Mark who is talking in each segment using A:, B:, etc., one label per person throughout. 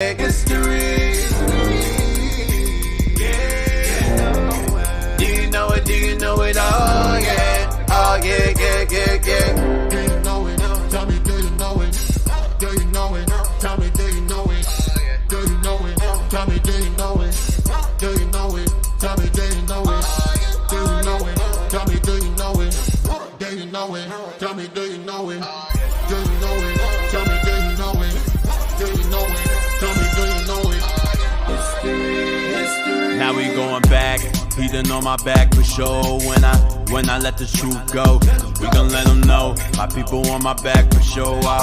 A: History. Yeah. Do you know it? Do you know it? Oh yeah. Oh yeah, yeah, yeah, yeah.
B: Do you know it? Tell me, do you know it? Do you know it? Tell me, do you know it? Do you know it? Tell me, do you know it? Do you know it? Tell me, do you know it? Do you know it? Tell me, do you know it? Do you know it? Tell me, do you know it? Do you know it? Tell me, do you know it? Do you know it? Tell me, do you know it?
A: History, history.
C: Now we going back, he done on my back for sure. When I let the truth go, we gon' let them know. My people on my back for sure. I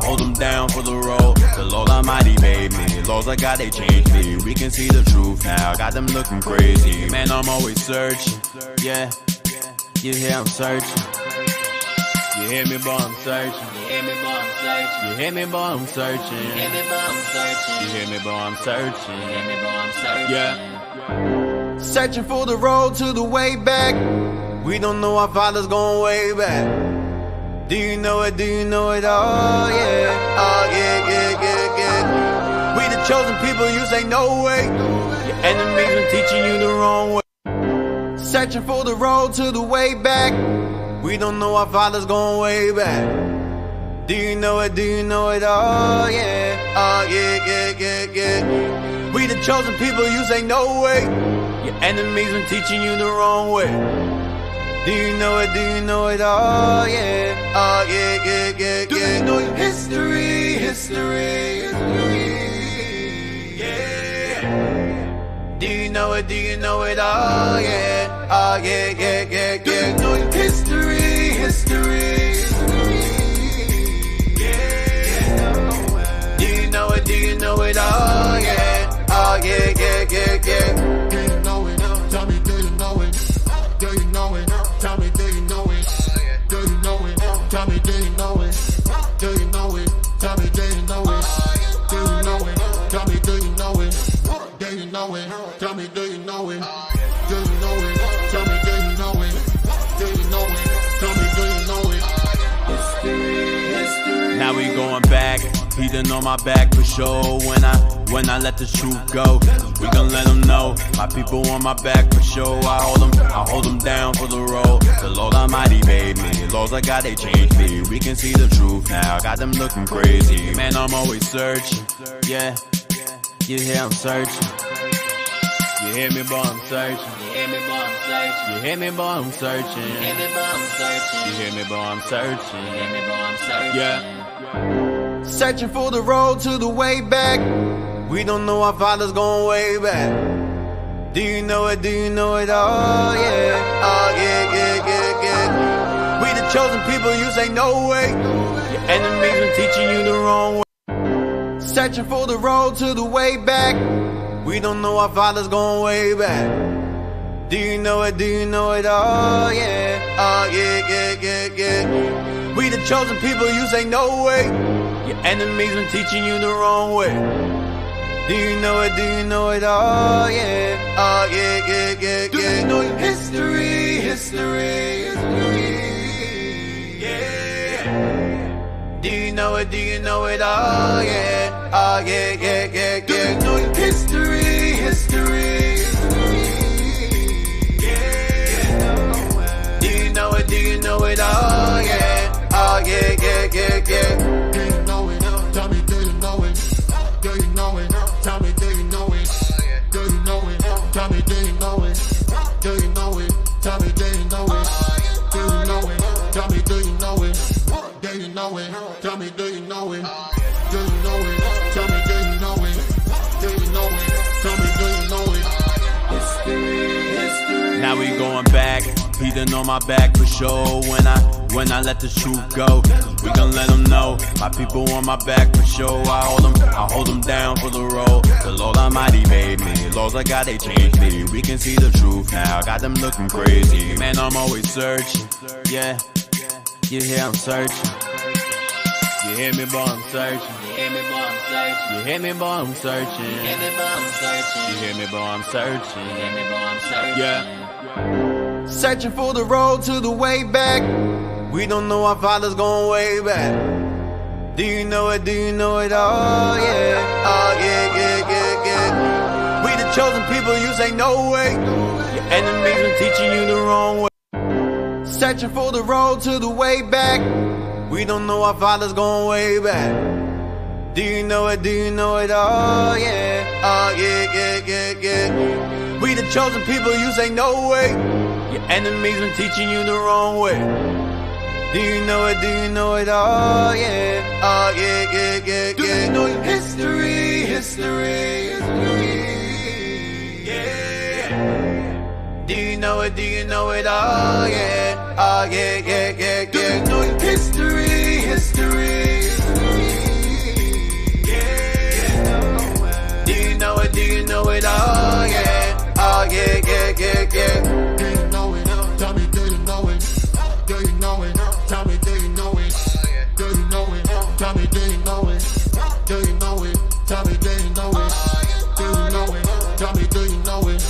C: hold them down for the road. The Lord Almighty made me, laws I got, they changed me. We can see the truth now, got them looking crazy. Man, I'm always searching, yeah. You hear I'm searching. You hear me, boy, I'm searching.
A: You hear me, boy, I'm searching.
C: You hear me, boy, I'm searching.
A: You hear me, boy, I'm searching.
C: You hear me, boy, I'm searching.
A: You hear me, boy, I'm searching.
C: Yeah. Searching for the road to the way back. We don't know our father's going way back. Do you know it? Do you know it? Oh yeah. Oh yeah, yeah, yeah, yeah. We the chosen people, you say no way. Your enemies been teaching you the wrong way. Searching for the road to the way back. We don't know our father's going way back. Do you know it? Do you know it? Oh yeah. Oh yeah, yeah, yeah, yeah. We the chosen people, you say no way. Your enemies been teaching you the wrong way. Do you know it? Do you know it? Oh yeah. Oh yeah, yeah, yeah,
A: Do
C: yeah.
A: you know your history, history,
C: Yeah. Do you know it? Do you know it? Oh yeah. Oh yeah, yeah, yeah,
A: Do you
C: yeah.
A: know your history, history,
C: Yeah. Do you know it? Do you know it? Oh yeah. Oh yeah, yeah, yeah, yeah.
B: Do you know it? Tell me, do you know it? Do you know it? Tell me, do you know it? Do you know it? Tell me, do you know it? Do you know it? Tell me, do you know it? Do you know it? Tell me, do you know it? Do you know it? Tell me, do you know it? Do you know it? Tell me, do you know it? Do you know it? Tell me, do you know it?
A: history, history.
C: Now we going back, he done on my back for sure. When I let the truth go, we gon' let them know. My people on my back for sure. I hold them down for the road. The Lord Almighty made me, laws I got, they changed me. We can see the truth now, got them looking crazy. Man, I'm always searching, yeah. You hear I'm searching. You hear me, boy, I'm searching.
A: You hear me, boy, I'm searching.
C: You hear me, boy, I'm searching.
A: You hear me, boy, I'm searching.
C: You hear me, boy, I'm searching.
A: You hear me, boy, I'm searching.
C: Yeah. Searching for the road to the way back. We don't know our father's going way back. Do you know it? Do you know it? Oh yeah. Oh yeah, yeah, yeah, yeah. We the chosen people, you say no way. Your enemies been teaching you the wrong way. Searching for the road to the way back. We don't know our father's going way back. Do you know it? Do you know it? Oh yeah. Oh yeah, yeah, yeah, yeah. We the chosen people, you say no way. Your enemies been teaching you the wrong way. Do you know it? Do you know it? Oh yeah. Oh yeah, yeah, yeah,
A: Do
C: yeah.
A: you know your history, history,
C: Yeah. Do you know it? Do you know it? Oh yeah. Oh yeah, yeah, yeah,
A: Do you
C: yeah.
A: know your history, history,
C: Do you know it? Do you know it? Oh yeah. Oh yeah, yeah, yeah, yeah.
B: Do you know it? Tell me, do you know it? Do you know it? Tell me, do you know it? Do you know it? Tell me, do you know it? Do you know it? Tell me, do you know it? Do you know it? Tell me, do you know it? Do you know it? Tell me, do you know it? Do you know it? Tell me, do you know it? Do you know it? Tell me, do you know it?
A: history, history.
C: Now we going back, he done on my back for sure. When I let the truth go, we gon' let them know. My people on my back for sure. I hold them down for the road. The Lord Almighty made me, laws I got, they changed me. We can see the truth now, got them looking crazy. Man, I'm always searching, yeah. You hear I'm searching. You hear me, boy, I'm searching.
A: You hear me, boy, I'm searching.
C: You hear me, boy, I'm searching.
A: You hear me, boy, I'm searching.
C: You hear me, boy, I'm searching.
A: You hear me, boy, I'm searching.
C: Yeah. Searching for the road to the way back. We don't know our father's going way back. Do you know it? Do you know it? Oh yeah. Oh yeah, yeah, yeah, yeah. We the chosen people, you say no way. Your enemies been teaching you the wrong way. Searching for the road to the way back. We don't know our fathers going way back. Do you know it? Do you know it? Oh yeah. Oh yeah, yeah, yeah, yeah. We the chosen people, you say no way. Your enemies been teaching you the wrong way. Do you know it? Do you know it? Oh yeah. Oh yeah, yeah, yeah, yeah. Do you know your history? History. Yeah. Do you know it? Do you know it? Oh yeah. Oh yeah, yeah, yeah, yeah. Do you know your history? History. Yeah. Do you know it? Do you know it? Oh yeah. Oh yeah, yeah, yeah, yeah.
B: Do you know it? Tell me, do you know it? Do you know it? Tell me, do you know it? Do you know it? Tell me, do you know it? Do you know it? Tell me, do you know it? Do you know it? Tell me, do you know it?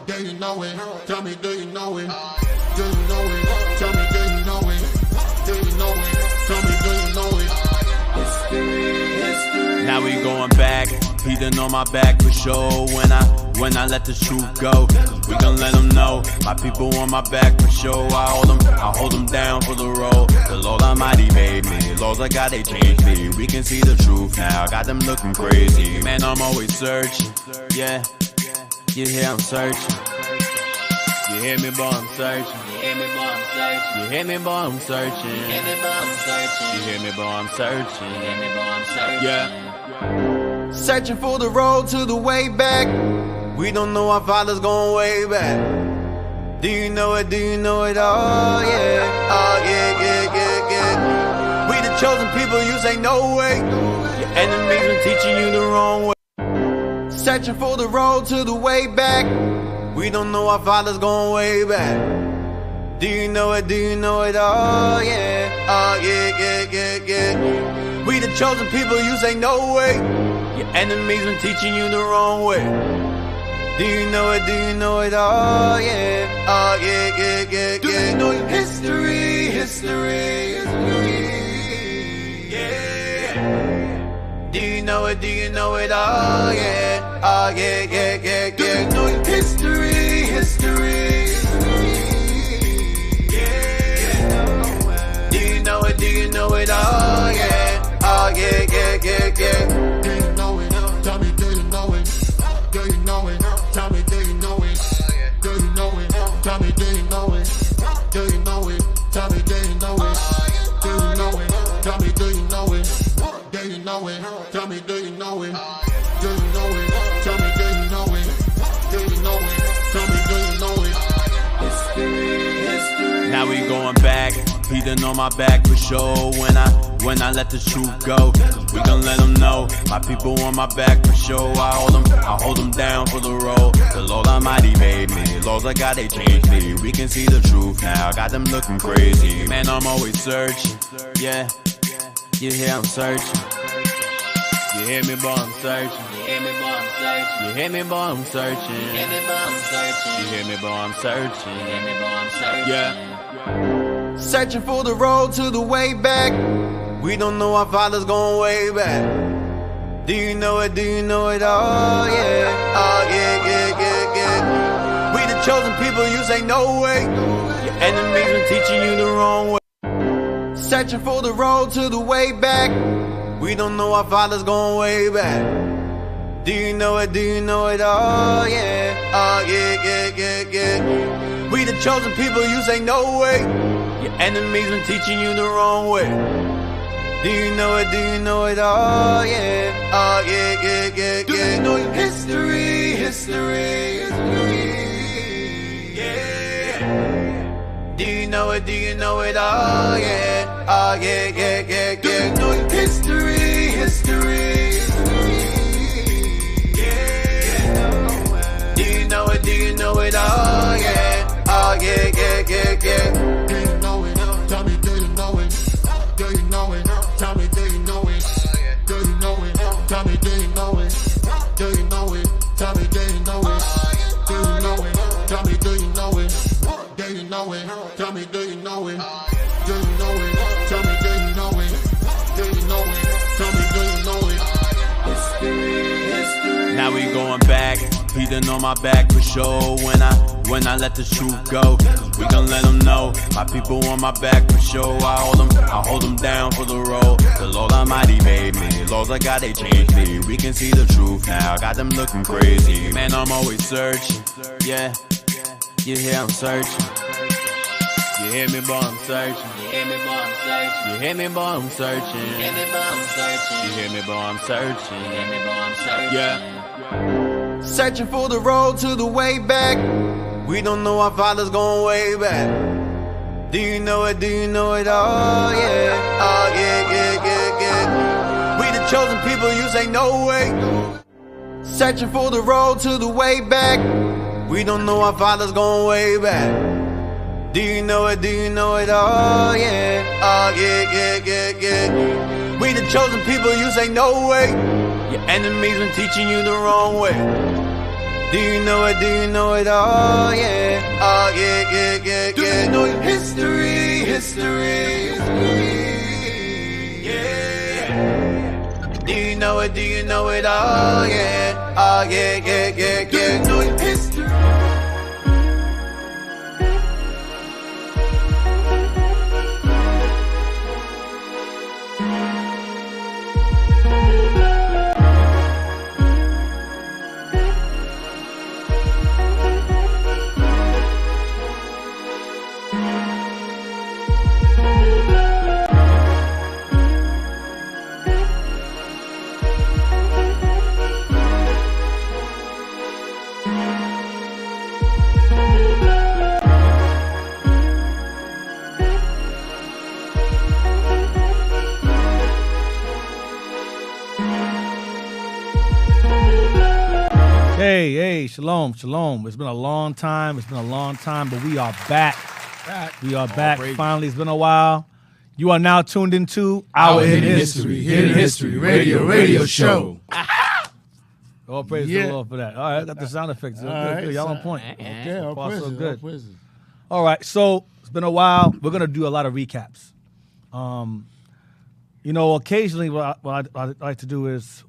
B: Do you know it? Tell me, do you know it? Do you know it? Tell me, do you know it? Do you know it? Tell me, do you know it? History, history.
C: Now we going back. He done on my back for sure. When I let the truth go, we gon' let them know. My people on my back for sure. I hold them down for the road. The Lord Almighty made me. Laws I got, they changed me. We can see the truth now. Got them looking crazy. Man, I'm always searching. Yeah, you hear I'm searching. You hear me, boy, I'm searching. You hear me, boy, I'm searching. You hear me, boy, I'm searching. You hear me, boy, I'm searching. You hear me, boy, I'm searching. You hear me, boy, I'm searching. Yeah. Searching for the road to the way back. We don't know our fathers going way back. Do you know it? Do you know it? Oh yeah. Oh yeah, yeah, yeah, yeah. We the chosen people, you say no way. Your enemies been teaching you the wrong way. Searching for the road to the way back. We don't know our fathers going way back. Do you know it? Do you know it? Oh yeah. Oh yeah, yeah, yeah, yeah. We the chosen people, you say no way. Your enemies been teaching you the wrong way. Do you know it? Do you know it? Oh yeah. Oh yeah, yeah, yeah, yeah. Do you know your history? History. Yeah. Do you know it? Do you know it? Oh yeah. Oh yeah, yeah, yeah, yeah. Do you know your history? History. Yeah. Do you know it? Do you know it? Oh yeah. Oh yeah, yeah, yeah, yeah.
B: Do you know it? Tell me, do you know it? Do you know it? Tell me, do you know it? Do you know it? Tell me, do you know it? Do you know it? Tell me, do you know it? Do you know it? Tell me, do you know it? Do you know it? Tell me, do you know it? Do you know it? Tell me, do you know it? Do you know it? Tell me, do you know it? History, history.
C: Now we going back. He done on my back for sure. When I let the truth go, we gon' let them know. My people on my back for sure. I hold them down for the road. The Lord Almighty made me. Laws I got, they changed me. We can see the truth now. Got them looking crazy. Man, I'm always searching. Yeah, you hear I'm searching. You hear me, boy, I'm searching. You hear me, boy, I'm searching. You hear me, boy, I'm searching. You hear me, boy, I'm searching. You hear me, boy, I'm searching. You hear me, boy, I'm searching. Yeah. Searching for the road to the way back. We don't know our fathers going way back. Do you know it? Do you know it? Oh yeah. Oh yeah, yeah, yeah, yeah. We the chosen people, you say no way. Your enemies been teaching you the wrong way. Searching for the road to the way back. We don't know our fathers going way back. Do you know it? Do you know it? Oh yeah. Oh yeah, yeah, yeah, yeah. We the chosen people, you say no way. Your enemies been teaching you the wrong way. Do you know it? Do you know it? Oh yeah. Oh yeah, yeah, yeah, yeah. Do you know your history? History. Yeah. Do you know it? Do you know it? Oh yeah. Oh yeah, yeah, yeah, yeah. Do you know your history? History. Yeah. Do you know it? Do you know it? Oh yeah. Oh yeah, yeah, yeah, yeah.
B: Do you know it? Tell me, do you know it? Do you know it? Tell me, do you know it? Do you know it? Tell me, do you know it? Do you know it? Tell me, do you know it? Do you know it? Tell me, do you know it? Do you know it? Tell me, do you know it? Do you know it? Tell me, do you know it?
C: Now we going back, breathing on my back for sure. When I let the truth go, we gon' let them know. My people on my back for sure. I hold them down for the road. The Lord Almighty made me, laws of God they changed me. We can see the truth now, got them looking crazy. Man, I'm always searching, yeah. You hear I'm searching. You hear me, boy, I'm searching. You hear me, boy, I'm searching. You hear me, boy, I'm searching. You hear me, boy, I'm searching. You hear me, boy, I'm searching. You hear me, boy, I'm searching. Yeah.
A: Searching for the road to the way back. We don't know our fathers going way back. Do you know it? Do you know it? Oh yeah. Oh yeah, yeah, yeah, yeah. We the chosen people, you say no way. Searching for the road to the way back. We don't know our fathers going way back. Do you know it? Do you know it? Oh yeah. Oh yeah, yeah, yeah, yeah. We the chosen people, you say no way. Your enemies been teaching you the wrong way. Do you know it? Do you know it? Oh yeah. Oh yeah, yeah, yeah, yeah. Do you know your history? History. Yeah. Do you know it? Do you know it? Oh yeah. Oh yeah, yeah, yeah, yeah. Do you know your history?
D: Hey, shalom, shalom. It's been a long time. But we are back. We are back.
E: Praise.
D: Finally, it's been a while. You are now tuned into Our Hidden History.
E: Hidden History Radio Show.
D: All praise to the Lord for that. All right, I got the sound effects. Good. Y'all on point.
E: Okay,
D: So
E: all
D: far, so
E: praises,
D: good.
E: all praises.
D: All right, so it's been a while. We're gonna do a lot of recaps. Occasionally, what I like to do is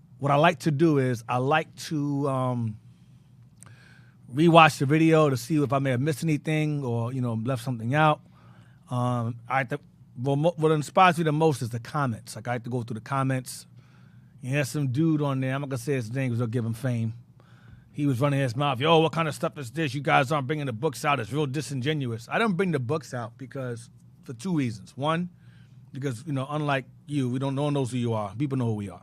D: I like to rewatch the video to see if I may have missed anything or left something out. What inspires me the most is the comments. Like I like to go through the comments. There's some dude on there. I'm not gonna say his name because I'll give him fame. He was running his mouth. Yo, what kind of stuff is this? You guys aren't bringing the books out. It's real disingenuous. I don't bring the books out for two reasons. One, because unlike you, no one knows who you are. People know who we are.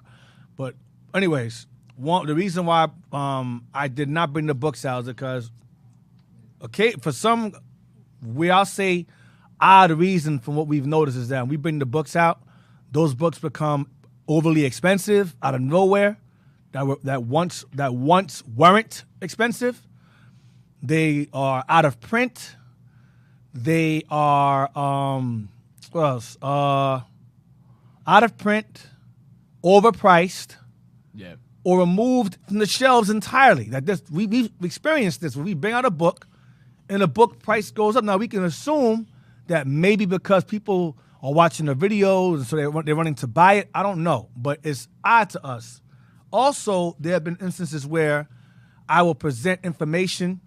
D: But anyways, the reason why I did not bring the books out is because, for some, I'll say the reason from what we've noticed is that when we bring the books out, those books become overly expensive out of nowhere. That once weren't expensive. They are out of print. They are what else? Out of print, overpriced, or removed from the shelves entirely. We've experienced this. When we bring out a book, and the book price goes up. Now we can assume that maybe because people are watching the videos and so they're running to buy it. I don't know, but it's odd to us. Also, there have been instances where I will present information.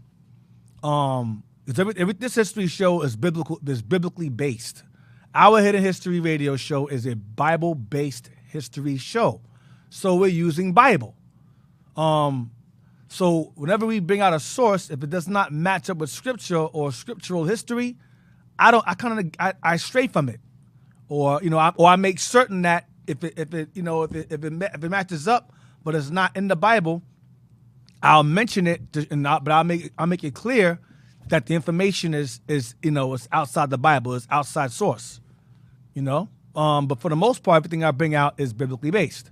D: This history show is biblically based. Our Hidden History Radio Show is a Bible-based history show, so we're using Bible. So whenever we bring out a source, if it does not match up with scripture or scriptural history, I stray from it, or I make certain that if it matches up, but it's not in the Bible, I'll mention it, but I'll make it clear that the information is it's outside the Bible, it's outside source, But for the most part, everything I bring out is biblically based.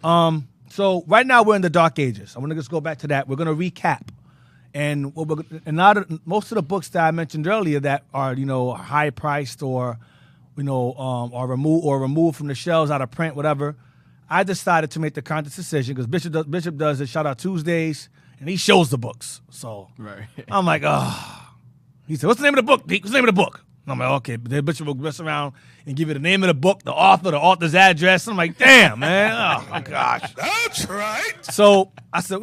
D: So right now we're in the Dark Ages. I'm gonna just go back to that. We're gonna recap, and most of the books that I mentioned earlier that are high priced or are removed from the shelves, out of print, whatever. I decided to make the conscious decision because Bishop does his Shout Out Tuesdays and he shows the books. So
E: right.
D: I'm like, oh. He said, "What's the name of the book, Deke? What's the name of the book?" And I'm like, okay, but the bishop will mess around and give you the name of the book, the author's address. I'm like, damn, man. Oh, my gosh.
E: That's right.
D: So I said,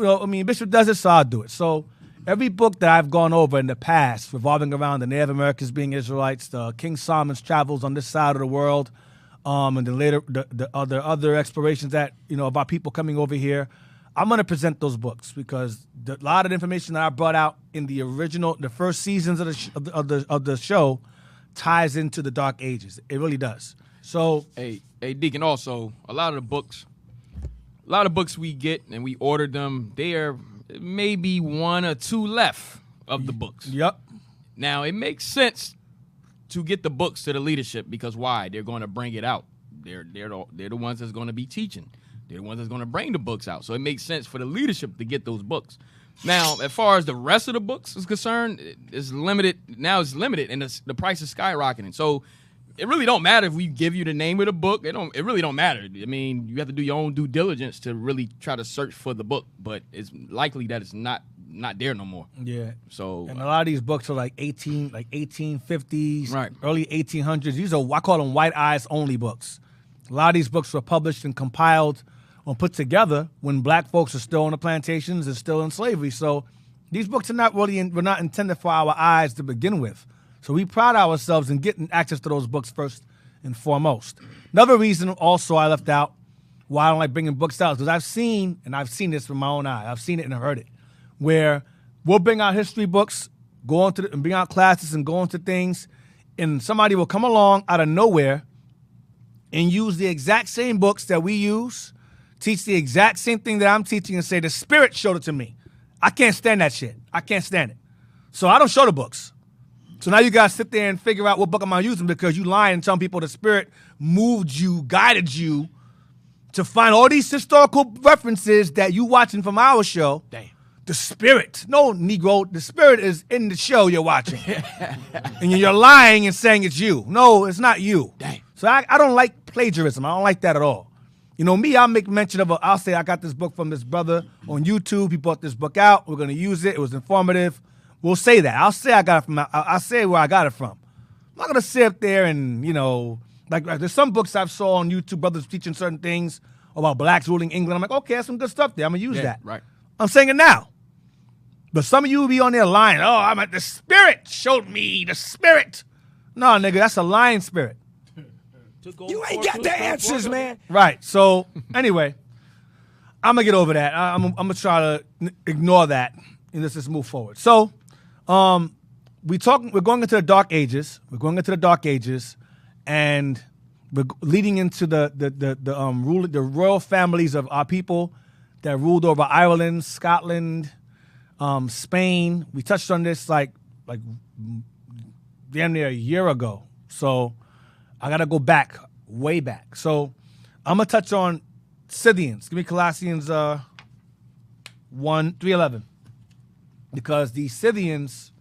D: Bishop does it, so I'll do it. So every book that I've gone over in the past, revolving around the Native Americans being Israelites, the King Solomon's travels on this side of the world, and then later the other explorations that, of our people coming over here, I'm going to present those books because a lot of the information that I brought out in the first seasons of the show ties into the Dark Ages. It really does. So,
F: hey, Deacon. Also, a lot of the books we get and we ordered them. There may be 1 or 2 left of the books.
D: Yep.
F: Now it makes sense to get the books to the leadership because why? They're going to bring it out. They're the ones that's going to be teaching. They're the ones that's going to bring the books out. So it makes sense for the leadership to get those books. Now, as far as the rest of the books is concerned, it's limited. Now it's limited, and the price is skyrocketing. So it really don't matter if we give you the name of the book. It really don't matter. I mean, you have to do your own due diligence to really try to search for the book, but it's likely that it's not there no more.
D: Yeah.
F: So
D: and a lot of these books are like 1850s,
F: right,
D: early 1800s. These are, I call them white eyes only books. A lot of these books were published and compiled or put together when black folks are still on the plantations and still in slavery. So these books are were not intended for our eyes to begin with. So we pride ourselves in getting access to those books first and foremost. Another reason also I left out why I don't like bringing books out is because I've seen this with my own eye. I've seen it and I've heard it, where we'll bring out history books, and bring out classes and go into things, and somebody will come along out of nowhere and use the exact same books that we use, teach the exact same thing that I'm teaching, and say, the Spirit showed it to me. I can't stand that shit. I can't stand it. So I don't show the books. So now you guys sit there and figure out what book am I using because you lying and telling people the Spirit moved you, guided you to find all these historical references that you watching from our show.
F: Damn.
D: The Spirit. No, Negro. The Spirit is in the show you're watching. And you're lying and saying it's you. No, it's not you.
F: Damn.
D: So I don't like plagiarism. I don't like that at all. Me, I'll make mention of I'll say I got this book from this brother on YouTube. He brought this book out. We're going to use it. It was informative. We'll say that. I'll say I got it from. I'll say where I got it from. I'm not going to sit up there and, like there's some books I've saw on YouTube, brothers teaching certain things about blacks ruling England. I'm like, okay, that's some good stuff there. I'm going to use that.
F: Right.
D: I'm saying it now. But some of you will be on there lying. Oh, I'm at the Spirit showed me the Spirit. No, nigga, that's a lying spirit.
G: You ain't got the answers, man.
D: Right. So anyway, I'm gonna get over that. I'm gonna try to ignore that and let's just move forward. So, we're going into the Dark Ages. We're going into the Dark Ages, and we're leading into the royal families of our people that ruled over Ireland, Scotland, Spain. We touched on this like damn near a year ago. So I gotta go back, way back. So I'm gonna touch on Scythians. Give me Colossians 1:3-11, because the Scythians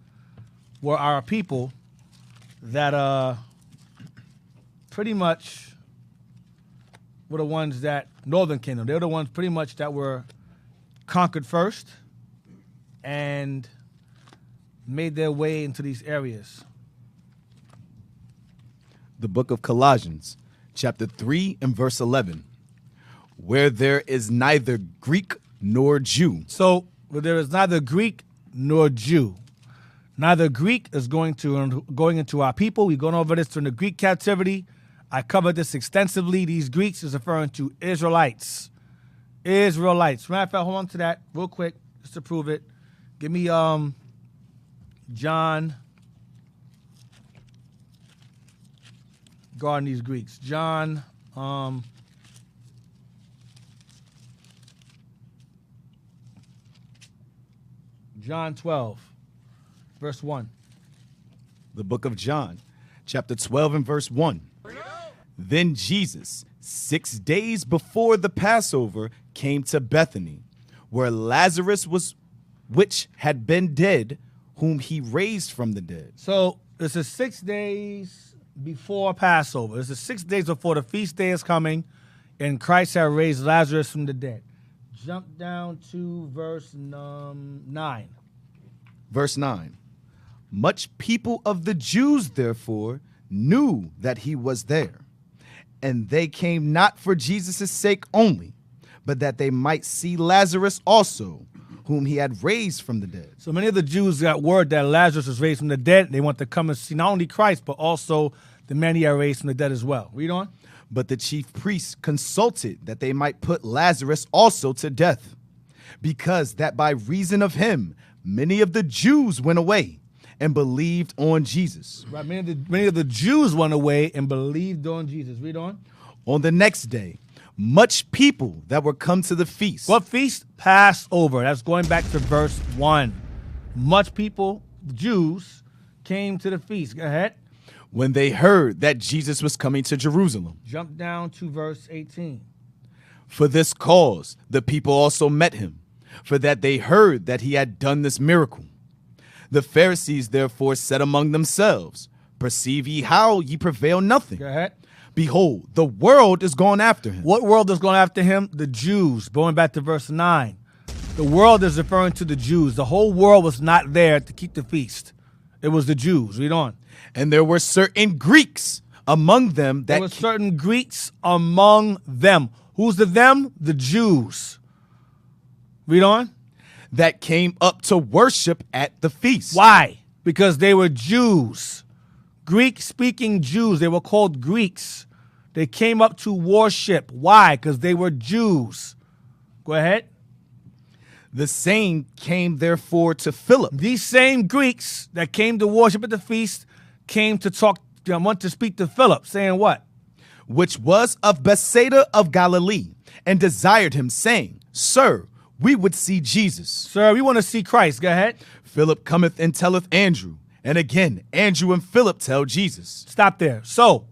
D: were our people that pretty much were the ones that Northern Kingdom. They were the ones pretty much that were conquered first and made their way into these areas.
H: The book of Colossians, chapter 3 and verse 11, where there is neither Greek nor Jew.
D: So where there is neither Greek nor Jew. Neither Greek is going into our people. We've gone over this during the Greek captivity. I covered this extensively. These Greeks is referring to Israelites. Israelites. Matter of fact, hold on to that real quick just to prove it. Give me John. Guarding these Greeks. John 12, verse 1.
H: The book of John, chapter 12 and verse 1. Then Jesus, 6 days before the Passover, came to Bethany, where Lazarus was, which had been dead, whom he raised from the dead.
D: So this is 6 days before Passover. This is 6 days before the feast day is coming, and Christ had raised Lazarus from the dead. Jump down to verse 9.
H: Verse 9. Much people of the Jews, therefore, knew that he was there. And they came not for Jesus' sake only, but that they might see Lazarus also, whom he had raised from the dead.
D: So many of the Jews got word that Lazarus was raised from the dead. They want to come and see not only Christ, but also the man he had raised from the dead as well. Read on.
H: But the chief priests consulted that they might put Lazarus also to death, because that by reason of him many of the Jews went away and believed on Jesus.
D: Right, many of the Jews went away and believed on Jesus. Read on.
H: On the next day, much people that were come to the feast.
D: What feast? Passover. That's going back to verse 1. Much people, Jews, came to the feast. Go ahead.
H: When they heard that Jesus was coming to Jerusalem.
D: Jump down to verse 18.
H: For this cause the people also met him, for that they heard that he had done this miracle. The Pharisees therefore said among themselves, Perceive ye how ye prevail nothing?
D: Go ahead.
H: Behold, the world is gone after him.
D: What world is going after him? The Jews. Going back to verse 9. The world is referring to the Jews. The whole world was not there to keep the feast. It was the Jews. Read on.
H: And there were certain Greeks among them that...
D: There were certain Greeks among them. Who's the them? The Jews. Read on.
H: That came up to worship at the feast.
D: Why? Because they were Jews. Greek-speaking Jews. They were called Greeks. They came up to worship. Why? Because they were Jews. Go ahead.
H: The same came therefore to Philip.
D: These same Greeks that came to worship at the feast came to want to speak to Philip, saying what?
H: Which was of Bethsaida of Galilee, and desired him, saying, Sir, we would see Jesus.
D: Sir, we want to see Christ. Go ahead.
H: Philip cometh and telleth Andrew. And again, Andrew and Philip tell Jesus.
D: Stop there. So,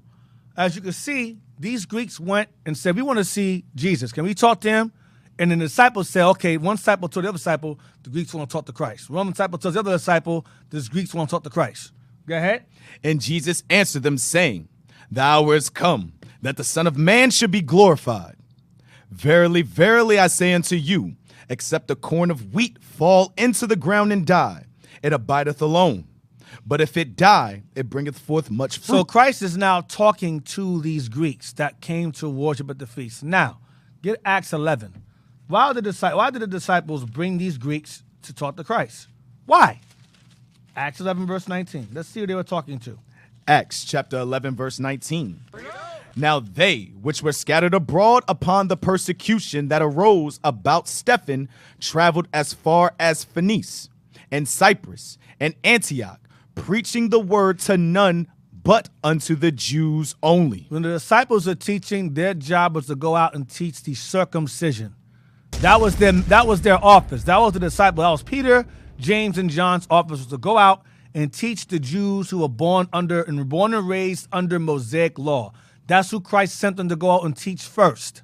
D: as you can see, these Greeks went and said, we want to see Jesus. Can we talk to him? And then the disciples said, okay, one disciple told the other disciple, the Greeks want to talk to Christ. One disciple tells the other disciple, the Greeks want to talk to Christ. Go ahead.
H: And Jesus answered them, saying, The hour is come, that the Son of Man should be glorified. Verily, verily, I say unto you, except a corn of wheat fall into the ground and die, it abideth alone. But if it die, it bringeth forth much fruit.
D: So Christ is now talking to these Greeks that came to worship at the feast. Now, get Acts 11. Why did the disciples bring these Greeks to talk to Christ? Why? Acts 11, verse 19. Let's see who they were talking to.
H: Acts chapter 11, verse 19. Now they, which were scattered abroad upon the persecution that arose about Stephen, traveled as far as Phoenice, and Cyprus, and Antioch, preaching the word to none but unto the Jews only.
D: When the disciples are teaching, their job was to go out and teach the circumcision. That was their office. That was the disciple. That was Peter, James, and John's office, was to go out and teach the Jews who were born and raised under Mosaic law. That's who Christ sent them to go out and teach first.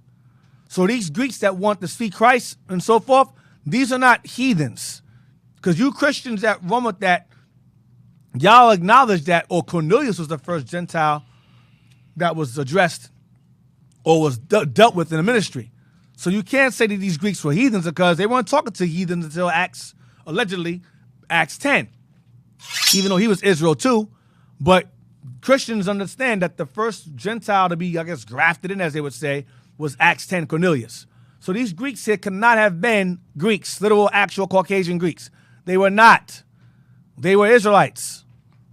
D: So these Greeks that want to see Christ and so forth, these are not heathens. Because you Christians that run with that, y'all acknowledge that, or Cornelius was the first Gentile that was addressed or was dealt with in the ministry. So you can't say that these Greeks were heathens because they weren't talking to heathens until allegedly Acts 10. Even though he was Israel too. But Christians understand that the first Gentile to be, I guess, grafted in, as they would say, was Acts 10, Cornelius. So these Greeks here cannot have been Greeks, literal, actual Caucasian Greeks. They were not. They were Israelites.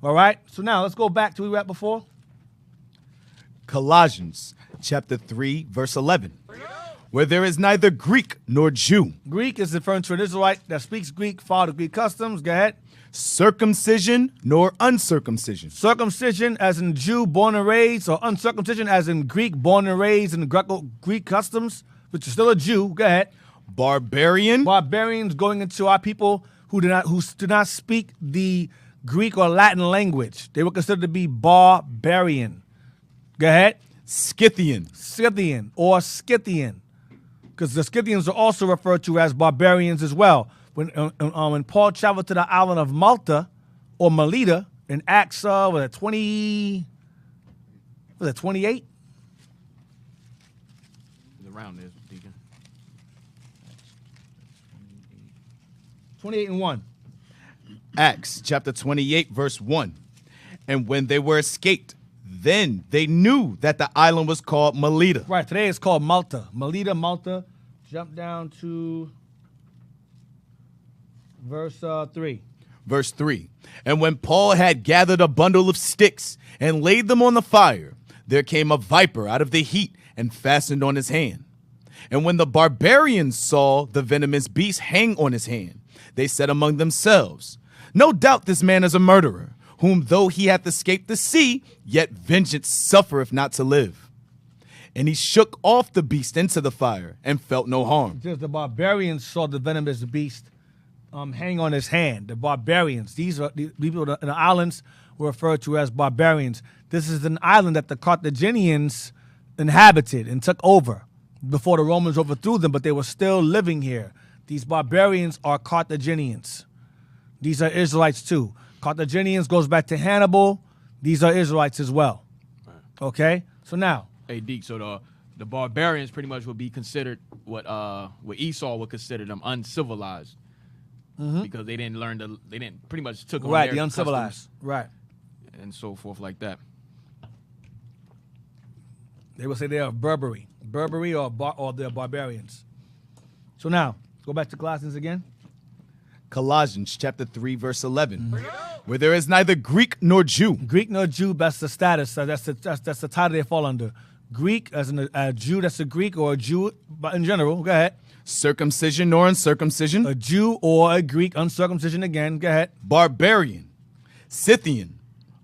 D: All right? So now let's go back to where we were at before.
H: Colossians chapter 3, verse 11. Where there is neither Greek nor Jew.
D: Greek is referring to an Israelite that speaks Greek, follows Greek customs. Go ahead.
H: Circumcision nor uncircumcision.
D: Circumcision as in Jew, born and raised, or uncircumcision as in Greek, born and raised in Greek customs, which is still a Jew. Go ahead.
H: Barbarian.
D: Barbarians going into our people who do not speak the Greek or Latin language. They were considered to be barbarian. Go ahead.
H: Scythian.
D: Scythian or Scythian. Because the Scythians are also referred to as barbarians as well. When Paul traveled to the island of Malta or Melita in Acts 28?
F: Around there, Deacon.
D: 28 and 1.
H: Acts chapter 28, verse 1. And when they were escaped, then they knew that the island was called Melita.
D: Right, today it's called Malta. Melita, Malta. Jump down to verse 3.
H: Verse 3. And when Paul had gathered a bundle of sticks and laid them on the fire, there came a viper out of the heat and fastened on his hand. And when the barbarians saw the venomous beast hang on his hand, they said among themselves, no doubt this man is a murderer, whom though he hath escaped the sea, yet vengeance suffereth not to live. And he shook off the beast into the fire and felt no harm.
D: Just the barbarians saw the venomous beast hang on his hand. The barbarians, these are the people in the islands were referred to as barbarians. This is an island that the Carthaginians inhabited and took over before the Romans overthrew them, but they were still living here. These barbarians are Carthaginians. These are Israelites too. Carthaginians goes back to Hannibal. These are Israelites as well. Okay? So now.
F: Hey, Deke, so the barbarians pretty much would be considered what Esau would consider them uncivilized. Because they didn't learn they didn't pretty much took on
D: Right,
F: their
D: the uncivilized.
F: customs
D: Right.
F: and so forth like that.
D: They would say they are Berberry or they're barbarians. So now, go back to Colossians again.
H: Colossians chapter 3, verse 11. Where there is neither Greek nor Jew.
D: Greek nor Jew, that's the status. That's the title they fall under. Greek, as in a Jew, that's a Greek or a Jew, but in general, go ahead.
H: Circumcision nor uncircumcision.
D: A Jew or a Greek, uncircumcision again, go ahead.
H: Barbarian, Scythian,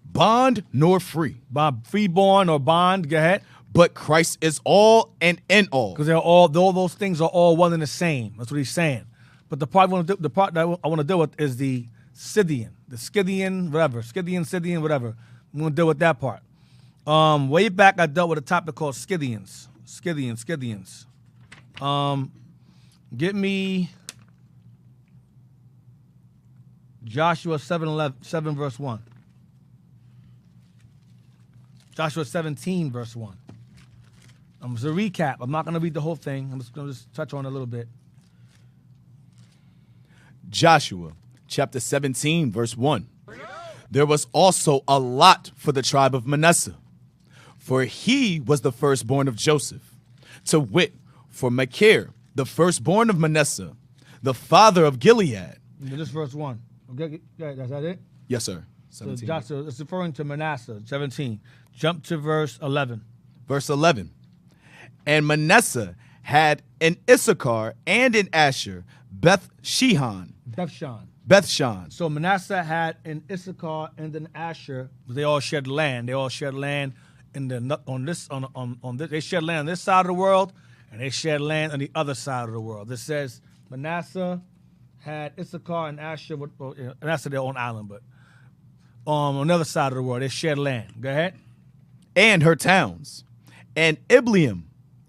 H: bond nor free.
D: Freeborn or bond, go ahead.
H: But Christ is all and in all.
D: Because they're all, those things are all one and the same. That's what he's saying. But the part that I want to deal with is the Scythian, whatever. Scythian, whatever. I'm going to deal with that part. Way back, I dealt with a topic called Scythians. Scythians. Get me Joshua 7 verse 1. Joshua 17 verse 1. It's a recap. I'm not going to read the whole thing. I'm just going to touch on it a little bit.
H: Joshua chapter 17 verse 1. There was also a lot for the tribe of Manasseh, for he was the firstborn of Joseph, to wit, for Machir, the firstborn of Manasseh, the father of Gilead.
D: Just verse 1. Okay, is that it?
H: Yes, sir.
D: So Joshua, it's referring to Manasseh, 17. Jump to verse 11.
H: Verse 11. And Manasseh had in Issachar and in Asher Beth-Shean.
D: So Manasseh had in Issachar and in Asher, they all shared land. They all shared land in the on this. They shared land on this side of the world, and they shared land on the other side of the world. This says Manasseh had Issachar and Asher, and that's their own island, but on the other side of the world, they shared land. Go ahead.
H: And her towns, and Ibleam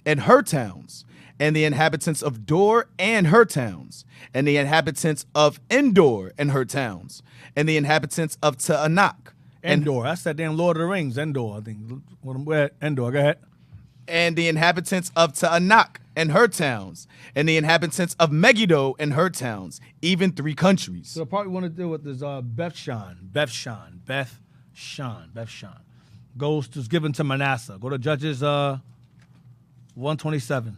H: and her towns, and the inhabitants of Dor and her towns, and the inhabitants of Endor and her towns, and the inhabitants of Taanach.
D: Endor, that's that damn Lord of the Rings, Endor, I think. Endor, go ahead.
H: And the inhabitants of Taanach and her towns, and the inhabitants of Megiddo and her towns, even 3 countries.
D: So the part we want to deal with is Bethshan. Is given to Manasseh. Go to Judges 127.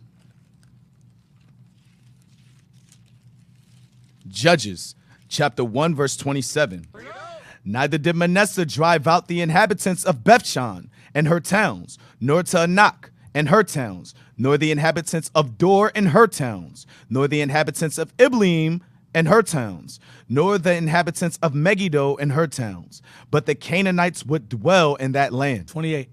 H: Judges chapter 1 verse 27. Neither did Manasseh drive out the inhabitants of Bethshan and her towns, nor Taanach and her towns, nor the inhabitants of Dor and her towns, nor the inhabitants of Ibleam and her towns, nor the inhabitants of Megiddo and her towns, but the Canaanites would dwell in that land.
D: 28.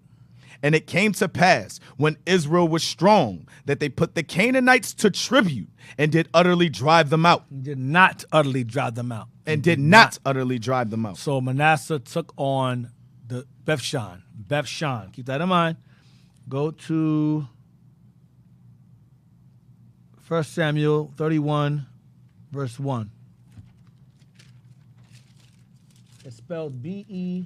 H: And it came to pass, when Israel was strong, that they put the Canaanites to tribute and did utterly drive them out.
D: Did not utterly drive them out.
H: And did not utterly drive them out.
D: So Manasseh took on the Bethshan. Keep that in mind. Go to 1 Samuel 31, verse 1. It's spelled Bethshean.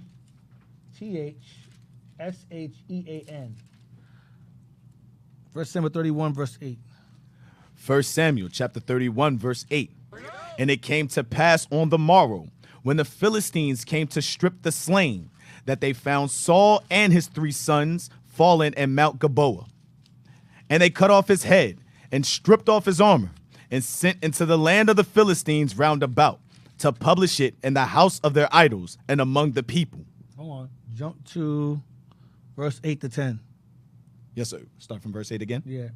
D: 1 Samuel 31, verse 8.
H: 1 Samuel chapter 31, verse 8. And it came to pass on the morrow, when the Philistines came to strip the slain, that they found Saul and his 3 sons fallen in Mount Gilboa. And they cut off his head and stripped off his armor and sent into the land of the Philistines round about to publish it in the house of their idols and among the people.
D: Hold on. Jump to verse 8 to 10.
H: Yes, sir. Start from verse 8 again.
D: Yeah.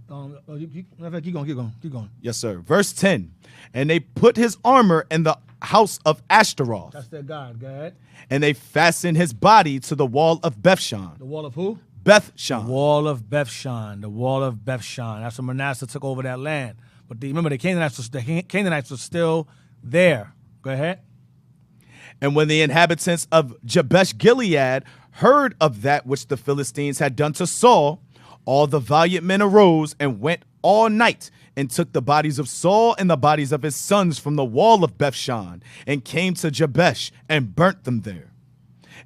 D: Keep going.
H: Yes, sir. Verse 10. And they put his armor in the house of Ashtaroth.
D: That's their God. Go ahead.
H: And they fastened his body to the wall of Bethshan.
D: The wall of who?
H: Bethshan.
D: Wall of Bethshan. The wall of Bethshan. That's when Manasseh took over that land. But remember, the Canaanites were still there. Go ahead.
H: And when the inhabitants of Jabesh Gilead heard of that which the Philistines had done to Saul, all the valiant men arose and went all night and took the bodies of Saul and the bodies of his sons from the wall of Bethshan and came to Jabesh and burnt them there.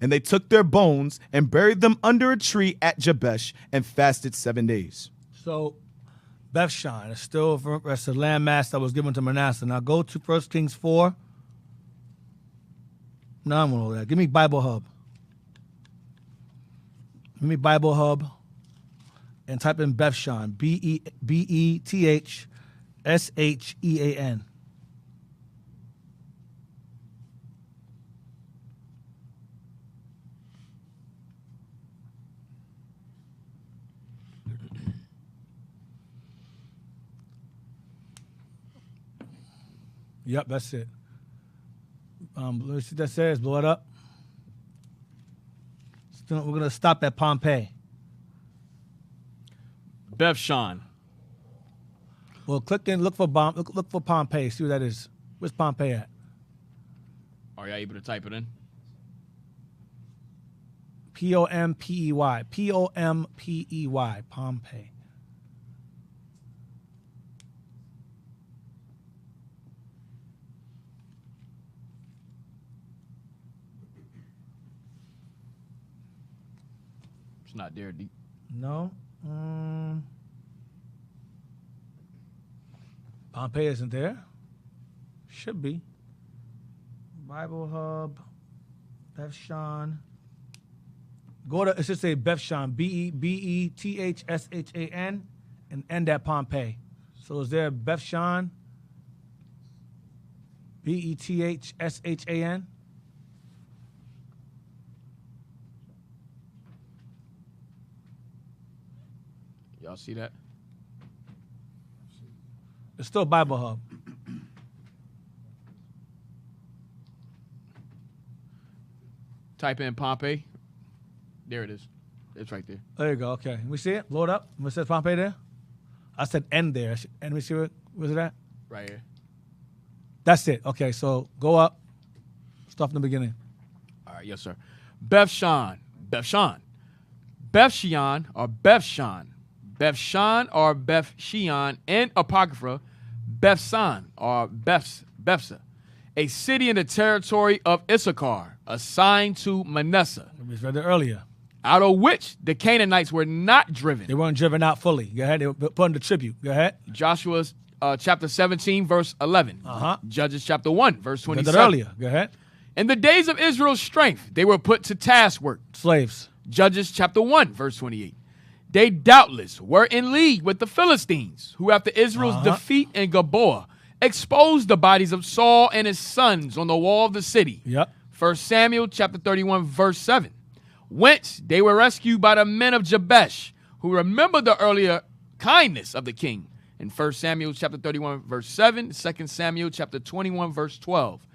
H: And they took their bones and buried them under a tree at Jabesh and fasted 7 days.
D: So Bethshan is still that's the landmass that was given to Manasseh. Now go to 1 Kings 4. No, I'm going to that. Give me Bible Hub. Give me Bible Hub and type in Bethshan. Bethshan. Yep, that's it. Let's see what that says. Blow it up. We're going to stop at Pompeii.
F: Bethshan.
D: Well, click and look for Pompeii. See what that is. Where's Pompeii at?
F: Are you able to type it in?
D: Pompey. Pompey. Pompeii.
F: It's not there, Deep.
D: No. Pompeii isn't there. Should be. Bible Hub. Bethshan. Go to, it should say Bethshan. Bethshan and end at Pompeii. So is there Bethshan? Bethshan?
F: Y'all see that?
D: It's still Bible Hub.
F: Type in Pompeii. There it is. It's right there.
D: There you go. Okay. Let me see it. Blow it up. It says Pompeii there. I said end there. And let me see where's it at?
F: Right here.
D: That's it. Okay. So go up. Start from the beginning.
F: All right. Yes, sir. Bethshan. Bethshan. Bethshan or Bethshan. Bethshan or Bethshean, and Apocrypha, Bethsan or Bethsa, a city in the territory of Issachar, assigned to Manasseh.
D: We read it earlier.
F: Out of which the Canaanites were not driven.
D: They weren't driven out fully. Go ahead. They were put under tribute. Go ahead.
F: Joshua chapter 17, verse 11. Judges chapter 1, verse 27.
D: Read that earlier. Go ahead.
F: In the days of Israel's strength, they were put to task work.
D: Slaves.
F: Judges chapter 1, verse 28. They doubtless were in league with the Philistines, who after Israel's defeat in Gilboa, exposed the bodies of Saul and his sons on the wall of the city.
D: Yep.
F: 1 Samuel chapter 31, verse 7. Whence they were rescued by the men of Jabesh, who remembered the earlier kindness of the king. In 1 Samuel chapter 31, verse 7, 2 Samuel chapter 21, verse 12.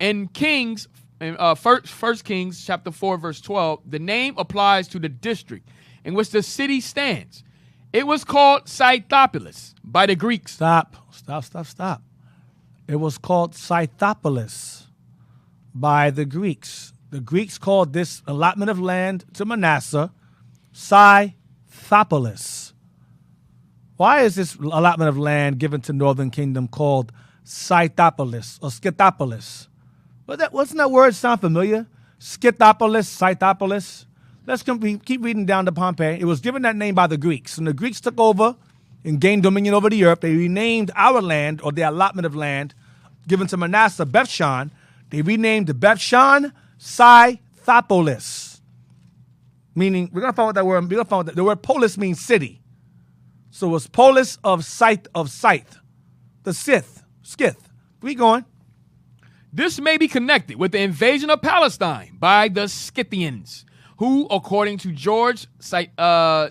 F: In Kings, 1 Kings chapter 4, verse 12, the name applies to the district in which the city stands. It was called Scythopolis by the Greeks.
D: Stop. It was called Scythopolis by the Greeks. The Greeks called this allotment of land to Manasseh Scythopolis. Why is this allotment of land given to Northern Kingdom called Scythopolis or Scythopolis? Wasn't that word sound familiar? Scythopolis, Scythopolis. Let's keep reading down to Pompeii. It was given that name by the Greeks. When the Greeks took over and gained dominion over the earth, they renamed our land, or the allotment of land given to Manasseh, Bethshan, They renamed the Beth-shan Scythopolis. Meaning, we're going to find out that word. We're going to find out that the word polis means city. So it's polis of Scythe. The Skith. We going.
F: This may be connected with the invasion of Palestine by the Scythians, who, according to George Syncellus,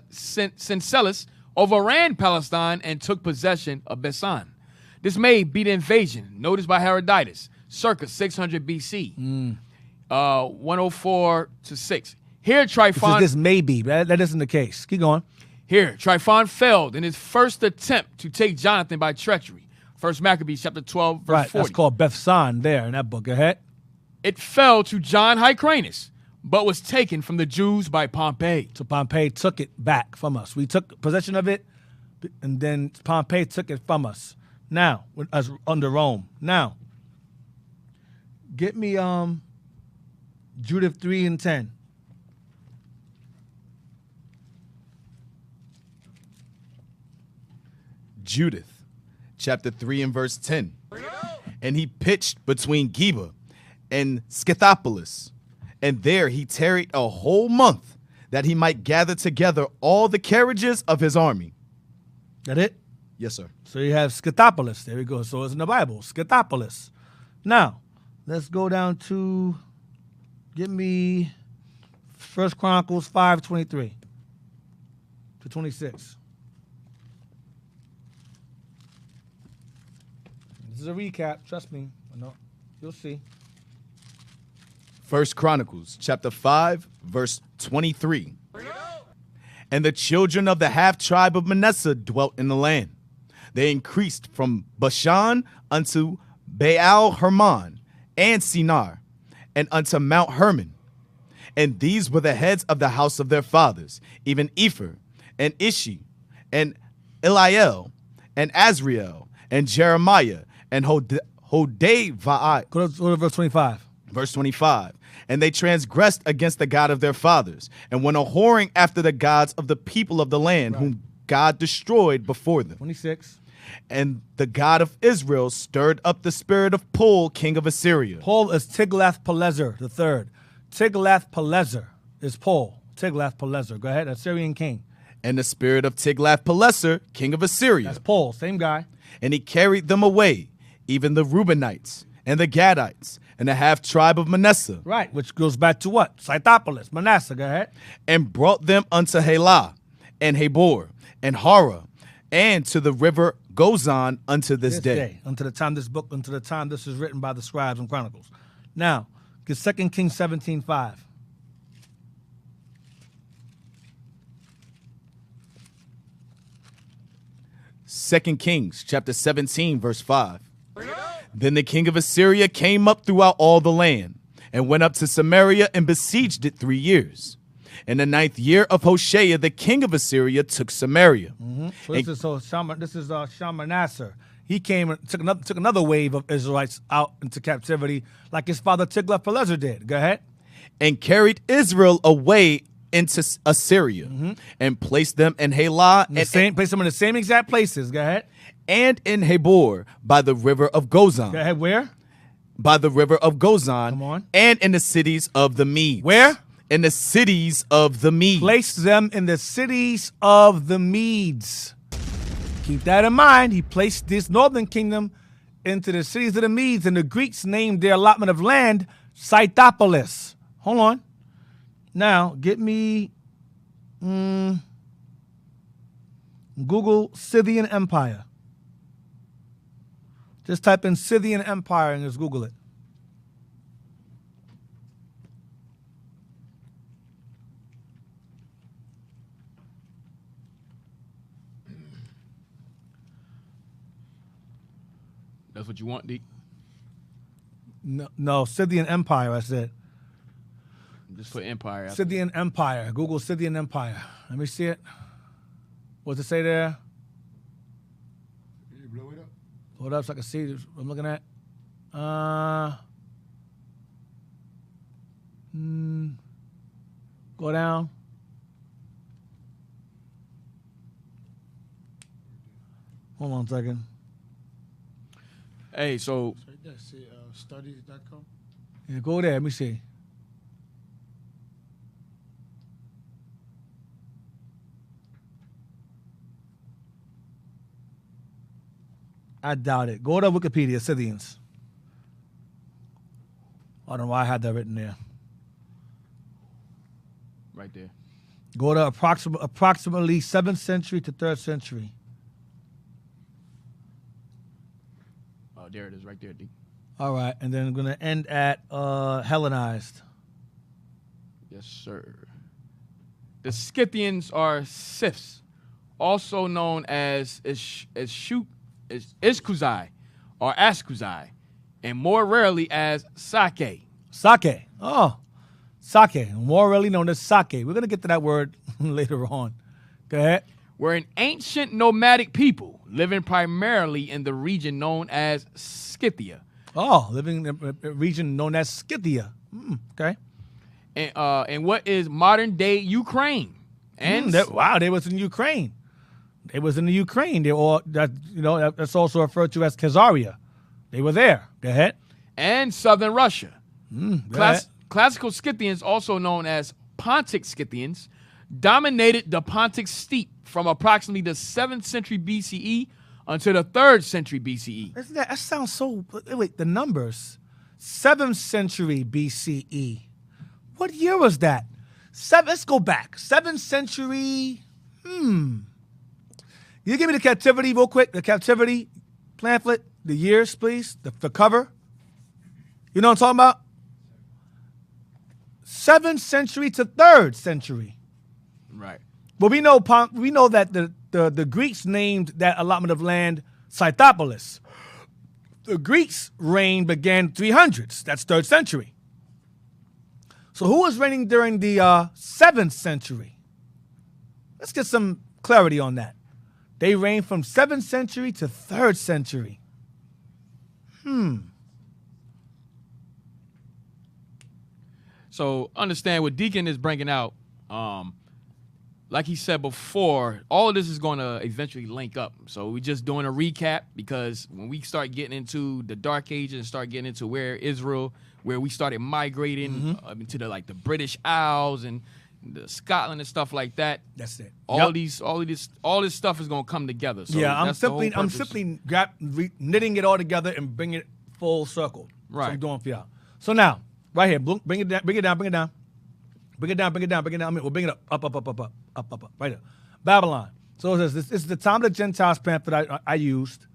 F: overran Palestine and took possession of Besan. This may be the invasion noticed by Herodotus, circa 600 BC, 104 to 6. Here, Tryphon.
D: This may be. That isn't the case. Keep going.
F: Here, Tryphon failed in his first attempt to take Jonathan by treachery. First Maccabees chapter 12, verse 40.
D: That's called Beth-san there in that book. Go ahead.
F: It fell to John Hyrcanus, but was taken from the Jews by Pompey.
D: So Pompey took it back from us. We took possession of it, and then Pompey took it from us. Now, as under Rome. Now, get me Judith 3 and 10.
H: Judith, chapter 3 and verse 10. And he pitched between Geba and Scythopolis, and there he tarried a whole month, that he might gather together all the carriages of his army.
D: That it?
H: Yes, sir.
D: So you have Scythopolis. There we go. So it's in the Bible, Scythopolis. Now, let's go down to, get me 1 Chronicles 5:23 to 26. This is a recap. Trust me. I know. You'll see.
H: 1 Chronicles chapter 5, verse 23. And the children of the half-tribe of Manasseh dwelt in the land. They increased from Bashan unto Baal-Hermon and Sinar, and unto Mount Hermon. And these were the heads of the house of their fathers, even Ephraim, and Ishi, and Eliel, and Azriel, and Jeremiah, and Hodavai.
D: Go to verse 25.
H: Verse 25. And they transgressed against the God of their fathers, and went a-whoring after the gods of the people of the land, whom God destroyed before them.
D: 26.
H: And the God of Israel stirred up the spirit of Pul, king of Assyria.
D: Pul is Tiglath-Pileser III. Tiglath-Pileser is Pul. Tiglath-Pileser. Go ahead. Assyrian king.
H: And the spirit of Tiglath-Pileser, king of Assyria.
D: That's Pul. Same guy.
H: And he carried them away, even the Reubenites, and the Gadites, and the half-tribe of Manasseh.
D: Right, which goes back to what? Scythopolis. Manasseh. Go ahead.
H: And brought them unto Halah, and Habor, and Hara, and to the river Gozan unto this day.
D: Unto the time this book, unto the time this is written by the scribes and chronicles. Now, get 2 Kings 17:5.
H: Second Kings chapter 17, verse 5. Then the king of Assyria came up throughout all the land, and went up to Samaria and besieged it 3 years. In the 9th year of Hoshea, the king of Assyria took Samaria.
D: So this is Shalmaneser. He came and took another wave of Israelites out into captivity, like his father Tiglath-Pileser did. Go ahead.
H: And carried Israel away into Assyria, and placed them in Halah, and
D: placed them in the same exact places. Go ahead.
H: And in Habor by the river of Gozan.
D: Go ahead. Where?
H: By the river of Gozan.
D: Come on.
H: And in the cities of the Medes.
D: Where?
H: In the cities of the Medes.
D: Placed them in the cities of the Medes. Keep that in mind. He placed this northern kingdom into the cities of the Medes, and the Greeks named their allotment of land Scythopolis. Hold on. Now, get me Google Scythian Empire. Just type in Scythian Empire and just Google it.
F: That's what you want, Deacon?
D: No, Scythian Empire, I said.
F: Just put empire.
D: Scythian Empire. Google Scythian Empire. Let me see it. What's it say there?
B: Can you blow it up?
D: Hold up so I can see what I'm looking at. Go down. Hold on a second.
F: Hey, so
B: That's studies.com.
D: Yeah, go there. Let me see. I doubt it. Go to Wikipedia, Scythians. I don't know why I had that written there.
F: Right there.
D: Go to approximately 7th century to 3rd century.
F: Oh, there it is, right there, D.
D: All right, and then I'm going to end at Hellenized.
F: Yes, sir. The Scythians are Scyths, also known as Ishkuzai or Askuzai, and more rarely as Sake.
D: Sake. Oh, Sake. More rarely known as Sake. We're going to get to that word later on. Go ahead.
F: Were an ancient nomadic people living primarily in the region known as Scythia.
D: Oh, living in a region known as Scythia. Okay.
F: And what is modern day Ukraine? And
D: they was in Ukraine. They was in the Ukraine. They all that's also referred to as Khazaria. They were there. Go ahead.
F: And southern Russia. Classical Scythians, also known as Pontic Scythians, dominated the Pontic steppe from approximately the 7th century BCE until the 3rd century BCE.
D: That sounds so. Wait, the numbers. 7th century BCE. What year was that? Let's go back. 7th century. You give me the captivity real quick. The captivity pamphlet. The years, please. The cover. You know what I'm talking about? 7th century to 3rd century.
F: Right.
D: But we know that the Greeks named that allotment of land Scythopolis. The Greeks' reign began 300s. That's 3rd century. So who was reigning during the 7th century? Let's get some clarity on that. They reigned from 7th century to 3rd century.
F: So understand what Deacon is bringing out. Like he said before, all of this is going to eventually link up. So we're just doing a recap because when we start getting into the Dark Ages and start getting into where we started migrating into the British Isles and the Scotland and stuff like that.
D: That's it.
F: All this stuff is going to come together. So
D: yeah, I'm
F: that's the whole
D: simply knitting it all together and bring it full circle.
F: Right.
D: So I'm doing for y'all. So now, right here, bring it down. I mean, we'll bring it up, right here. Babylon. So it says this is the Time of the Gentiles pamphlet I used.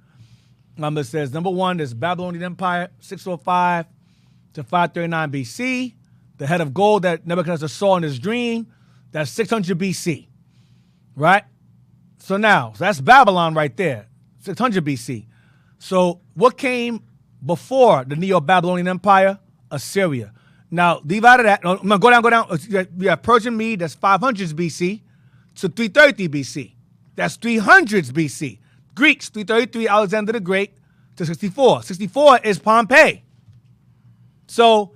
D: It says number 1 is Babylonian Empire, 605 to 539 BC. The head of gold that Nebuchadnezzar saw in his dream, that's 600 BC, right? So that's Babylon right there, 600 BC. So what came before the Neo-Babylonian Empire? Assyria. Now, leave out of that. I'm going to go down. We have Persian Mede, that's 500s BC to 330 BC. That's 300s BC. Greeks, 333, Alexander the Great to 64. 64 is Pompeii. So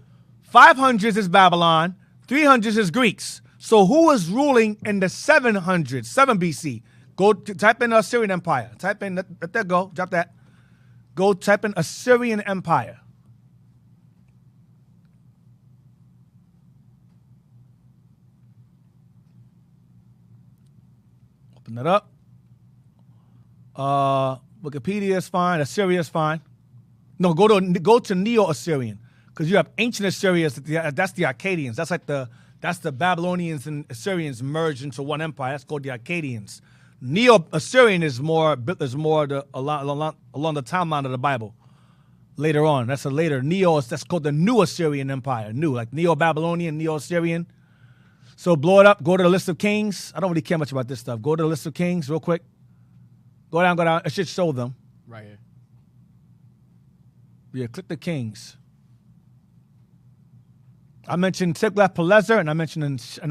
D: 500s is Babylon, 300s is Greeks. So who was ruling in the 700s, 7 BC? Go type in Assyrian Empire. Type in, let that go, drop that. Go type in Assyrian Empire. Open that up. Wikipedia is fine. Assyria is fine. No, go to Neo-Assyrian because you have ancient Assyrians. That's the Akkadians. That's the Babylonians and Assyrians merged into one empire. That's called the Akkadians. Neo-Assyrian is more along the timeline of the Bible. Later on, that's that's called the New Assyrian Empire. New, like Neo-Babylonian, Neo-Assyrian. So blow it up. Go to the list of kings. I don't really care much about this stuff. Go to the list of kings real quick. Go down. It should show them.
F: Right here.
D: Yeah, click the kings. I mentioned Tiglath-Pileser and I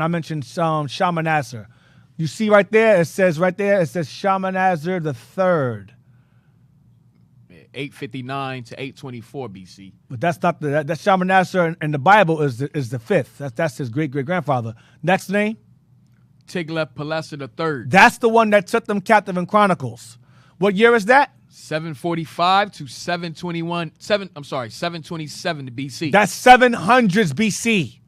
D: mentioned Shalmaneser. You see right there, it says Shalmaneser the third.
F: 859 to 824 BC.
D: But that's not that's Shalmaneser in the Bible is the fifth. That's his great grandfather. Next name?
F: Tiglath-Pileser the third.
D: That's the one that took them captive in Chronicles. What year is that?
F: 745 to 727 BC.
D: That's 700s BC.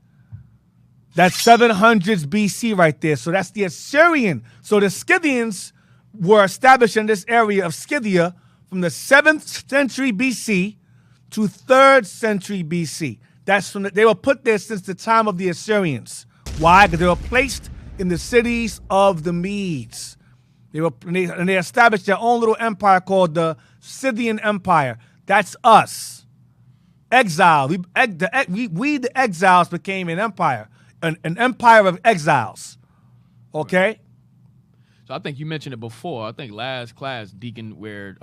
D: That's 700s BC right there. So that's the Assyrian. So the Scythians were established in this area of Scythia from the 7th century BC to 3rd century BC. That's from they were put there since the time of the Assyrians. Why? Because they were placed in the cities of the Medes. They established their own little empire called the Scythian Empire. That's us. Exile. We the exiles became an empire. An empire of exiles. Okay?
F: So I think you mentioned it before. I think last class, Deacon, where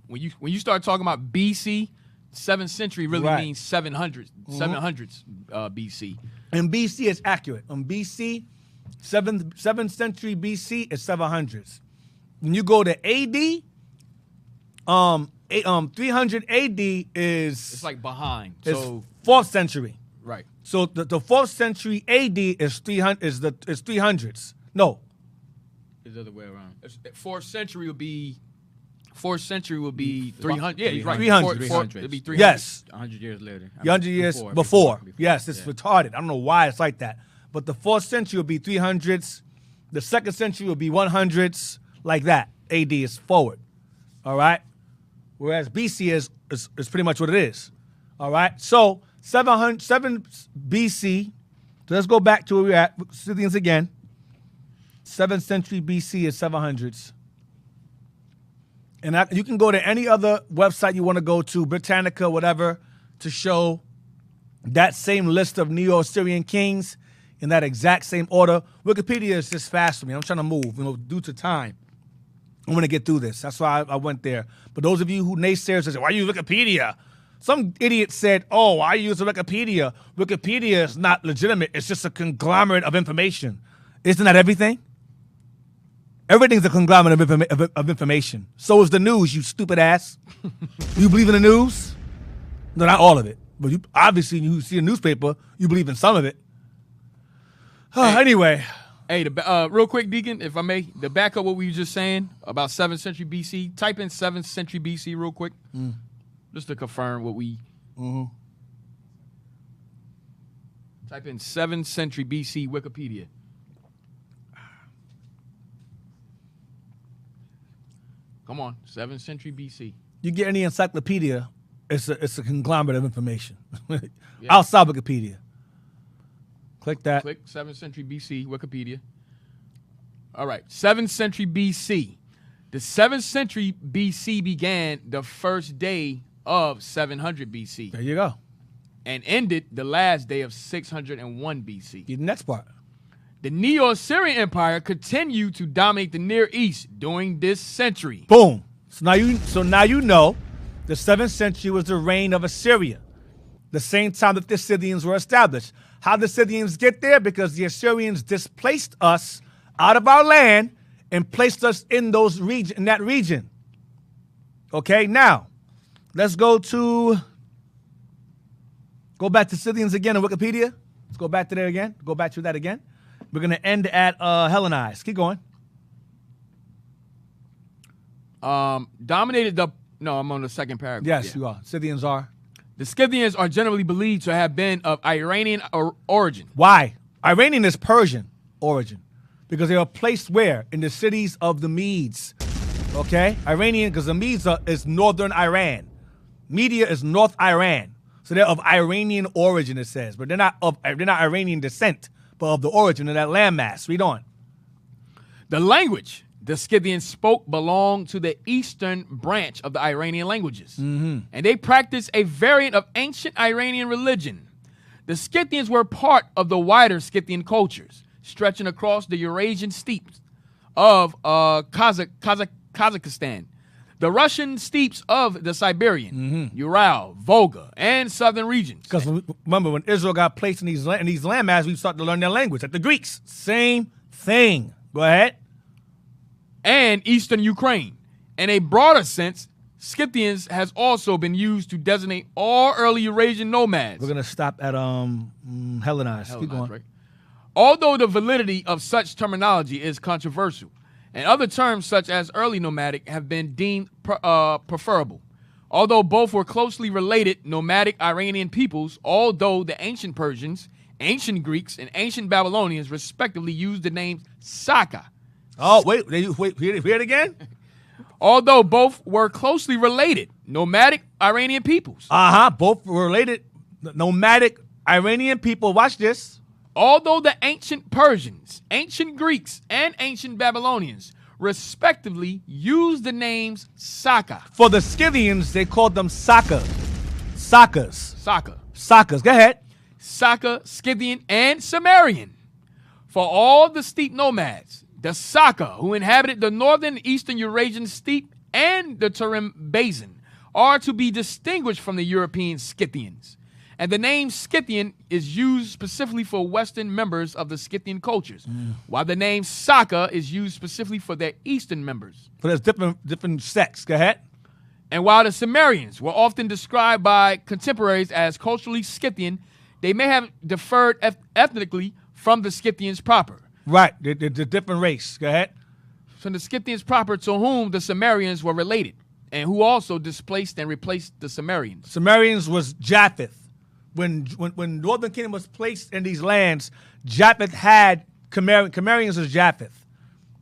F: when you start talking about BC, 7th century really means 700s BC.
D: And BC is accurate. On BC, 7th century BC is 700s. When you go to AD, 300 AD is
F: it's like behind.
D: It's
F: So
D: 4th century.
F: right.
D: So the 4th century AD is 300s. No,
F: It's the other way around. 4th century would be 300. Yeah, he's right.
D: 300.
F: It'd be 300.
D: yes,
G: 100 years later.
D: 100 years before. Yes, it's retarded. I don't know why it's like that. But the 4th century will be 300s. The 2nd century will be 100s, like that. AD is forward. All right? Whereas BC is pretty much what it is. All right? So 7 BC. So let's go back to where we're at. Scythians again. 7th century BC is 700s. And you can go to any other website you want to go to, Britannica, whatever, to show that same list of Neo-Assyrian kings in that exact same order. Wikipedia is just fast for me. I'm trying to move, due to time. I want to get through this. That's why I went there. But those of you who naysayers say, why use Wikipedia? Some idiot said, oh, I use Wikipedia. Wikipedia is not legitimate. It's just a conglomerate of information. Isn't that everything? Everything's a conglomerate of information. So is the news, you stupid ass. You believe in the news? No, not all of it. But you obviously, you see a newspaper, you believe in some of it. Anyway.
F: Hey, real quick, Deacon, if I may, to back up what we were just saying about 7th century BC, type in 7th century BC real quick, just to confirm what we... Type in 7th century BC Wikipedia. Come on, 7th century BC.
D: You get any encyclopedia, it's a conglomerate of information. Outside Wikipedia. Click that.
F: Click 7th century BC, Wikipedia. All right, 7th century BC. The 7th century BC began the first day of 700 BC.
D: There you go.
F: And ended the last day of 601 BC.
D: The next part.
F: The Neo-Assyrian Empire continued to dominate the Near East during this century.
D: Boom. So now you know the 7th century was the reign of Assyria, the same time that the Scythians were established. How did the Scythians get there? Because the Assyrians displaced us out of our land and placed us in that region. Okay, now let's go back to Scythians again in Wikipedia. Let's go back to there again. Go back to that again. We're going to end at Hellenized. Keep going.
F: Dominated the... No, I'm on the second paragraph.
D: Yes, you are. Scythians are.
F: The Scythians are generally believed to have been of Iranian origin.
D: Why? Iranian is Persian origin. Because they are placed where? In the cities of the Medes. Okay? Iranian, because the Medes is northern Iran. Media is North Iran. So they're of Iranian origin, it says. But they're not Iranian descent, but of the origin of that landmass. Read on.
F: The language the Scythians spoke belonged to the eastern branch of the Iranian languages. And they practiced a variant of ancient Iranian religion. The Scythians were part of the wider Scythian cultures, stretching across the Eurasian steppes of Kazakhstan, the Russian steppes of the Siberian, Ural, Volga, and southern regions.
D: Because remember, when Israel got placed in these landmasses, we started to learn their language. Like the Greeks, same thing. Go ahead.
F: And eastern Ukraine. In a broader sense, Scythians has also been used to designate all early Eurasian nomads.
D: We're going to stop at Hellenized. Keep going.
F: Right? Although the validity of such terminology is controversial, and other terms such as early nomadic have been deemed preferable. Although both were closely related nomadic Iranian peoples, although the ancient Persians, ancient Greeks, and ancient Babylonians respectively used the name Saka.
D: Oh, wait, hear it again?
F: Although both were closely related nomadic Iranian peoples.
D: Both were related nomadic Iranian people. Watch this.
F: Although the ancient Persians, ancient Greeks, and ancient Babylonians respectively used the names Saka.
D: For the Scythians, they called them Saka. Sakas.
F: Saka.
D: Go ahead.
F: Saka, Scythian, and Sumerian. For all the steppe nomads, the Saka, who inhabited the northern and eastern Eurasian steppe and the Tarim Basin, are to be distinguished from the European Scythians. And the name Scythian is used specifically for Western members of the Scythian cultures, while the name Saka is used specifically for their Eastern members.
D: So there's different sects. Go ahead.
F: And while the Sumerians were often described by contemporaries as culturally Scythian, they may have differed ethnically from the Scythians proper.
D: Right, the different race. Go ahead.
F: From the Scythians proper to whom the Sumerians were related, and who also displaced and replaced the Sumerians.
D: Sumerians was Japheth. When Northern Kingdom was placed in these lands, Japheth had Cimmerians was Japheth.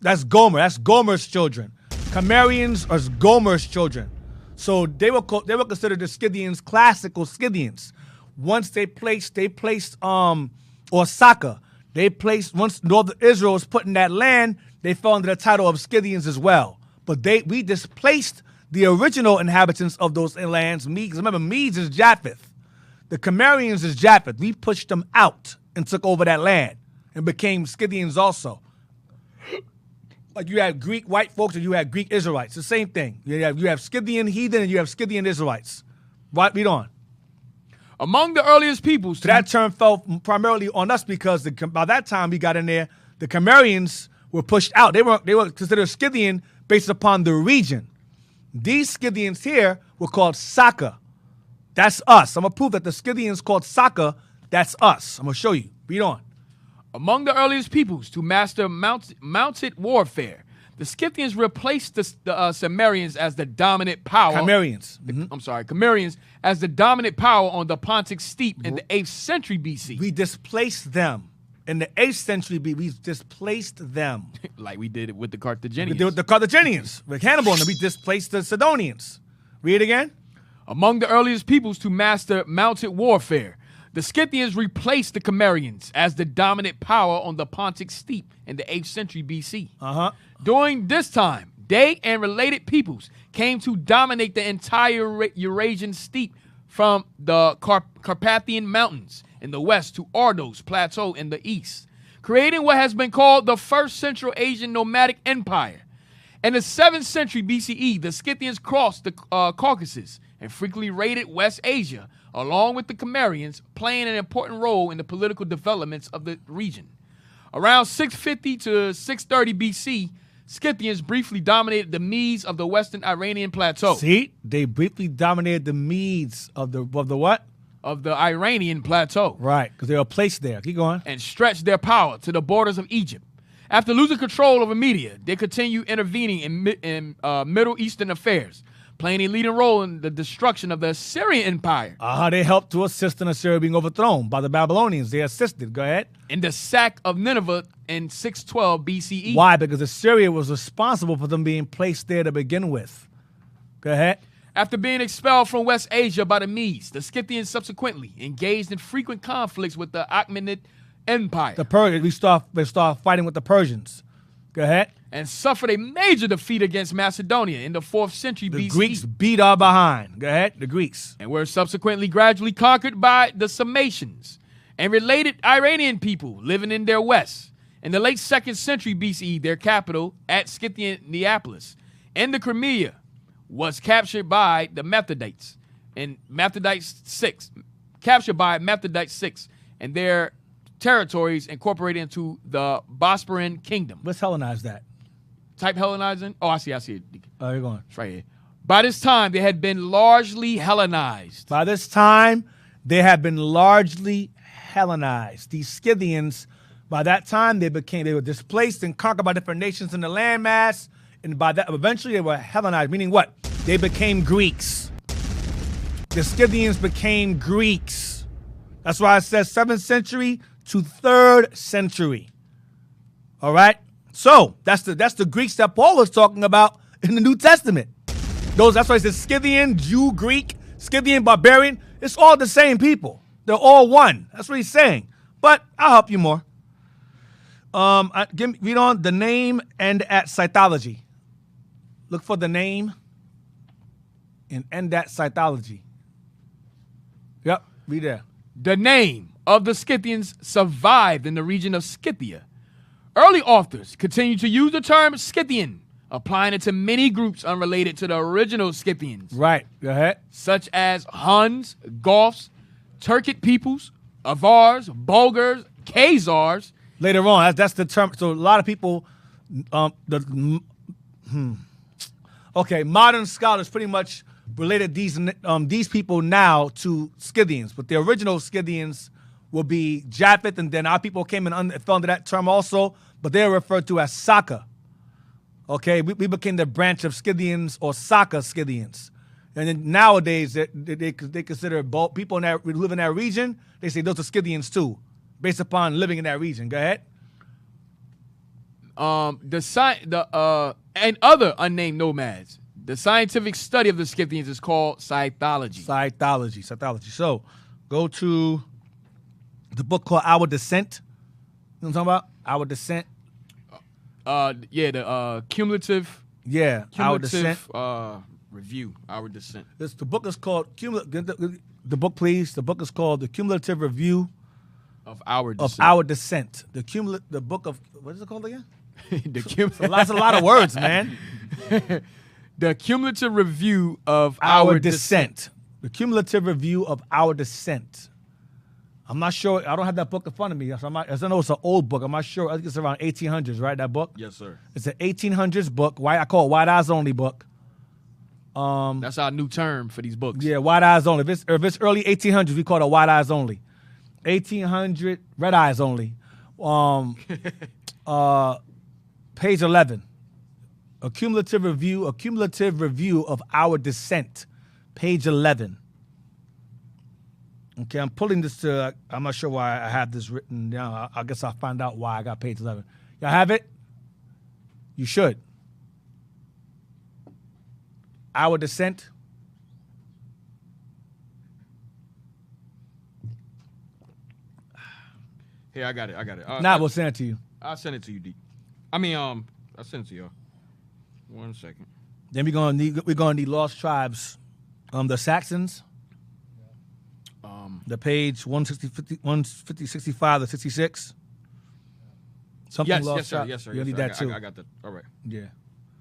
D: That's Gomer. That's Gomer's children. Cimmerians are Gomer's children. So they were considered the Scythians, classical Scythians. Once they placed or Saka, once Northern Israel was put in that land, they fell under the title of Scythians as well. But we displaced the original inhabitants of those lands. Medes, remember, Medes is Japheth. The Cimmerians is Japheth. We pushed them out and took over that land and became Scythians also. Like you have Greek white folks and you have Greek Israelites. The same thing. You have Scythian heathen and you have Scythian Israelites. Read on.
F: Among the earliest peoples,
D: that term fell primarily on us because by that time we got in there, the Cimmerians were pushed out. They were considered Scythian based upon the region. These Scythians here were called Saka. That's us. I'm going to prove that the Scythians called Saka, that's us. I'm going to show you. Read on.
F: Among the earliest peoples to master mounted warfare, the Scythians replaced the Cimmerians as the dominant power.
D: Cimmerians.
F: Cimmerians as the dominant power on the Pontic steppe in the 8th century BC.
D: We displaced them. In the 8th century BC, we displaced them.
F: Like we did it with the Carthaginians.
D: We did with the Carthaginians. With Hannibal, and we displaced the Sidonians. Read it again.
F: Among the earliest peoples to master mounted warfare, the Scythians replaced the Cimmerians as the dominant power on the Pontic steppe in the 8th century BC. During this time, they and related peoples came to dominate the entire Eurasian steppe from the Carpathian Mountains in the west to Ordos Plateau in the east, creating what has been called the First Central Asian Nomadic Empire. In the 7th century BCE, the Scythians crossed the Caucasus and frequently raided West Asia, along with the Cimmerians, playing an important role in the political developments of the region. Around 650 to 630 BC, Scythians briefly dominated the Medes of the western Iranian plateau.
D: See? They briefly dominated the Medes of the what?
F: Of the Iranian plateau.
D: Right, because they were placed there. Keep going.
F: And stretched their power to the borders of Egypt. After losing control over Media, they continued intervening in Middle Eastern affairs, playing a leading role in the destruction of the Assyrian Empire.
D: They helped to assist in Assyria being overthrown by the Babylonians. They assisted. Go ahead.
F: In the sack of Nineveh in 612 BCE.
D: Why? Because Assyria was responsible for them being placed there to begin with. Go ahead.
F: After being expelled from West Asia by the Medes, the Scythians subsequently engaged in frequent conflicts with the Achaemenid Empire.
D: The Persians, they start fighting with the Persians. Go ahead.
F: And suffered a major defeat against Macedonia in the 4th century BCE.
D: The Greeks beat our behind. Go ahead. The Greeks.
F: And were subsequently gradually conquered by the Sarmatians and related Iranian people living in their west. In the late 2nd century BCE, their capital at Scythian Neapolis in the Crimea was captured by the Mithridates and captured by Mithridates VI and their territories incorporated into the Bosporan kingdom.
D: Let's Hellenize that.
F: Type Hellenizing. Oh, I see it.
D: Oh, you're going.
F: It's right here. By this time, they had been largely Hellenized.
D: By this time, they had been largely Hellenized. These Scythians By that time, they were displaced and conquered by different nations in the landmass. And by that, eventually they were Hellenized, meaning what? They became Greeks. The Scythians became Greeks. That's why it says 7th century to 3rd century. All right? So that's the Greeks that Paul was talking about in the New Testament. That's why it says Scythian, Jew, Greek, Scythian, Barbarian. It's all the same people. They're all one. That's what he's saying. But I'll help you more. Read on the name and at Scythology. Look for the name and end at Scythology. Yep, read there.
F: The name of the Scythians survived in the region of Scythia. Early authors continue to use the term Scythian, applying it to many groups unrelated to the original Scythians.
D: Right, go ahead.
F: Such as Huns, Goths, Turkic peoples, Avars, Bulgars, Khazars.
D: Later on, that's the term. So a lot of people, modern scholars pretty much related these people now to Scythians, but the original Scythians will be Japheth, and then our people came and fell under that term also, but they are referred to as Saka. Okay, we became the branch of Scythians or Saka Scythians. And then nowadays, they consider both people who live in that region, they say those are Scythians too, based upon living in that region. Go ahead.
F: And other unnamed nomads. The scientific study of the Scythians is called Scythology.
D: Scythology. So, go to the book called Our Descent. You know what I'm talking about? Our Descent.
F: The cumulative.
D: Yeah, Our Descent.
F: Review. Our Descent.
D: The book is called the book, please. The book is called The Cumulative Review
F: of Our Descent.
D: The book of, what is it called again?
F: That's
D: a lot of words, man.
F: The Cumulative Review of Our Descent.
D: The Cumulative Review of Our Descent. I'm not sure. I don't have that book in front of me. So I know it's an old book. I'm not sure. I think it's around 1800s, right, that book?
F: Yes, sir.
D: It's an 1800s book. I call it White Eyes Only book.
F: That's our new term for these books.
D: Yeah, White Eyes Only. If it's early 1800s, we call it White Eyes Only. 1800, Red Eyes Only. Page 11. A cumulative review of Our Descent. Page 11. Okay, I'm pulling this to, I'm not sure why I have this written down. I guess I'll find out why I got page 11. Y'all have it? You should. Our Descent.
F: Here, I got it.
D: We'll send it to you.
F: I'll send it to you, D. I'll send it to y'all. 1 second.
D: Then we're gonna need Lost Tribes. The Saxons. The page 150, 65 to 66. Something
F: yes, sir. Yes, sir.
D: You need that too.
F: I got that. All right.
D: Yeah.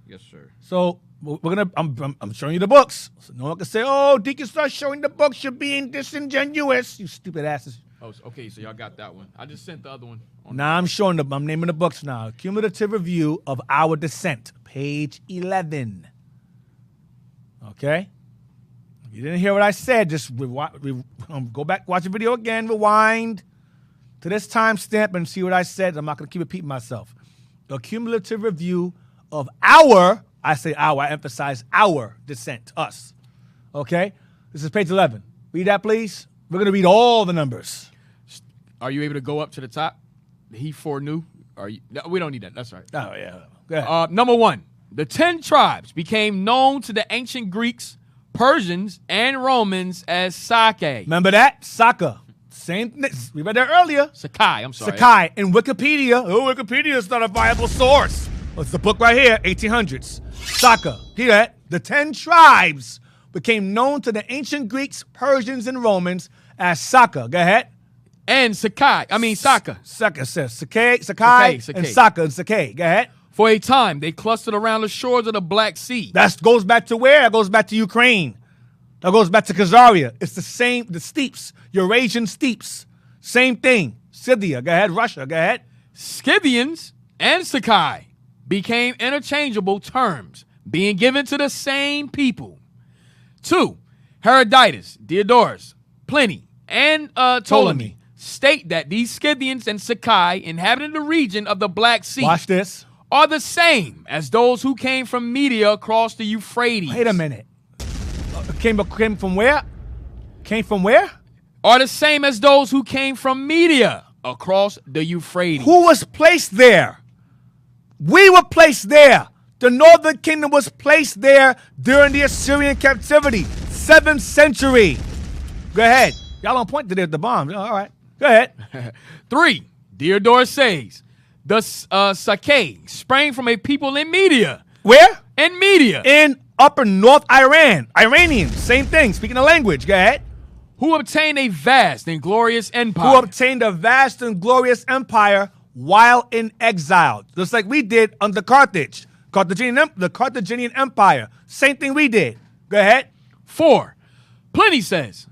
F: Yes, sir.
D: So I'm showing you the books. So no one can say, "Oh, Deacon, start showing the books. You're being disingenuous, you stupid asses."
F: Oh, okay. So y'all got that one. I just sent the other one.
D: Now I'm naming the books now. Cumulative Review of Our Descent, page 11. Okay. If you didn't hear what I said, just go back, watch the video again, rewind to this timestamp and see what I said. I'm not going to keep repeating myself. A cumulative review of I emphasize our descent, us. Okay? This is page 11. Read that, please. We're going to read all the numbers.
F: Are you able to go up to the top? The he foreknew? No, we don't need that. That's right.
D: Oh, yeah. Go ahead.
F: Number 1. The 10 tribes became known to the ancient Greeks, Persians, and Romans as Sake.
D: Remember that? Saka. Same. We read that earlier.
F: Sakai, I'm sorry.
D: Sakai. In Wikipedia. Oh, Wikipedia is not a viable source. Well, it's the book right here, 1800s. Saka. Hear that? The 10 tribes became known to the ancient Greeks, Persians, and Romans as Saka. Go ahead.
F: And Sakai. Saka.
D: Saka says Sakai, and Saka and Sakai. Go ahead.
F: For a time, they clustered around the shores of the Black Sea.
D: That goes back to where? That goes back to Ukraine. That goes back to Khazaria. It's the same, the steeps, Eurasian steeps. Same thing. Scythia. Go ahead. Russia. Go ahead.
F: Scythians and Sakai became interchangeable terms, being given to the same people. 2. Herodotus, Diodorus, Pliny, and Ptolemy state that these Scythians and Sakai inhabiting the region of the Black Sea
D: Watch this.
F: are the same as those who came from Media across the Euphrates.
D: Wait a minute. Came from where? Came from where?
F: Are the same as those who came from Media across the Euphrates.
D: Who was placed there? We were placed there. The northern kingdom was placed there during the Assyrian captivity, 7th century. Go ahead. Y'all on point today with the bombs. All right. Go ahead.
F: 3. Diodorus says, the Sakai sprang from a people in Media.
D: Where?
F: In Media.
D: In upper north Iran. Iranians, same thing, speaking the language. Go ahead.
F: Who obtained a vast and glorious empire.
D: Who obtained a vast and glorious empire while in exile. Just like we did under Carthage. The Carthaginian Empire. Same thing we did. Go ahead.
F: 4. Pliny says,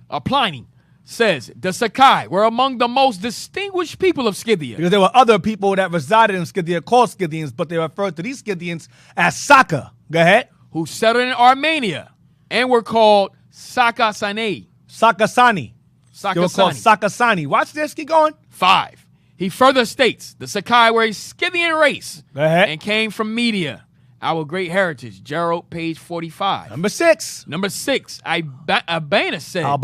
F: the Sakai were among the most distinguished people of Scythia.
D: Because there were other people that resided in Scythia called Scythians, but they referred to these Scythians as Saka. Go ahead.
F: Who settled in Armenia and were called Sakasani.
D: Sakasani. They were called Sakasani. Watch this. Keep going.
F: 5. He further states the Sakai were a Scythian race
D: Go ahead.
F: and came from Media, our great heritage. Gerald, page 45.
D: Number 6.
F: 6. Albinus said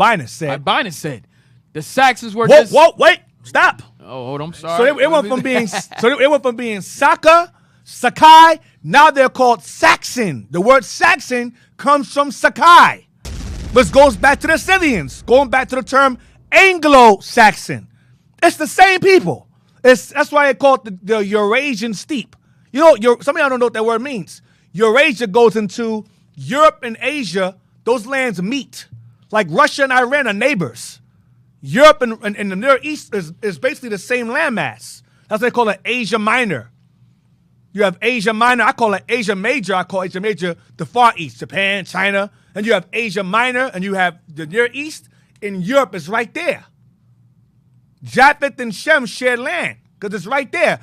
F: the Saxons were
D: wait, stop.
F: Oh, I'm sorry.
D: So it went from being Saka, Sakai. Now they're called Saxon. The word Saxon comes from Sakai, which goes back to the Scythians, going back to the term Anglo-Saxon. It's the same people. That's why they call it the Eurasian steppe. You know, some of y'all don't know what that word means. Eurasia goes into Europe and Asia. Those lands meet. Like Russia and Iran are neighbors. Europe and the Near East is basically the same landmass. That's why they call it Asia Minor. You have Asia Minor. I call it Asia Major. I call Asia Major the Far East, Japan, China. And you have Asia Minor, and you have the Near East. In Europe, it's right there. Japheth and Shem shared land because it's right there.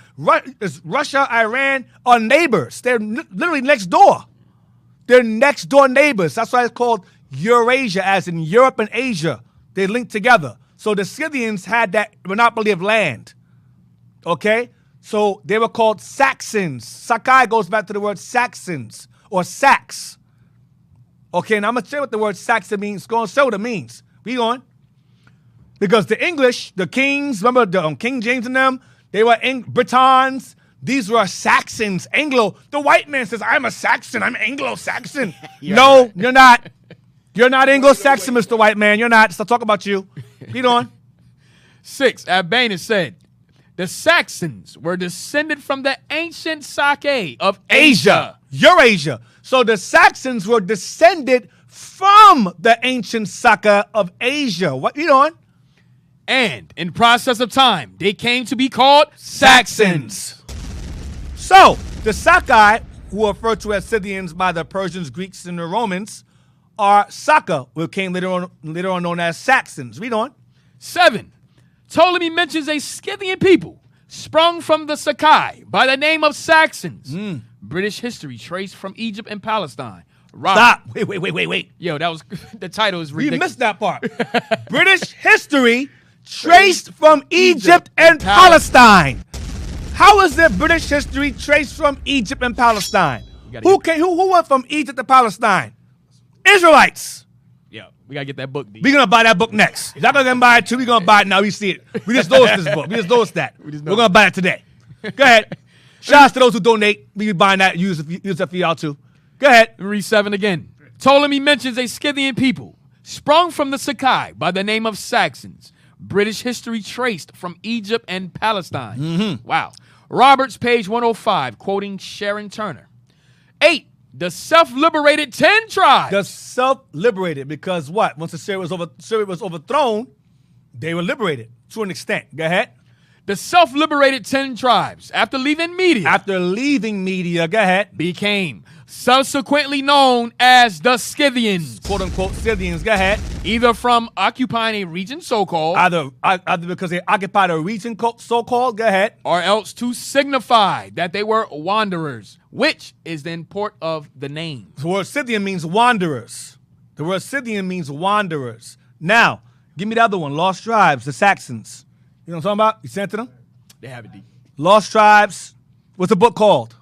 D: Russia, Iran are neighbors. They're literally next door. They're next door neighbors. That's why it's called Eurasia, as in Europe and Asia. They linked together. So the Scythians had that monopoly of land. Okay? So they were called Saxons. Sakai goes back to the word Saxons or Sax. Okay, now I'm going to say what the word Saxon means. Go and say what it means. Be on. Because the English, the kings, remember King James and them, they were Britons. These were Saxons, Anglo. The white man says, I'm a Saxon, I'm Anglo-Saxon. No, right. You're not. You're not Anglo-Saxon, Mr. White Man. You're not. So I'll talk about you. Read on.
F: 6. Albinus said, the Saxons were descended from the ancient Sake of Asia.
D: Eurasia. So the Saxons were descended from the ancient Saka of Asia. What? Read on.
F: And in process of time, they came to be called Saxons.
D: So the Sakai, who are referred to as Scythians by the Persians, Greeks, and the Romans, are Saka, who came later on known as Saxons. Read on.
F: 7. Ptolemy mentions a Scythian people sprung from the Sakai by the name of Saxons. British history traced from Egypt and Palestine.
D: Stop. Wait.
F: Yo, that was the title is ridiculous.
D: You missed that part. British history traced from Egypt and Palestine. How is there British history traced from Egypt and Palestine? Who went from Egypt to Palestine? Israelites.
F: Yeah, we gotta get that book.
D: We're gonna buy that book next. Y'all gonna buy it too. We're gonna buy it now. We see it. We just noticed this book. We just noticed that. We're gonna buy it today. Go ahead. Shout out to those who donate. We be buying that. Use it for y'all too. Go ahead.
F: Read 7 again. Ptolemy mentions a Scythian people sprung from the Sakai by the name of Saxons. British history traced from Egypt and Palestine. Wow. Roberts, page 105, quoting Sharon Turner. 8. The self-liberated 10 tribes.
D: The self-liberated, because what? Once Syria was overthrown, they were liberated to an extent. Go ahead.
F: The self-liberated 10 tribes, after leaving Media,
D: go ahead,
F: became subsequently known as the Scythians.
D: Quote-unquote Scythians. Go ahead.
F: Either from occupying a region so-called.
D: Either because they occupied a region so-called. Go ahead.
F: Or else to signify that they were wanderers, which is the import of the name.
D: The word Scythian means wanderers. Now, give me the other one. Lost tribes, the Saxons. You know what I'm talking about? You sent to them?
F: They have it deep.
D: Lost Tribes. What's the book called?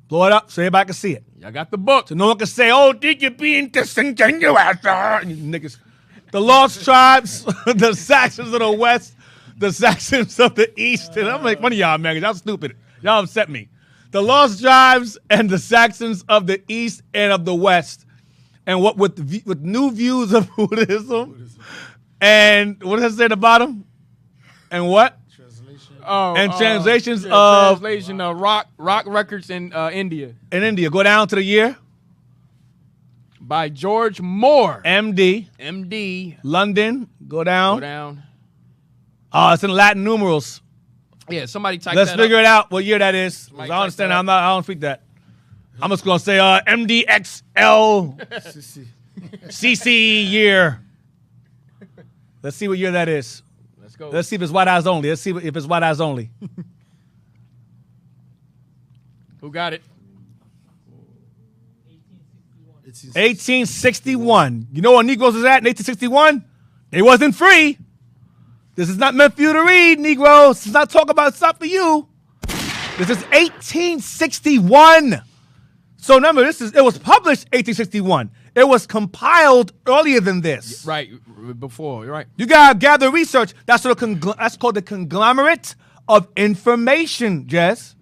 D: Blow it up so everybody can see it.
F: Y'all got the book.
D: So no one can say, oh, did you being disingenuous? Niggas. The Lost Tribes, the Saxons of the West, the Saxons of the East. And I'm like, one of y'all, man, y'all stupid. Y'all upset me. The Lost Tribes and the Saxons of the East and of the West. And what with new views of Buddhism. And what does it say at the bottom? And what? Translations of
F: rock records in India.
D: In India. Go down to the year.
F: By George Moore.
D: MD. London. Go down.
F: Go down.
D: Oh, it's in Latin numerals.
F: Yeah, somebody type
D: Let's
F: that
D: figure
F: up.
D: it out what year that is.
F: Somebody
D: I understand.
F: type that
D: I don't speak that. I'm just gonna say MDXL CC year. Let's see what year that is.
F: Let's go.
D: Let's see if it's white eyes only. Let's see if it's white eyes only.
F: Who got it?
D: 1861. You know where Negroes was at in 1861? They wasn't free. This is not meant for you to read, Negroes. This is not talking about stuff for you. This is 1861. So remember, it was published 1861. It was compiled earlier than this.
F: Right, before, you're right.
D: You gotta gather research. That's called the conglomerate of information, Jess.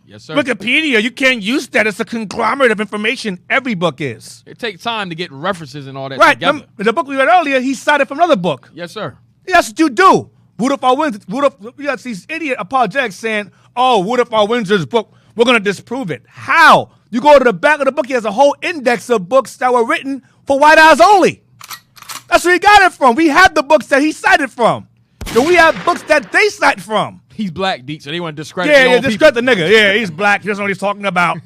F: Yes, sir.
D: Wikipedia, you can't use that. It's a conglomerate of information. Every book is.
F: It takes time to get references and all that
D: Right.
F: together.
D: The book we read earlier, he cited from another book.
F: Yes, sir.
D: That's what you do. What if our Windsor? You got these idiot apologetics saying, "Oh, what if our Windsor's book? We're gonna disprove it." How? You go to the back of the book. He has a whole index of books that were written for white eyes only. That's where he got it from. We have the books that he cited from. Then we have books that they cite from.
F: He's black, Deke, so they want to discredit.
D: Yeah, discredit the nigga. Yeah, he's black. He doesn't know what he's talking about.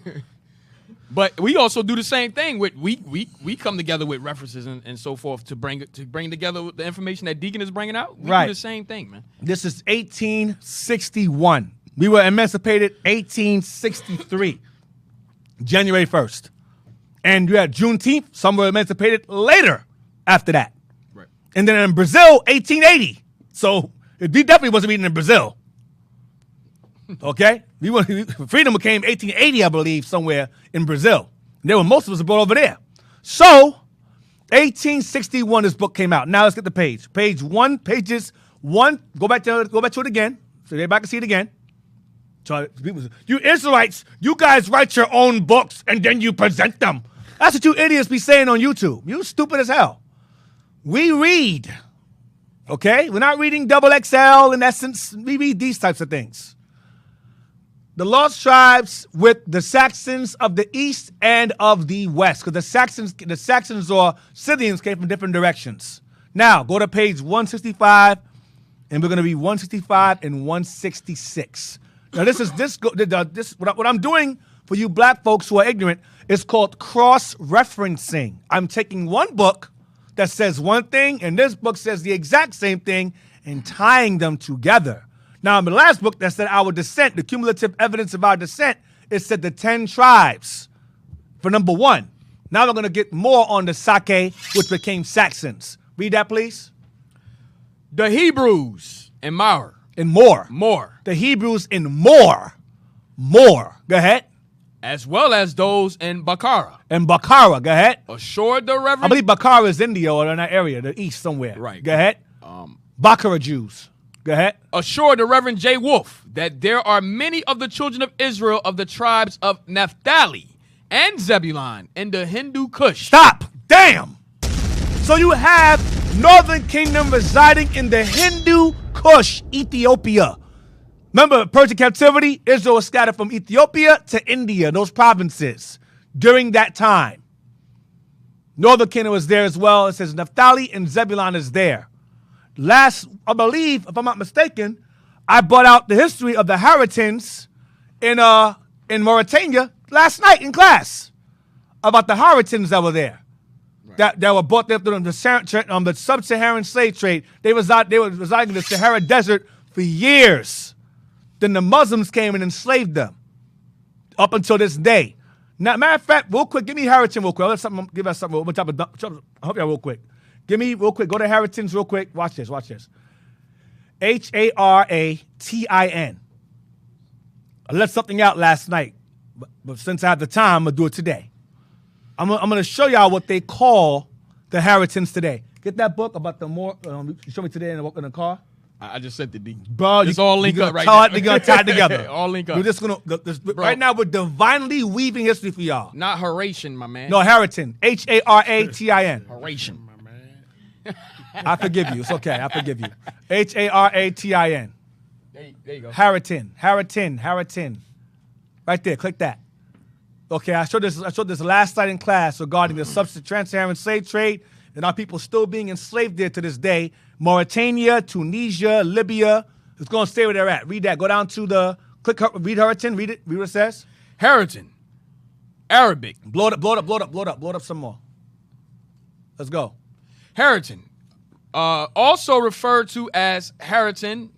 F: But we also do the same thing. We come together with references and so forth to bring together the information that Deacon is bringing out. We
D: Right.
F: do the same thing, man.
D: This is 1861. We were emancipated 1863, January 1st. And you had Juneteenth. Some were emancipated later after that.
F: Right.
D: And then in Brazil, 1880. So he definitely wasn't reading in Brazil. Okay? Freedom came 1880, I believe, somewhere in Brazil. Most of us were brought over there. So, 1861, this book came out. Now let's get the page. Pages 1. Go back to it again, so everybody can see it again. So, you Israelites, you guys write your own books and then you present them. That's what you idiots be saying on YouTube. You stupid as hell. We read. Okay? We're not reading double XL in essence. We read these types of things. The Lost Tribes with the Saxons of the East and of the West. Because the Saxons or Scythians came from different directions. Now, go to page 165, and we're going to read 165 and 166. Now, what I'm doing for you black folks who are ignorant is called cross-referencing. I'm taking one book that says one thing, and this book says the exact same thing, and tying them together. Now, in the last book that said our descent, the cumulative evidence of our descent, it said the 10 tribes for number 1. Now we're going to get more on the Sake, which became Saxons. Read that, please.
F: The Hebrews in Mar.
D: In More.
F: More.
D: The Hebrews in More. More. Go ahead.
F: As well as those in Bakara.
D: And Bakara. Go ahead.
F: Assured the Reverend.
D: I believe Bakara is India or in that area, the east somewhere.
F: Right.
D: Go ahead. Bakara Jews. Go ahead.
F: Assured the Reverend J. Wolf that there are many of the children of Israel of the tribes of Naphtali and Zebulun in the Hindu Kush.
D: Stop. Damn. So you have Northern Kingdom residing in the Hindu Kush, Ethiopia. Remember Persian captivity? Israel was scattered from Ethiopia to India, those provinces, during that time. Northern Kingdom was there as well. It says Naphtali and Zebulun is there. Last, I believe, if I'm not mistaken, I brought out the history of the Haritans in Mauritania last night in class about the Haritans that were there, right. that were brought there through the sub-Saharan slave trade. They were residing in the Sahara Desert for years. Then the Muslims came and enslaved them up until this day. Now, matter of fact, real quick, give me Haritan real quick. Give us something. I hope y'all real quick. Give me real quick. Go to Haratins real quick. Watch this. Haratin. I left something out last night, but since I have the time, I'm going to do it today. I'm going to show y'all what they call the Haratins today. Get that book about the more. You show me today in the car.
F: I just sent it, D.
D: Bro,
F: it's all linked up right now.
D: They're going to tie it together.
F: All linked up.
D: We're just going to. Right now, we're divinely weaving history for y'all.
F: Not Horatian, my man.
D: No, Haratin. Haratin.
F: Horatian.
D: I forgive you. It's okay. I forgive you. Haratin.
F: There you go.
D: Haratin. Right there. Click that. Okay, I showed this last night in class regarding the trans-Saharan slave trade and our people still being enslaved there to this day. Mauritania, Tunisia, Libya. It's going to stay where they're at. Read that. Go down to read Haratin. Read it. Read what it says.
F: Haratin. Arabic.
D: Blow it up some more. Let's go.
F: Haratin. Also referred to as Haratin,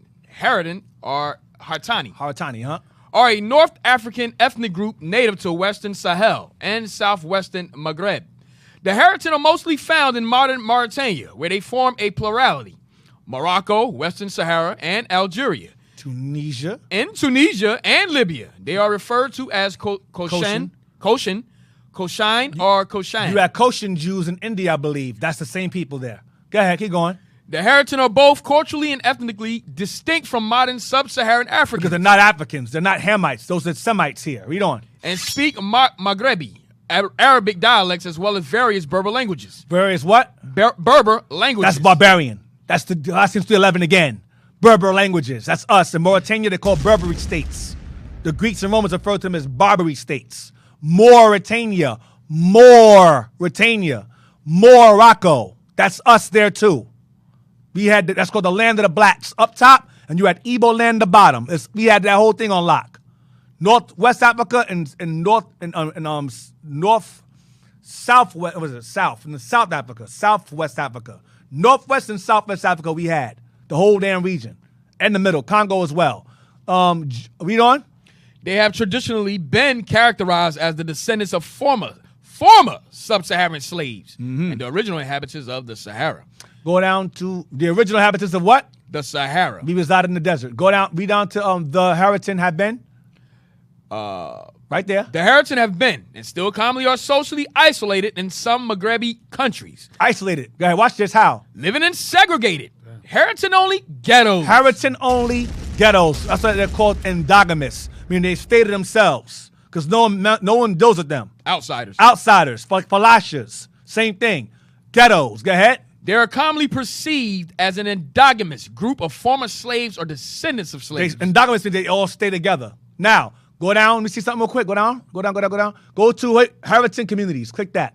F: or Hartani.
D: Haratani, huh?
F: Are a North African ethnic group native to Western Sahel and southwestern Maghreb. The Haratin are mostly found in modern Mauritania, where they form a plurality. Morocco, Western Sahara, and Algeria.
D: Tunisia.
F: In Tunisia and Libya, they are referred to as Koshin, or Koshin.
D: You had Koshin Jews in India, I believe. That's the same people there. Go ahead, keep going.
F: The Haratin are both culturally and ethnically distinct from modern sub-Saharan Africans.
D: Because they're not Africans. They're not Hamites. Those are Semites here. Read on.
F: And speak Maghrebi, Arabic dialects, as well as various Berber languages.
D: Various what?
F: Berber languages.
D: That's barbarian. That's the Galatians 3:11 again. Berber languages. That's us. In Mauritania, they're called Berberic states. The Greeks and Romans refer to them as Barbary states. Mauritania. Morocco. That's us there too. We had that's called the land of the blacks up top, and you had Igbo land at the bottom. We had that whole thing on lock. Northwest Africa and Southwest Africa. Northwest and Southwest Africa we had. The whole damn region. And the middle, Congo as well. Read on.
F: They have traditionally been characterized as the descendants of former sub-Saharan slaves and the original inhabitants of the Sahara.
D: Go down to the original inhabitants of what?
F: The Sahara.
D: We reside in the desert. Read down to the Haratin have been. Right there.
F: The Haratin have been and still commonly are socially isolated in some Maghrebi countries.
D: Isolated. Go ahead, watch this. How?
F: Living in segregated. Haratin-only ghettos.
D: Haratin-only ghettos. That's why they're called endogamous. I mean, they stay to themselves because no one deals with them.
F: Outsiders.
D: Falashas. Same thing. Ghettos. Go ahead.
F: They are commonly perceived as an endogamous group of former slaves or descendants of slaves.
D: Endogamous means they all stay together. Now, go down. Let me see something real quick. Go down. Go down. Go to Haratin communities. Click that.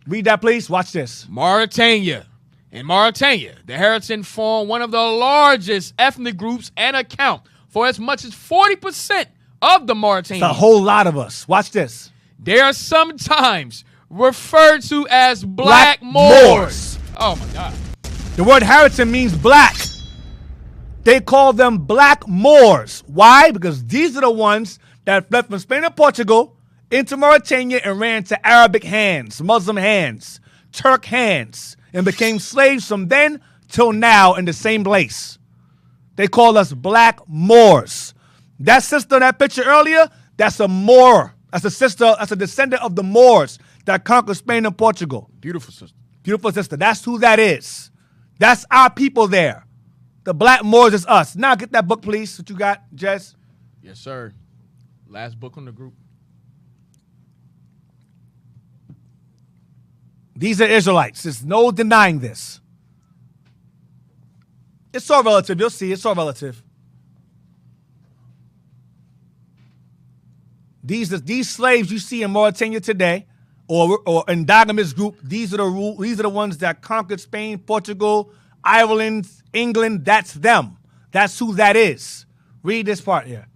D: Read that, please. Watch this.
F: Mauritania. In Mauritania, the Haratin form one of the largest ethnic groups and account for as much as 40% of the Mauritanians.
D: That's a whole lot of us. Watch this.
F: They are sometimes referred to as Black Moors. Oh, my God.
D: The word Haratin means black. They call them Black Moors. Why? Because these are the ones that fled from Spain and Portugal into Mauritania and ran to Arabic hands, Muslim hands, Turk hands, and became slaves from then till now in the same place. They call us Black Moors. That sister in that picture earlier, that's a Moor. That's a sister, that's a descendant of the Moors that conquered Spain and Portugal.
F: Beautiful sister.
D: Beautiful sister. That's who that is. That's our people there. The Black Moors is us. Now get that book, please. What you got, Jess?
F: Yes, sir. Last book on the group.
D: These are Israelites. There's no denying this. It's all relative. You'll see. It's all relative. These slaves you see in Mauritania today, or endogamous group, these are the ones that conquered Spain, Portugal, Ireland, England. That's them. That's who that is. Read this part here.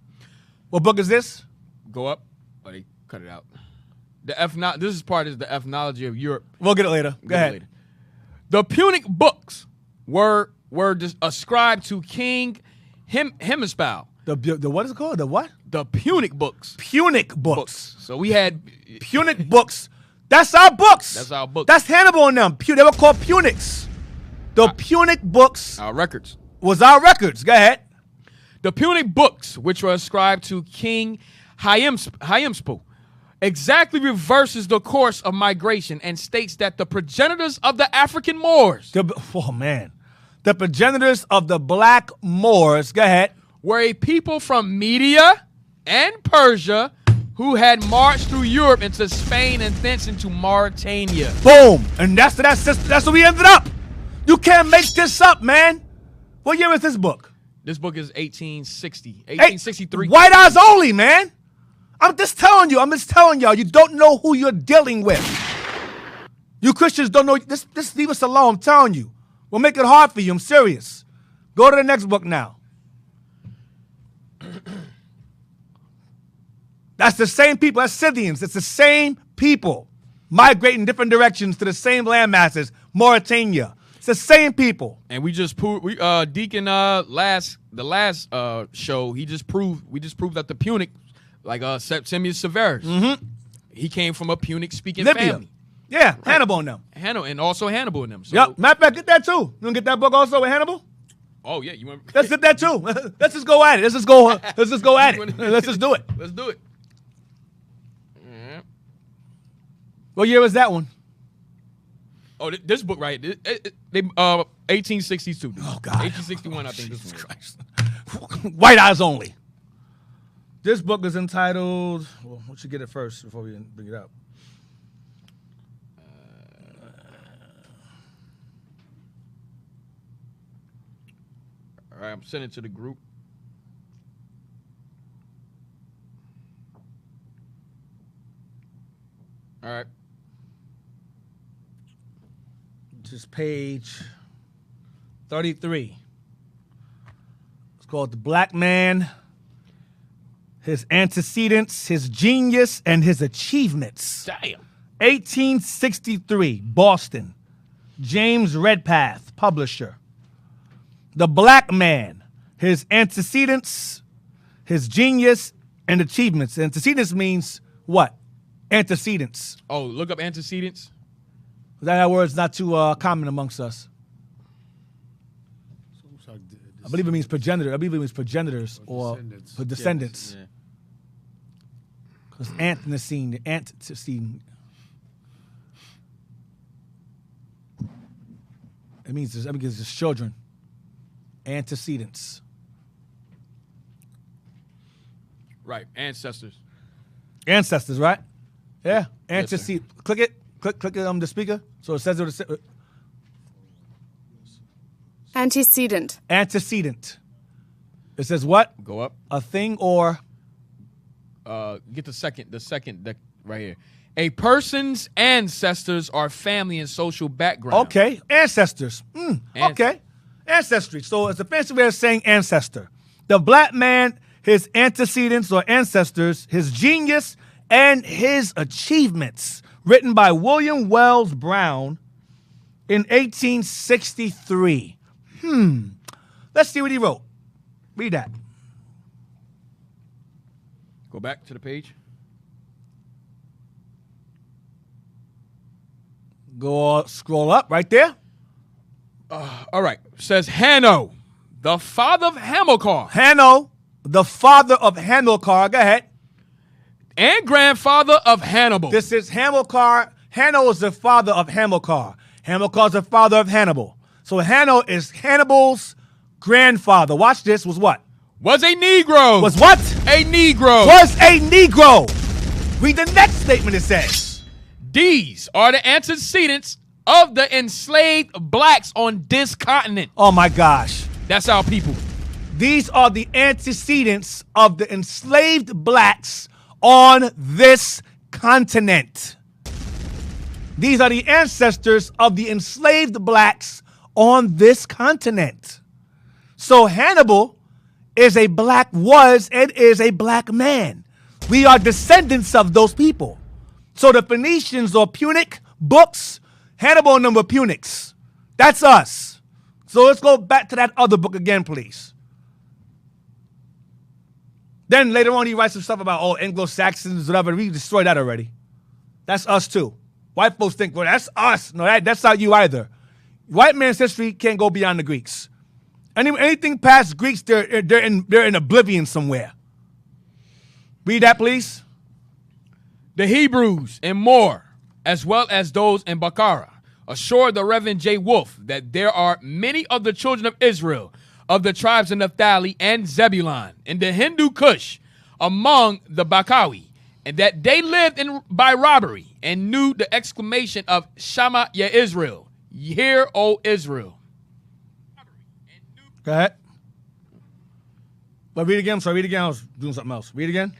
D: What book is this?
F: Go up. Oh, they cut it out. This part is the ethnology of Europe.
D: We'll get it later. Go ahead.
F: Later. The Punic books were ascribed to King Hemispal.
D: The what is it called? The what?
F: The Punic books.
D: Punic books.
F: So we had
D: Punic books. That's our books.
F: That's our books.
D: That's Hannibal and them. They were called Punics. The Punic books
F: Our records.
D: was our records. Go ahead.
F: The Punic books, which were ascribed to King Hyamspu, exactly reverses the course of migration and states that the progenitors of the African Moors
D: The progenitors of the black Moors, go ahead,
F: were a people from Media and Persia who had marched through Europe into Spain and thence into Mauritania.
D: boom. And that's where we ended up. You can't make this up, man. What year is this book?
F: This book is 1863.
D: White eyes only, man. I'm just telling y'all, you don't know who you're dealing with. You Christians don't know. Just leave us alone, I'm telling you. We'll make it hard for you, I'm serious. Go to the next book now. That's the same people, that's Scythians. It's the same people migrating different directions to the same land masses, Mauritania. It's the same people.
F: And we just proved, Deacon, the last show, we just proved that the Punic, like Septimius Severus, he came from a Punic-speaking
D: Libya.
F: family.
D: Yeah, Hannibal and them.
F: And also Hannibal and them. So,
D: Yep, matter of fact, get that too. You want to get that book also with Hannibal?
F: Oh, yeah. You want?
D: Let's get that too. Let's just go at it. Let's just go at it. Let's just do it.
F: Let's do it.
D: What year was that one?
F: Oh, this book, right? 1862.
D: Oh, God.
F: 1861, I think.
D: Jesus Christ. White eyes only. This book is entitled, well, we should get it first before we bring it up.
F: All right, I'm sending it to the group. All right.
D: This is page 33. It's called The Black Man, His Antecedents, His Genius, and His Achievements.
F: Damn.
D: 1863, Boston. James Redpath, publisher. The Black Man, His Antecedents, His Genius, and Achievements. Antecedents means what? Antecedents.
F: Oh, look up antecedents.
D: That word's not too common amongst us. I believe it means progenitor. I believe it means progenitors or descendants.
F: Yeah.
D: Because antecedent, the antecedent. It means it's children. Antecedents.
F: Right, ancestors.
D: Ancestors, right? Yeah.
F: Yes,
D: Antecedent. Click it. Click the speaker. So it says
I: Antecedent.
D: Antecedent. It says what?
F: Go up.
D: A thing or
F: Get the second right here. A person's ancestors are family and social background.
D: okay, ancestors. Okay. Ancestry. So it's a fancy way of saying ancestor. The black man, his antecedents or ancestors, his genius, and his achievements. Written by William Wells Brown in 1863. Let's see what he wrote. Read that.
F: Go back to the page.
D: Go scroll up right there.
F: All right. Says Hanno, the father of Hamilcar.
D: Hanno, the father of Hamilcar. Go ahead.
F: And grandfather of Hannibal.
D: This is Hamilcar. Hanno is the father of Hamilcar. Hamilcar is the father of Hannibal. So Hanno is Hannibal's grandfather. Watch this. Was what?
F: Was a Negro.
D: Was what?
F: A Negro.
D: Was a Negro. Read the next statement it says.
F: These are the antecedents of the enslaved blacks on this continent.
D: Oh my gosh.
F: That's our people.
D: These are the antecedents of the enslaved blacks on this continent. These are the ancestors of the enslaved blacks on this continent. So Hannibal is a black man. We are descendants of those people. So the Phoenicians or Punic books, Hannibal and them were Punics. That's us. So let's go back to that other book again, please. Then later on he writes some stuff about, Anglo-Saxons, whatever. We destroyed that already. That's us too. White folks think, well, that's us. No, that's not you either. White man's history can't go beyond the Greeks. Anything past Greeks, they're in oblivion somewhere. Read that, please.
F: The Hebrews and more, as well as those in Bakara, assured the Reverend J. Wolfe that there are many of the children of Israel of the tribes of Naphtali and Zebulun in the Hindu Kush among the Bakawi, and that they lived by robbery and knew the exclamation of Shama Ye Israel, hear, O Israel.
D: Go ahead. But read again. I'm sorry, read again. I was doing something else. Read again.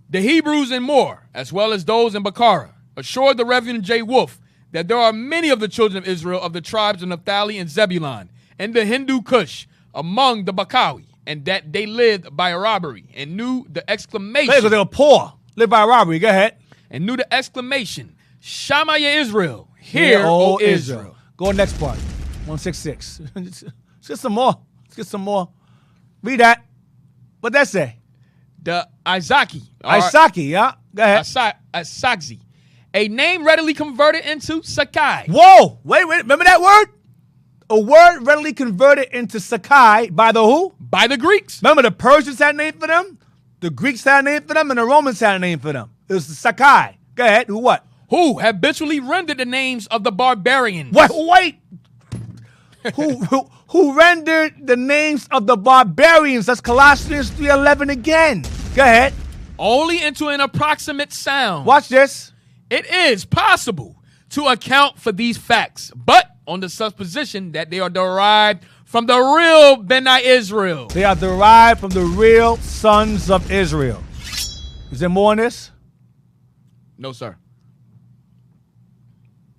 F: The Hebrews and more, as well as those in Bakara, assured the Reverend J. Wolfe that there are many of the children of Israel of the tribes of Naphtali and Zebulun and the Hindu Kush among the Bakawi, and that they lived by robbery and knew the exclamation.
D: Because they were poor. Lived by robbery. Go ahead.
F: And knew the exclamation, Shama Ye Israel, hear, O Israel.
D: Go next part. 166. Let's get some more. Let's get some more. Read that. What'd that say?
F: The Isaki.
D: Isaki, yeah. Go ahead.
F: Isakzi. A name readily converted into Sakai.
D: Whoa. Wait. Remember that word? A word readily converted into Sakai by the who?
F: By the Greeks.
D: Remember the Persians had a name for them? The Greeks had a name for them, and the Romans had a name for them. It was the Sakai. Go ahead. Who what?
F: Who habitually rendered the names of the barbarians.
D: Wait. who rendered the names of the barbarians? That's Colossians 3:11 again. Go ahead.
F: Only into an approximate sound.
D: Watch this.
F: It is possible to account for these facts, but on the supposition that they are derived from the real Beni Israel.
D: They are derived from the real sons of Israel. Is there more on this?
F: No, sir.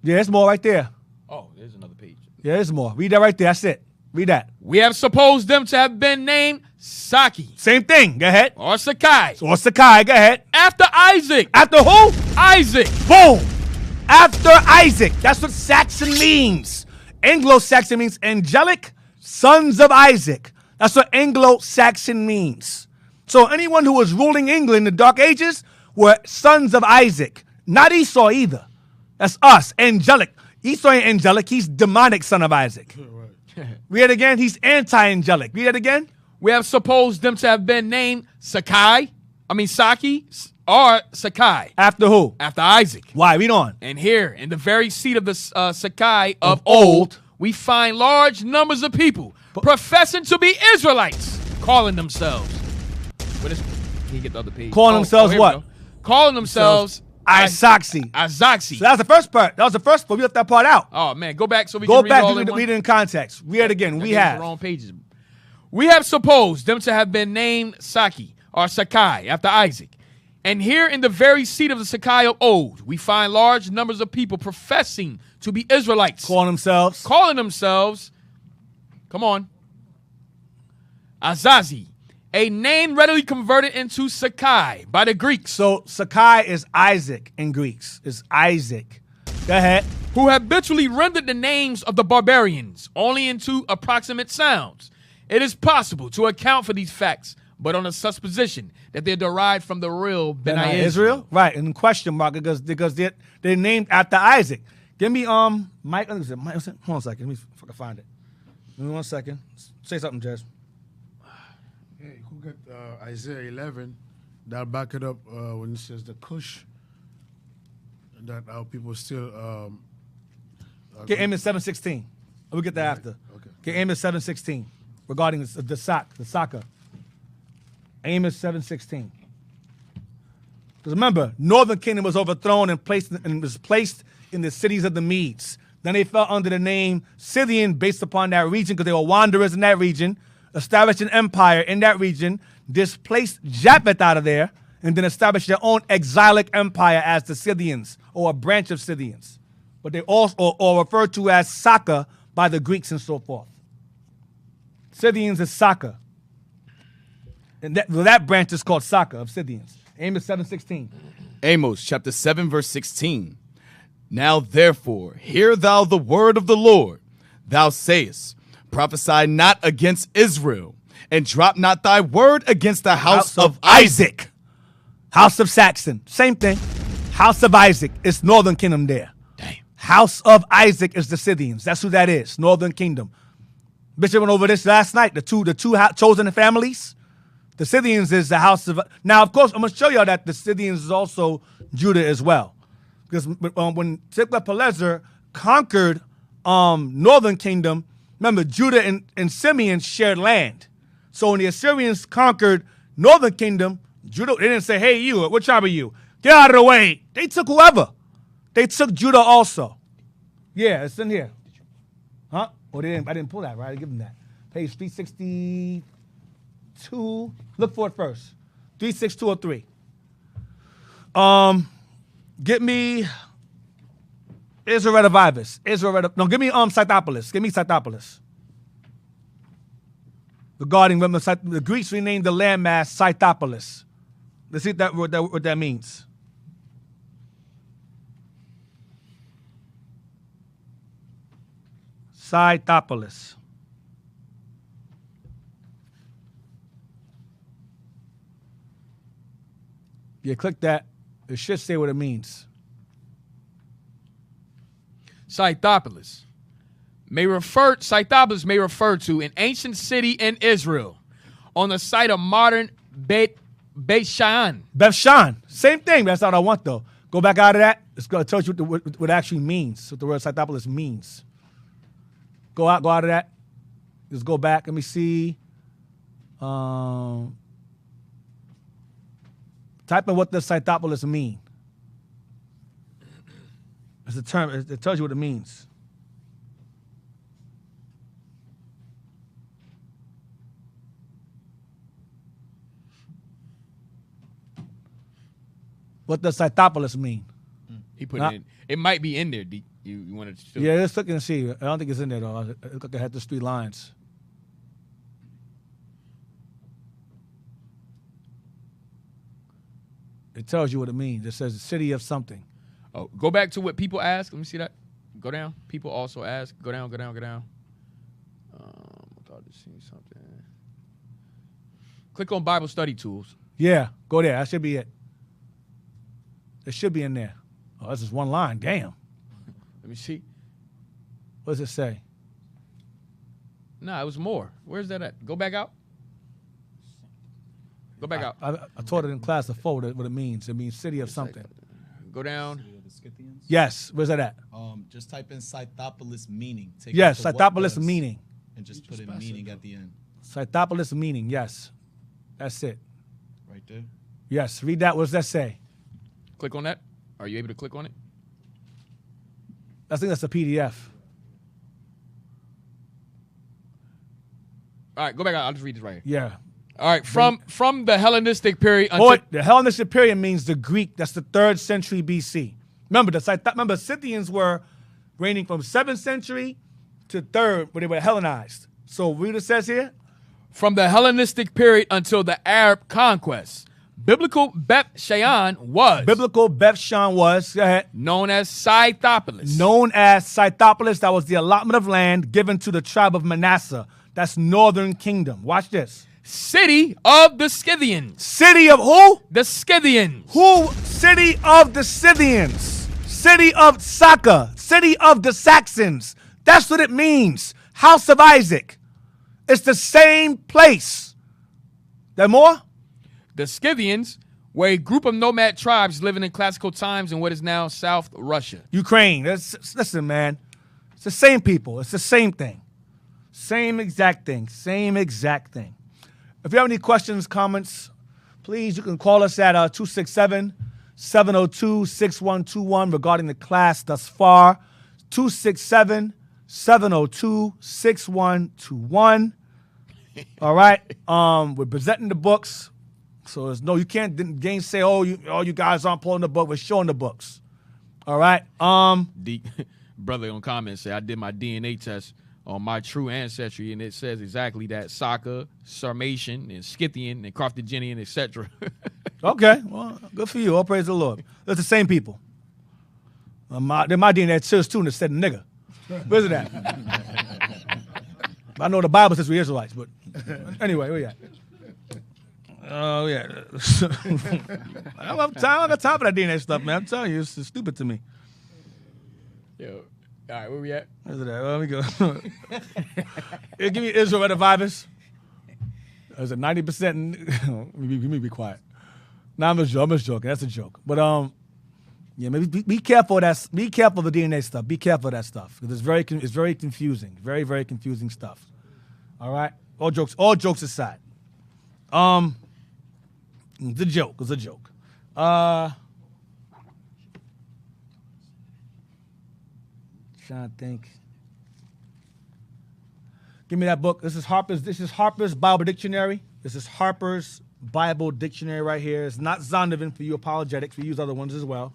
D: Yeah, there's more right there.
F: Oh, there's another page.
D: Yeah, there's more. Read that right there. That's it. Read that.
F: We have supposed them to have been named Saki.
D: Same thing. Go ahead.
F: Or Sakai.
D: Or Sakai. Go ahead.
F: After Isaac.
D: After who?
F: Isaac.
D: Boom. After Isaac. That's what Saxon means. Anglo-Saxon means angelic sons of Isaac. That's what Anglo-Saxon means. So anyone who was ruling England in the Dark Ages were sons of Isaac. Not Esau either. That's us. Angelic. Esau ain't angelic. He's demonic son of Isaac. Read it again. He's anti-angelic. Read it again.
F: We have supposed them to have been named Saki or Sakai.
D: After who?
F: After Isaac.
D: Why? Read on.
F: And here, in the very seat of the Sakai of old, we find large numbers of people professing to be Israelites, calling themselves. Can you get the other page?
D: Calling themselves what?
F: Calling themselves
D: Isaksi.
F: Isaksi.
D: So that's the first part. That was the first part. We left that part out.
F: Oh, man. Go back so we can read all in one.
D: Read it in context. Read it again. We have.
F: The wrong pages. We have supposed them to have been named Saki or Sakai after Isaac. And here in the very seat of the Sakai of old, we find large numbers of people professing to be Israelites.
D: Calling themselves. Come on. Azazi.
F: A name readily converted into Sakai by the Greeks.
D: So Sakai is Isaac in Greeks. It's Isaac. Go ahead.
F: Who habitually rendered the names of the barbarians only into approximate sounds. It is possible to account for these facts, but on a supposition that they're derived from the real Beni Israel.
D: Right, and question mark because they're named after Isaac. Give me Mike. Hold on a second. Let me fucking find it. Give me 1 second. Say something, Jess.
B: Hey, who got Isaiah 11? That'll back it up when it says the Cush. That our people still.
D: Get Amos 7:16. We'll get that after.
B: Okay.
D: Get Amos 7:16 regarding the Saka. Amos 7:16. Because remember, Northern Kingdom was overthrown and was placed in the cities of the Medes. Then they fell under the name Scythian based upon that region because they were wanderers in that region, established an empire in that region, displaced Japheth out of there, and then established their own exilic empire as the Scythians, or a branch of Scythians. But they also or referred to as Saka by the Greeks and so forth. Scythians is Saka. And that branch is called Saka of Scythians. Amos 7:16.
H: Amos chapter 7 verse 16. Now therefore, hear thou the word of the Lord. Thou sayest, prophesy not against Israel, and drop not thy word against the house of Isaac.
D: House of Saxon. Same thing. House of Isaac. It's Northern Kingdom there. House of Isaac is the Scythians. That's who that is, Northern Kingdom. Bishop went over this last night, the two chosen families. The Scythians is the house of... Now, of course, I'm going to show y'all that the Scythians is also Judah as well. Because when Tiglath-Pileser conquered Northern Kingdom, remember, Judah and Simeon shared land. So when the Assyrians conquered Northern Kingdom, Judah, they didn't say, hey, you, what tribe are you? Get out of the way. They took whoever. They took Judah also. Yeah, it's in here. Huh? Oh, I didn't pull that, right? I give them that. Page 362. Look for it first. 36203. Get me Israel Revivus. No, give me Scythopolis. Give me Scythopolis. Regarding when the Greeks renamed the landmass Scythopolis. Let's see what that means. Scythopolis. You click that, it should say what it means.
F: Scythopolis may refer to an ancient city in Israel on the site of modern Beth Shan.
D: Beth Shan. Same thing. That's not what I want, though. Go back out of that. It's going to tell you what it actually means, what the word Scythopolis means. Go out of that. Just go back. Let me see. Type in what does Scythopolis mean. It's a term. It tells you what it means. What does Scythopolis mean?
F: He put it in. It might be in there. You wanted to?
D: Yeah, let's look and see. I don't think it's in there though. It looked like it had those 3 lines. It tells you what it means. It says the city of something.
F: Oh, go back to what people ask. Let me see that. Go down. People also ask. Go down. I thought I seen something. Click on Bible study tools.
D: Yeah, go there. That should be it. It should be in there. Oh, this is one line. Damn.
F: Let me see.
D: What does it say?
F: Nah, it was more. Where's that at? Go back out. Go back out.
D: I taught it in class before what it means. It means city of something.
F: Go down.
H: The Scythians?
D: Yes. Where's that at?
H: Just type in Scythopolis meaning. Take
D: Yes,
H: out the
D: Scythopolis
H: what does
D: meaning.
H: And just put in meaning at the end.
D: Scythopolis meaning, yes. That's it.
H: Right there.
D: Yes, read that. What does that say?
F: Click on that. Are you able to click on it?
D: I think that's a PDF.
F: All right, go back out. I'll just read this right here.
D: Yeah.
F: All right, from the Hellenistic period until...
D: The Hellenistic period means the Greek. That's the 3rd century BC. Remember, Scythians were reigning from 7th century to 3rd, when they were Hellenized. So read what it says here.
F: From the Hellenistic period until the Arab conquest, biblical Beth Shan was...
D: Go ahead.
F: Known as Scythopolis.
D: That was the allotment of land given to the tribe of Manasseh. That's Northern Kingdom. Watch this.
F: City of the Scythians.
D: City of who?
F: The Scythians.
D: Who? City of the Scythians. City of Saka. City of the Saxons. That's what it means. House of Isaac. It's the same place. There more?
F: The Scythians were a group of nomad tribes living in classical times in what is now South Russia.
D: Ukraine. Listen, man. It's the same people. It's the same thing. Same exact thing. If you have any questions, comments, please, you can call us at 267-702-6121 regarding the class thus far. 267-702-6121. All right. We're presenting the books. So there's no, you can't gainsay, you guys aren't pulling the book. We're showing the books. All right.
F: Brother on comments say, I did my DNA test on my true ancestry, and it says exactly that: Saka, Sarmatian, and Scythian, and Carthaginian, etc.
D: Okay, well, good for you. All praise the Lord. They're the same people. They're my DNA says too, and it said nigga. Where's it at? I know the Bible says we're Israelites, but anyway, where you at? Oh, yeah. I don't got time for that DNA stuff, man. I'm telling you, it's stupid to me.
F: Yo. All right, where we at?
D: Where's it at? Let me go. Give me Israel vibes. Is it 90%? Let me be quiet. Nah, I'm just joking. That's a joke. But yeah, maybe be careful. Be careful of the DNA stuff. Be careful of that stuff because it's very confusing. Very, very confusing stuff. All right. All jokes aside. It's a joke. It's a joke. Trying to think. Give me that book. This is Harper's Bible Dictionary. This is Harper's Bible Dictionary right here. It's not Zondervan for you apologetics. We use other ones as well.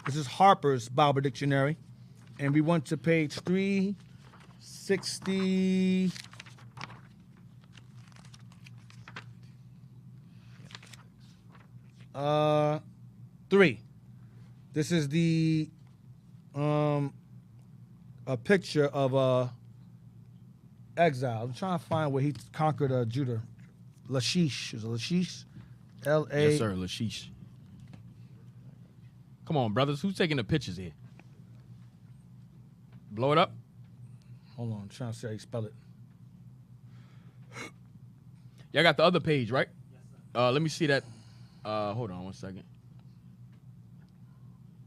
D: This is Harper's Bible Dictionary. And we went to page 360. Three. This is the a picture of exile. I'm trying to find where he conquered Judah. Lachish. Is it Lachish? L-A.
F: Yes, sir, Lachish. Come on, brothers. Who's taking the pictures here? Blow it up.
D: Hold on. I'm trying to see how you spell it.
F: Y'all got the other page, right? Let me see that. Hold on 1 second.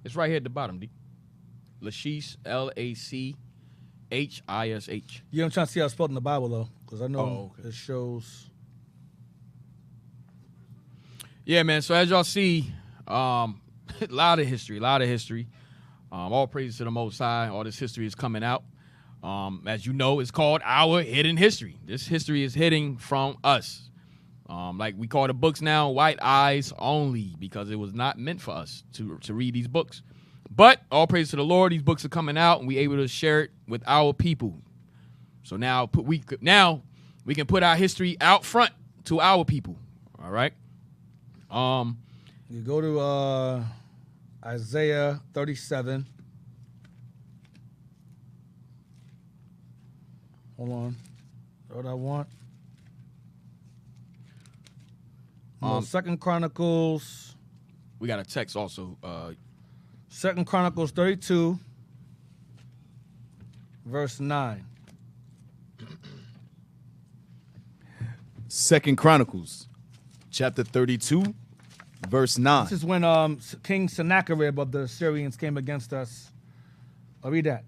F: It's right here at the bottom, D. Lachish, L-A-C-H-I-S-H.
D: Yeah, I'm trying to see how it's spelled in the Bible, though, because I know it shows.
F: Yeah, man. So as y'all see, a lot of history. All praise to the Most High. All this history is coming out. As you know, it's called our hidden history. This history is hidden from us. Like we call the books now white eyes only because it was not meant for us to read these books. But all praise to the Lord, these books are coming out and we able to share it with our people. So now we can put our history out front to our people. All right.
D: You go to Isaiah 37. Hold on. That's what I want. Second Chronicles.
F: We got a text also.
D: Second Chronicles 32, verse 9.
H: Second Chronicles, chapter 32, verse 9.
D: This is when King Sennacherib of the Assyrians came against us. I'll read that.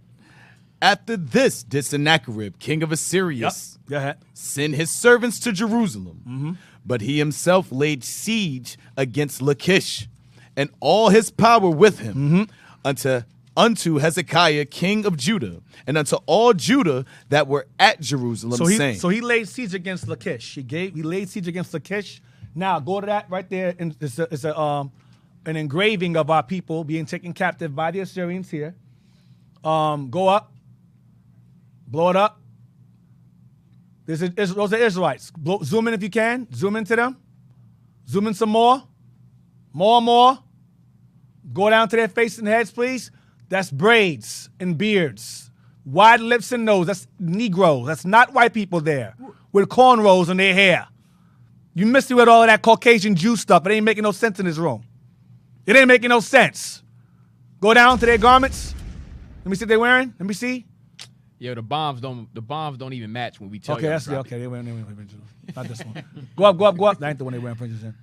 H: After this did Sennacherib, king of Assyria,
D: Go ahead.
H: send his servants to Jerusalem. But he himself laid siege against Lachish, and all his power with him, unto Hezekiah, king of Judah, and unto all Judah that were at Jerusalem, saying.
D: So he laid siege against Lachish. He laid siege against Lachish. Now go to that right there. And it's an engraving of our people being taken captive by the Assyrians here. Go up. Blow it up. Those are Israelites. Zoom in if you can. Zoom into them. Zoom in some more. More. Go down to their face and heads, please. That's braids and beards. Wide lips and nose. That's Negroes. That's not white people there with cornrows in their hair. You missed it with all of that Caucasian Jew stuff. It ain't making no sense in this room. It ain't making no sense. Go down to their garments. Let me see what they're wearing. Let me see.
F: Yeah, the bombs don't even match when we tell you.
D: Okay, they wearing fringes. Not this one. Go up. That ain't the one they wearing fringes in.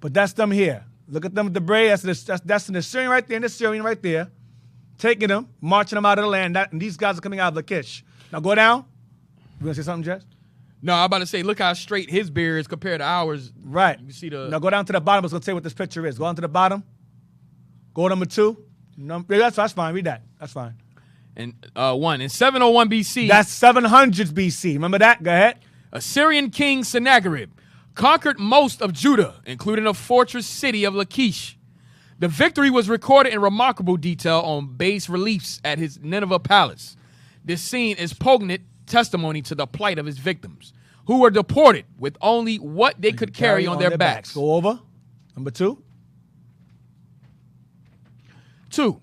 D: But that's them here. Look at them with the braid. That's an Assyrian right there and the Assyrian right there. Taking them, marching them out of the land. And these guys are coming out of Lachish. Now go down. You want to say something, Jess?
F: No, I'm about to say, look how straight his beard is compared to ours.
D: Right.
F: You see the.
D: Now go down to the bottom. I was going to tell you what this picture is. Go down to the bottom. Go number 2. That's fine. Read that. That's fine.
F: And in 701 BC.
D: That's 700 BC. Remember that? Go ahead.
F: Assyrian king Sennacherib conquered most of Judah, including the fortress city of Lachish. The victory was recorded in remarkable detail on bas reliefs at his Nineveh palace. This scene is poignant testimony to the plight of his victims, who were deported with only what they could carry on their backs.
D: Go over. Number 2.
F: 2.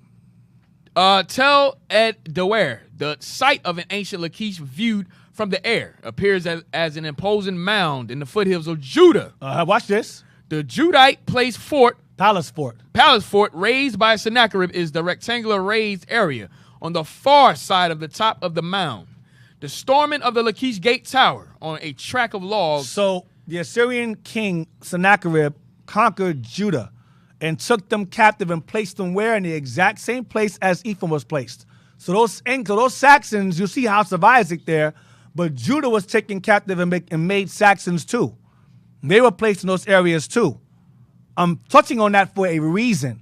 F: Tel Ed-Doer, the site of an ancient Lachish viewed from the air, appears as an imposing mound in the foothills of Judah.
D: Watch this.
F: The Judite palace fort
D: Palace fort
F: raised by Sennacherib is the rectangular raised area on the far side of the top of the mound. The storming of the Lachish Gate Tower on a track of logs.
D: So the Assyrian king Sennacherib conquered Judah and took them captive and placed them where? In the exact same place as Ephraim was placed. So those Saxons, you see House of Isaac there, but Judah was taken captive and made Saxons too. They were placed in those areas too. I'm touching on that for a reason.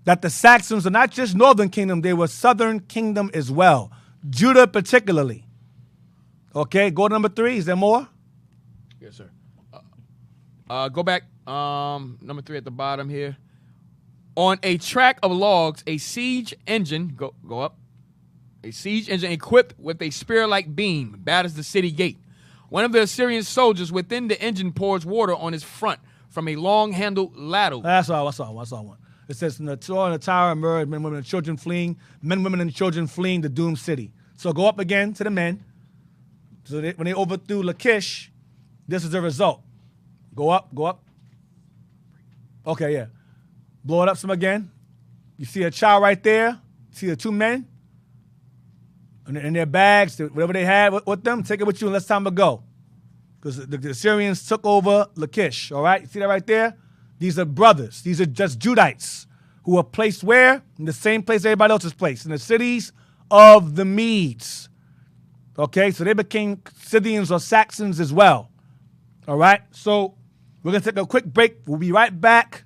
D: That the Saxons are not just northern kingdom, they were southern kingdom as well. Judah particularly. Okay, go to number 3. Is there more?
F: Yes, sir. Go back. Number 3 at the bottom here. On a track of logs, a siege engine, go up. A siege engine equipped with a spear-like beam batters the city gate. One of the Assyrian soldiers within the engine pours water on his front from a long-handled ladle.
D: I saw one. It says, in the tower emerged men, women, and children fleeing. Men, women, and children fleeing the doomed city. So go up again to the men. So when they overthrew Lachish, this is the result. Go up. Okay, yeah. Blow it up some again. You see a child right there. See the 2 men. In their bags, whatever they had with them, take it with you and let's time to go. Because the Assyrians took over Lachish, all right? You see that right there? These are brothers. These are just Judites who are placed where? In the same place everybody else is placed, in the cities of the Medes. Okay, so they became Scythians or Saxons as well. All right, so we're going to take a quick break. We'll be right back.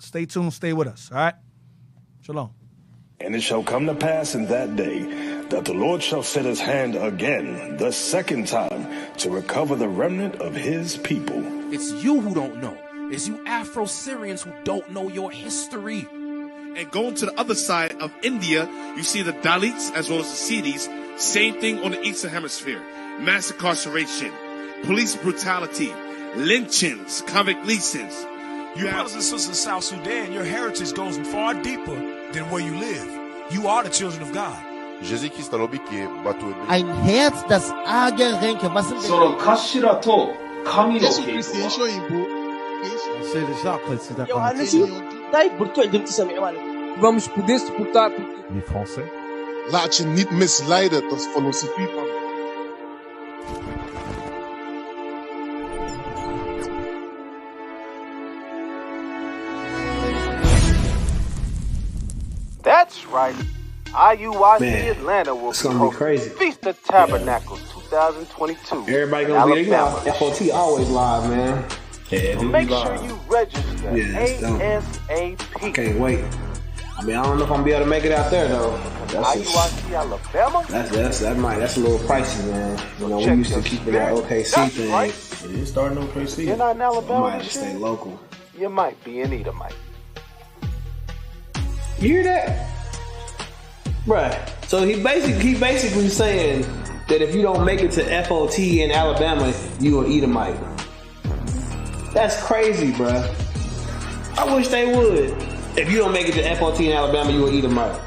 D: Stay tuned. Stay with us, all right? Shalom.
J: And it shall come to pass in that day that the Lord shall set his hand again, the second time, to recover the remnant of his people.
G: It's you who don't know. It's you Afro-Syrians who don't know your history.
K: And going to the other side of India, you see the Dalits as well as the Scythians. Same thing on the Eastern Hemisphere. Mass incarceration, police brutality, lynchings, convict leasings.
G: Brothers and sisters in South Sudan, your heritage goes far deeper than where you live. You are the children of God.
L: Ein Herz, das arge Ränke. Was sind
M: Vamos poder suportar.
N: Les Français.
B: Laat je niet misleiden tot filosofie van.
O: That's right. IUIC Atlanta will be hosting Feast of Tabernacles 2022.
P: Everybody gonna be there. FOT always live, man.
O: Yeah, make sure you register ASAP.
P: Can't wait. I mean, I don't know if I'm gonna be able to make it out there though.
O: IUIC Alabama.
P: That's a little pricey, man. You know, we used to keep that OKC thing.
O: Right.
P: It is starting OKC.
O: You're not in Alabama.
P: I might have to stay local.
O: You might be in Edomite.
P: You hear that? Right. So he basically saying that if you don't make it to FOT in Alabama, you an Edomite. That's crazy, bruh. I wish they would. If you don't make it to FOT in Alabama, you an Edomite.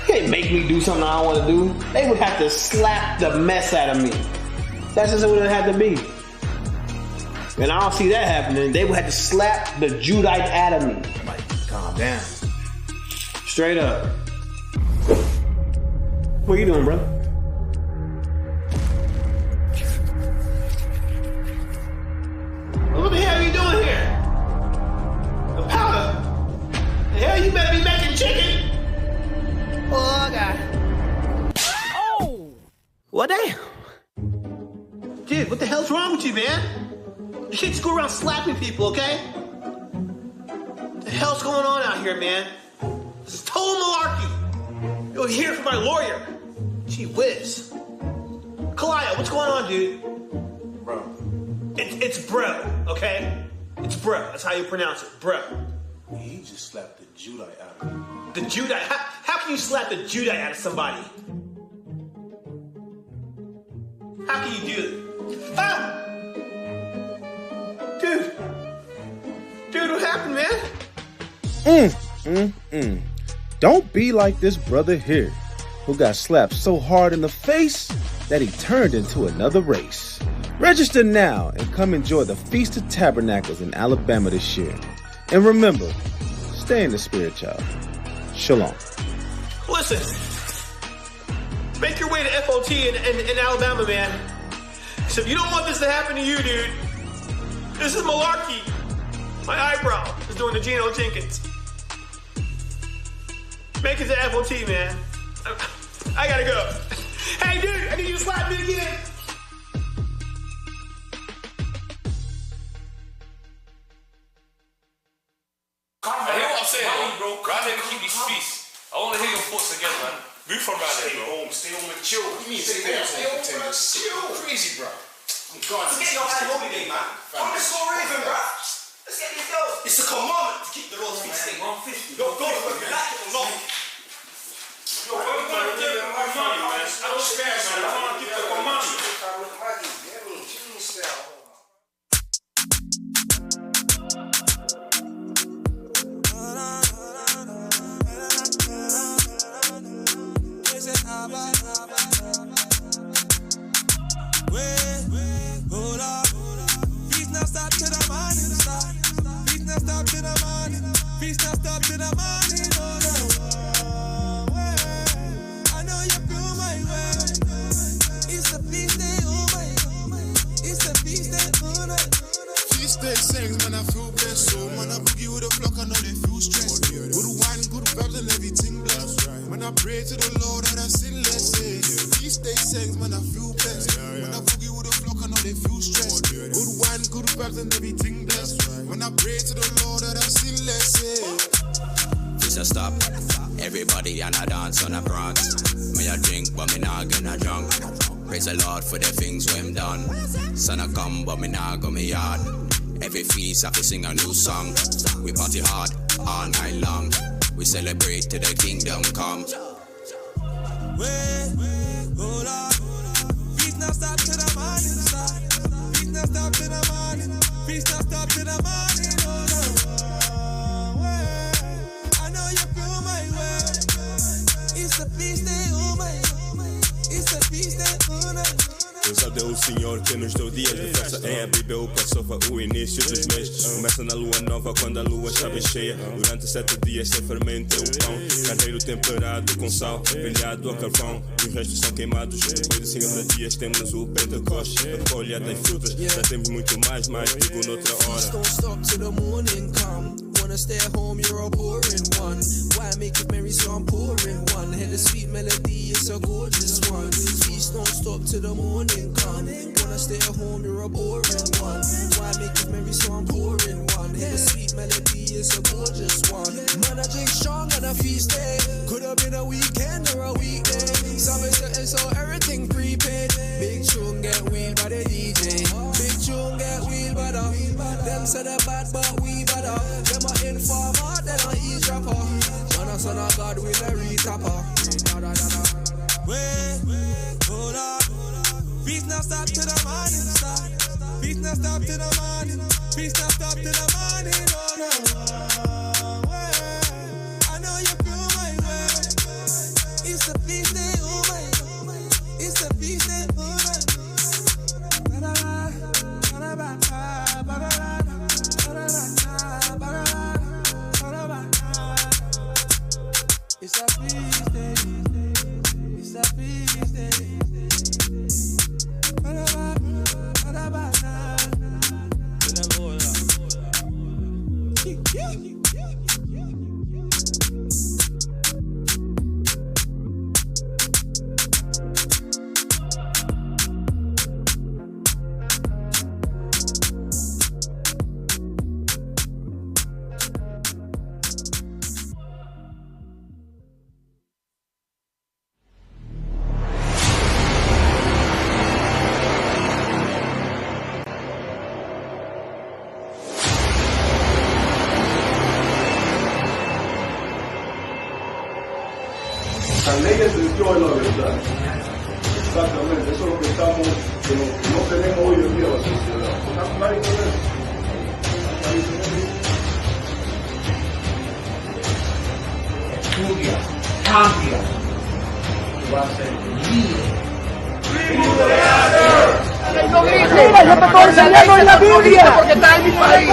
P: You can't make me do something I don't want to do. They would have to slap the mess out of me. That's just what it had to be. And I don't see that happening. They would have to slap the Judite out of me. Calm down. Straight up. What you doing, brother? What the hell are you doing here? The powder? The hell, you better be making chicken. Oh, God. Oh! What the hell? Dude, what the hell's wrong with you, man? You can't just go around slapping people, okay? What the hell's going on out here, man? This is total malarkey. You'll hear from my lawyer. Gee whiz. Kalaya, what's going on, dude? Bro. It's bro, okay? It's bro. That's how you pronounce it, bro.
B: He just slapped the Judite out of me.
P: The Judite? How can you slap the Judite out of somebody? How can you do that? Ah! Dude, what happened, man?
H: Don't be like this brother here, who got slapped so hard in the face that he turned into another race. Register now and come enjoy the Feast of Tabernacles in Alabama this year. And remember, stay in the spirit, child. Shalom.
P: Listen, make your way to FOT in Alabama, man. So if you don't want this to happen to you, dude, this is malarkey. My eyebrow is doing the Geno Jenkins. Make it to FOT, man. I gotta go. Hey, dude, I need you to slap me again.
M: I hear what I'm saying, bro. Right there to keep these peace. I want to hear your thoughts again, man. Move from right there, bro.
N: Stay home and chill. What do you mean stay home, bro? Chill. Crazy, bro. I'm gone.
P: Let's get your high holiday, man. I'm just so raving, bro. Let's get these girls.
N: It's a commandment to keep the Lord's feet staying.
P: 150.
N: Yo, go for it. Like it or not.
M: Yo, what am I doing with my money, man? I don't spare, man. I want to keep the commandment.
Q: Hold up. Feast not stop to the morning star. Feast not stop to the morning. Feast not stop to the morning. Hold up. I know you feel my way. It's a feast day, oh my. It's a feast day, oh my.
B: Feast day sings, man, I feel blessed. So, man, I boogie with a flock, I know they feel stressed. Good wine, good vibes, and everything blessed. When I pray to the Lord, that I sin less. Feast day sings, man, I feel blessed. When I boogie with a flock, I know they feel stressed. Good wine, good vibes, and everything blessed. When I pray to the Lord, that I sin less.
R: Feast a stop. Everybody and I dance on a prance. Me a drink, but me not gonna drunk. Praise the Lord for the things we him done. Son I come, but me not go me yard. Every feast I fi sing a new song. We party hard all night long. We celebrate till the kingdom come.
Q: Hold up. Feast not stop to the morning star. Feast not stop to the morning. Feast not stop to the morning. Hold up. I know you feel my way. It's a feast day, oh my. It's a feast day, oh my.
S: Ousado é o Senhor que nos deu dias de festa. Em Abibe passou foi o início dos meses. Começa na lua nova quando a lua está bem cheia. Durante 7 dias sem fermento é o pão. Carneiro temperado com sal, grelhado a carvão. E os restos são queimados. Depois de 50 dias temos o Pentecoste. A colha das frutas. Já temos muito mais digo noutra hora.
Q: Don't stop till the morning come. Wanna stay at home, you're a boring one. Why make it merry, so I'm pouring one. Hear the sweet melody, it's a gorgeous one. Feast don't stop till the morning come. Wanna stay at home, you're a boring one. Why make it merry, so I'm pouring one. Hear the sweet melody, it's a gorgeous one. Man, I drink strong on a feast day. Could have been a weekend or a weekday. Something certain, so everything prepaid. Big tune get wheeled by the DJ. Big tune get wheeled by the. Them say they're bad, but we better. Them are informer, they don't eavesdropper. Man, a son of God with a retapper. Hold up. Feast not stop to the morning star. Feast not stop to the morning. Feast not stop to the morning. Hold up. I know you feel my way. It's a feast day, oh my. It's a feast day, oh my. It's a feast day. It's a feast day.
T: La ley entendió en la verdad. Exactamente, eso es lo que estamos, que no tenemos hoy en día la sociedad. ¿Están claros con eso?
U: Estudia, cambia, y va a ser líder.
P: no grites. Mira, yo te estoy enseñando en la Biblia. Porque está en mi país.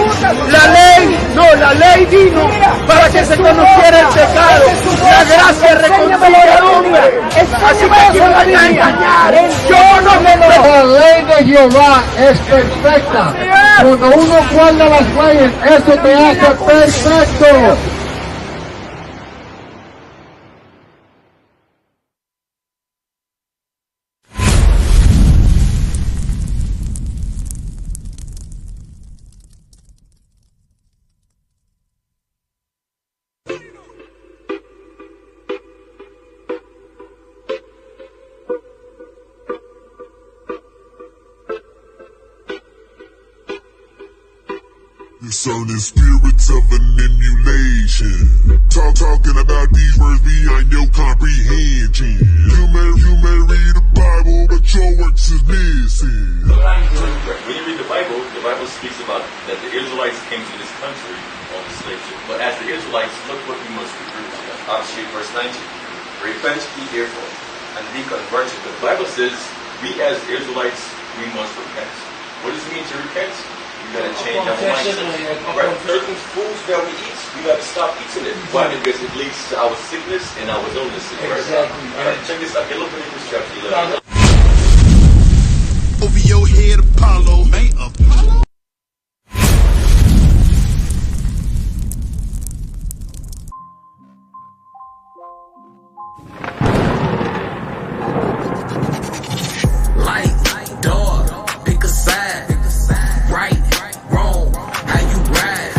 P: La ley vino para que se conociera el pecado. La gracia reconcilia al hombre. Así que yo no voy a engañar. Yo no me lo...
U: La ley de Jehová es perfecta. Cuando uno guarda las leyes, eso te hace perfecto.
B: Discerning spirits of an emulation. Talking about these words beyond your comprehension. You may read the Bible, but your works is missing.
V: When you read the Bible speaks about that the Israelites came to this country on the slave ship. But as the Israelites, look what we must recruit. Obviously, verse 19. Repent ye therefore, and be converted. The Bible says, we as the Israelites, we must repent. What does it mean to repent? We gotta change our mindset. Right? Certain foods that we eat, we gotta stop eating it. Why? Because it leads to our sickness and our illnesses. Right? Exactly. Alright, check this out. Get Leviticus chapter 11.
B: Over your head, Apollo. Man, Apollo.
Q: Light, door, pick a side. Right, wrong, how you ride.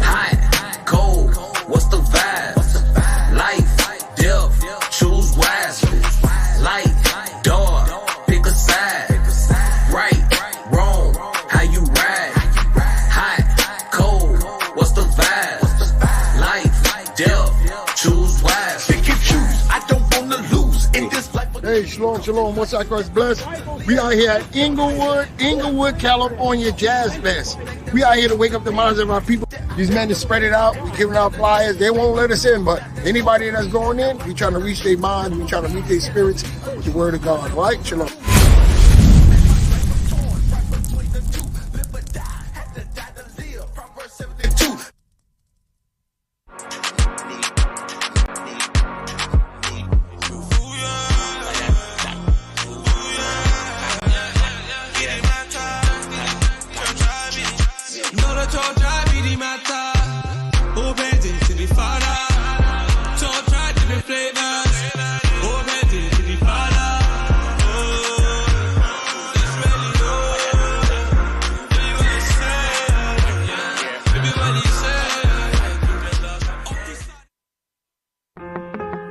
Q: Hot, cold, what's the vibe? Life, death, choose wisely. Light, door, pick a side. Right, wrong, how you ride. Hot, cold, what's the vibe? Life, death, choose wisely. Pick and choose, I don't wanna lose in this life.
U: Hey, shalom, what's up, Christ bless? We out here at Inglewood, California Jazz Fest. We out here to wake up the minds of our people. These men just spread it out. We giving out flyers. They won't let us in, but anybody that's going in, we trying to reach their minds. We trying to reach their spirits with the word of God. Right? Shalom.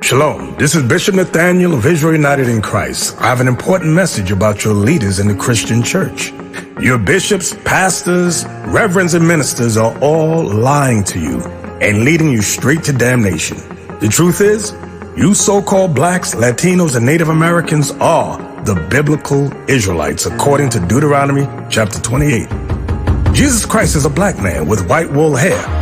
W: Shalom, this is Bishop Nathaniel of Israel United in Christ. I have an important message about your leaders in the Christian church. Your bishops, pastors, reverends, and ministers are all lying to you and leading you straight to damnation. The truth is, you so-called blacks, Latinos, and Native Americans are the biblical Israelites, according to Deuteronomy chapter 28. Jesus Christ is a black man with white wool hair.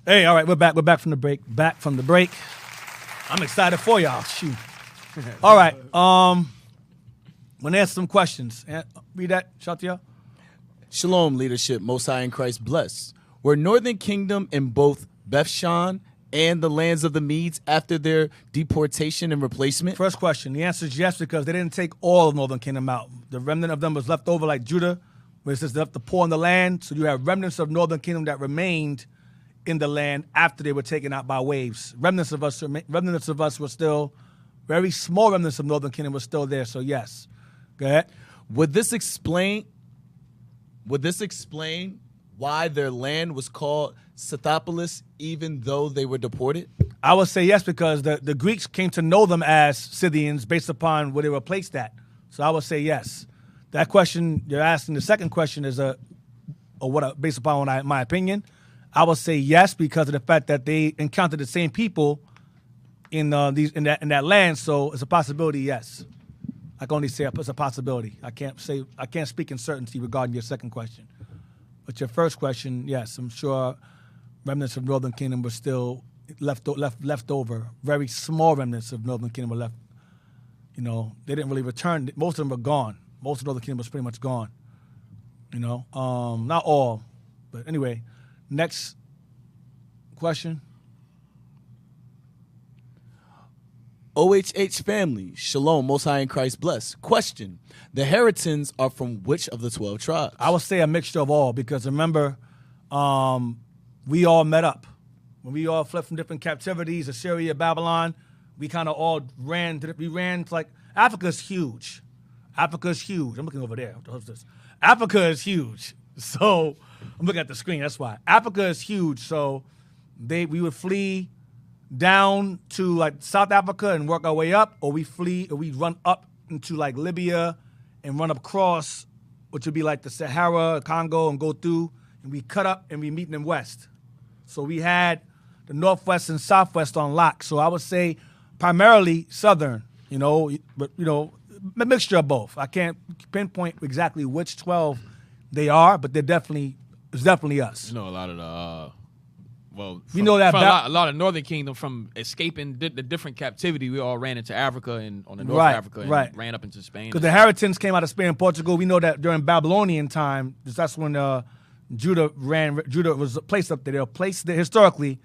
D: Hey, all right, we're back. We're back from the break. I'm excited for y'all. Shoot. All right. I'm gonna answer some questions. Read that. Shout to y'all.
H: Shalom, leadership. Most High in Christ bless. Were Northern Kingdom in both Bethshan and the lands of the Medes after their deportation and replacement?
D: First question. The answer is yes, because they didn't take all of Northern Kingdom out. The remnant of them was left over, like Judah, where it says they left the poor in the land. So you have remnants of Northern Kingdom that remained in the land after they were taken out by waves. Remnants of us were still, very small remnants of Northern Kingdom were still there, so yes. Go ahead.
H: Would this explain why their land was called Scythopolis even though they were deported?
D: I would say yes, because the Greeks came to know them as Scythians based upon where they were placed at. So I would say yes. That question you're asking, the second question is based upon my opinion. I would say yes, because of the fact that they encountered the same people in that land. So it's a possibility. Yes, I can only say it's a possibility. I can't speak in certainty regarding your second question. But your first question, yes, I'm sure remnants of Northern Kingdom were still left over. Very small remnants of Northern Kingdom were left. You know, they didn't really return. Most of them were gone. Most of Northern Kingdom was pretty much gone. You know, not all, but anyway. Next question.
H: OHH family, Shalom, Most High in Christ bless. Question: the Heritans are from which of the 12 tribes?
D: I would say a mixture of all, because remember, we all met up. When we all fled from different captivities, Assyria, Babylon, we kind of all ran to like, Africa's huge. Africa's huge. I'm looking over there. What the hell is this? Africa is huge. So I'm looking at the screen, that's why. Africa is huge, so we would flee down to like South Africa and work our way up, or we run up into like Libya and run across, which would be like the Sahara, Congo, and go through, and we cut up and we meet in the west. So we had the northwest and southwest on lock. So I would say primarily southern, you know, but you know, a mixture of both. I can't pinpoint exactly which 12 they are, but it's definitely us.
F: You know, a lot of the
D: we know that
F: a lot of Northern Kingdom, from escaping the different captivity, we all ran into Africa and on the North Africa and ran up into Spain.
D: Because the Heritans came out of Spain and Portugal. We know that during Babylonian time, that's when Judah was placed up there. They were placed there historically,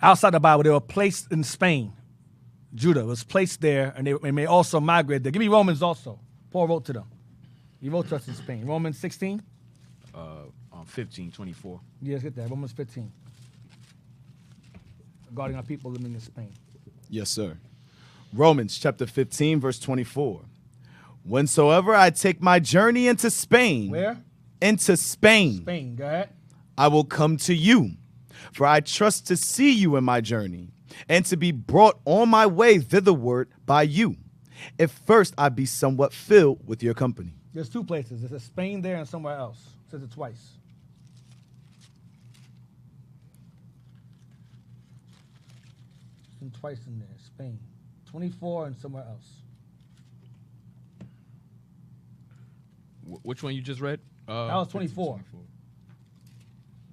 D: outside the Bible. They were placed in Spain. Judah was placed there, and they may also migrate there. Give me Romans also. Paul wrote to them. He wrote to us in Spain. Romans 16?
F: On 15:24.
D: Yes, get that. Romans 15. Regarding our people living in Spain.
H: Yes, sir. Romans chapter 15, verse 24. Whensoever I take my journey into Spain.
D: Where?
H: Into Spain.
D: Spain, go ahead.
H: I will come to you, for I trust to see you in my journey, and to be brought on my way thitherward by you, if first I be somewhat filled with your company.
D: There's two places. There's Spain there and somewhere else. It says it twice. Twice in there. Spain. 24 and somewhere else.
F: Which one you just read?
D: That was 24.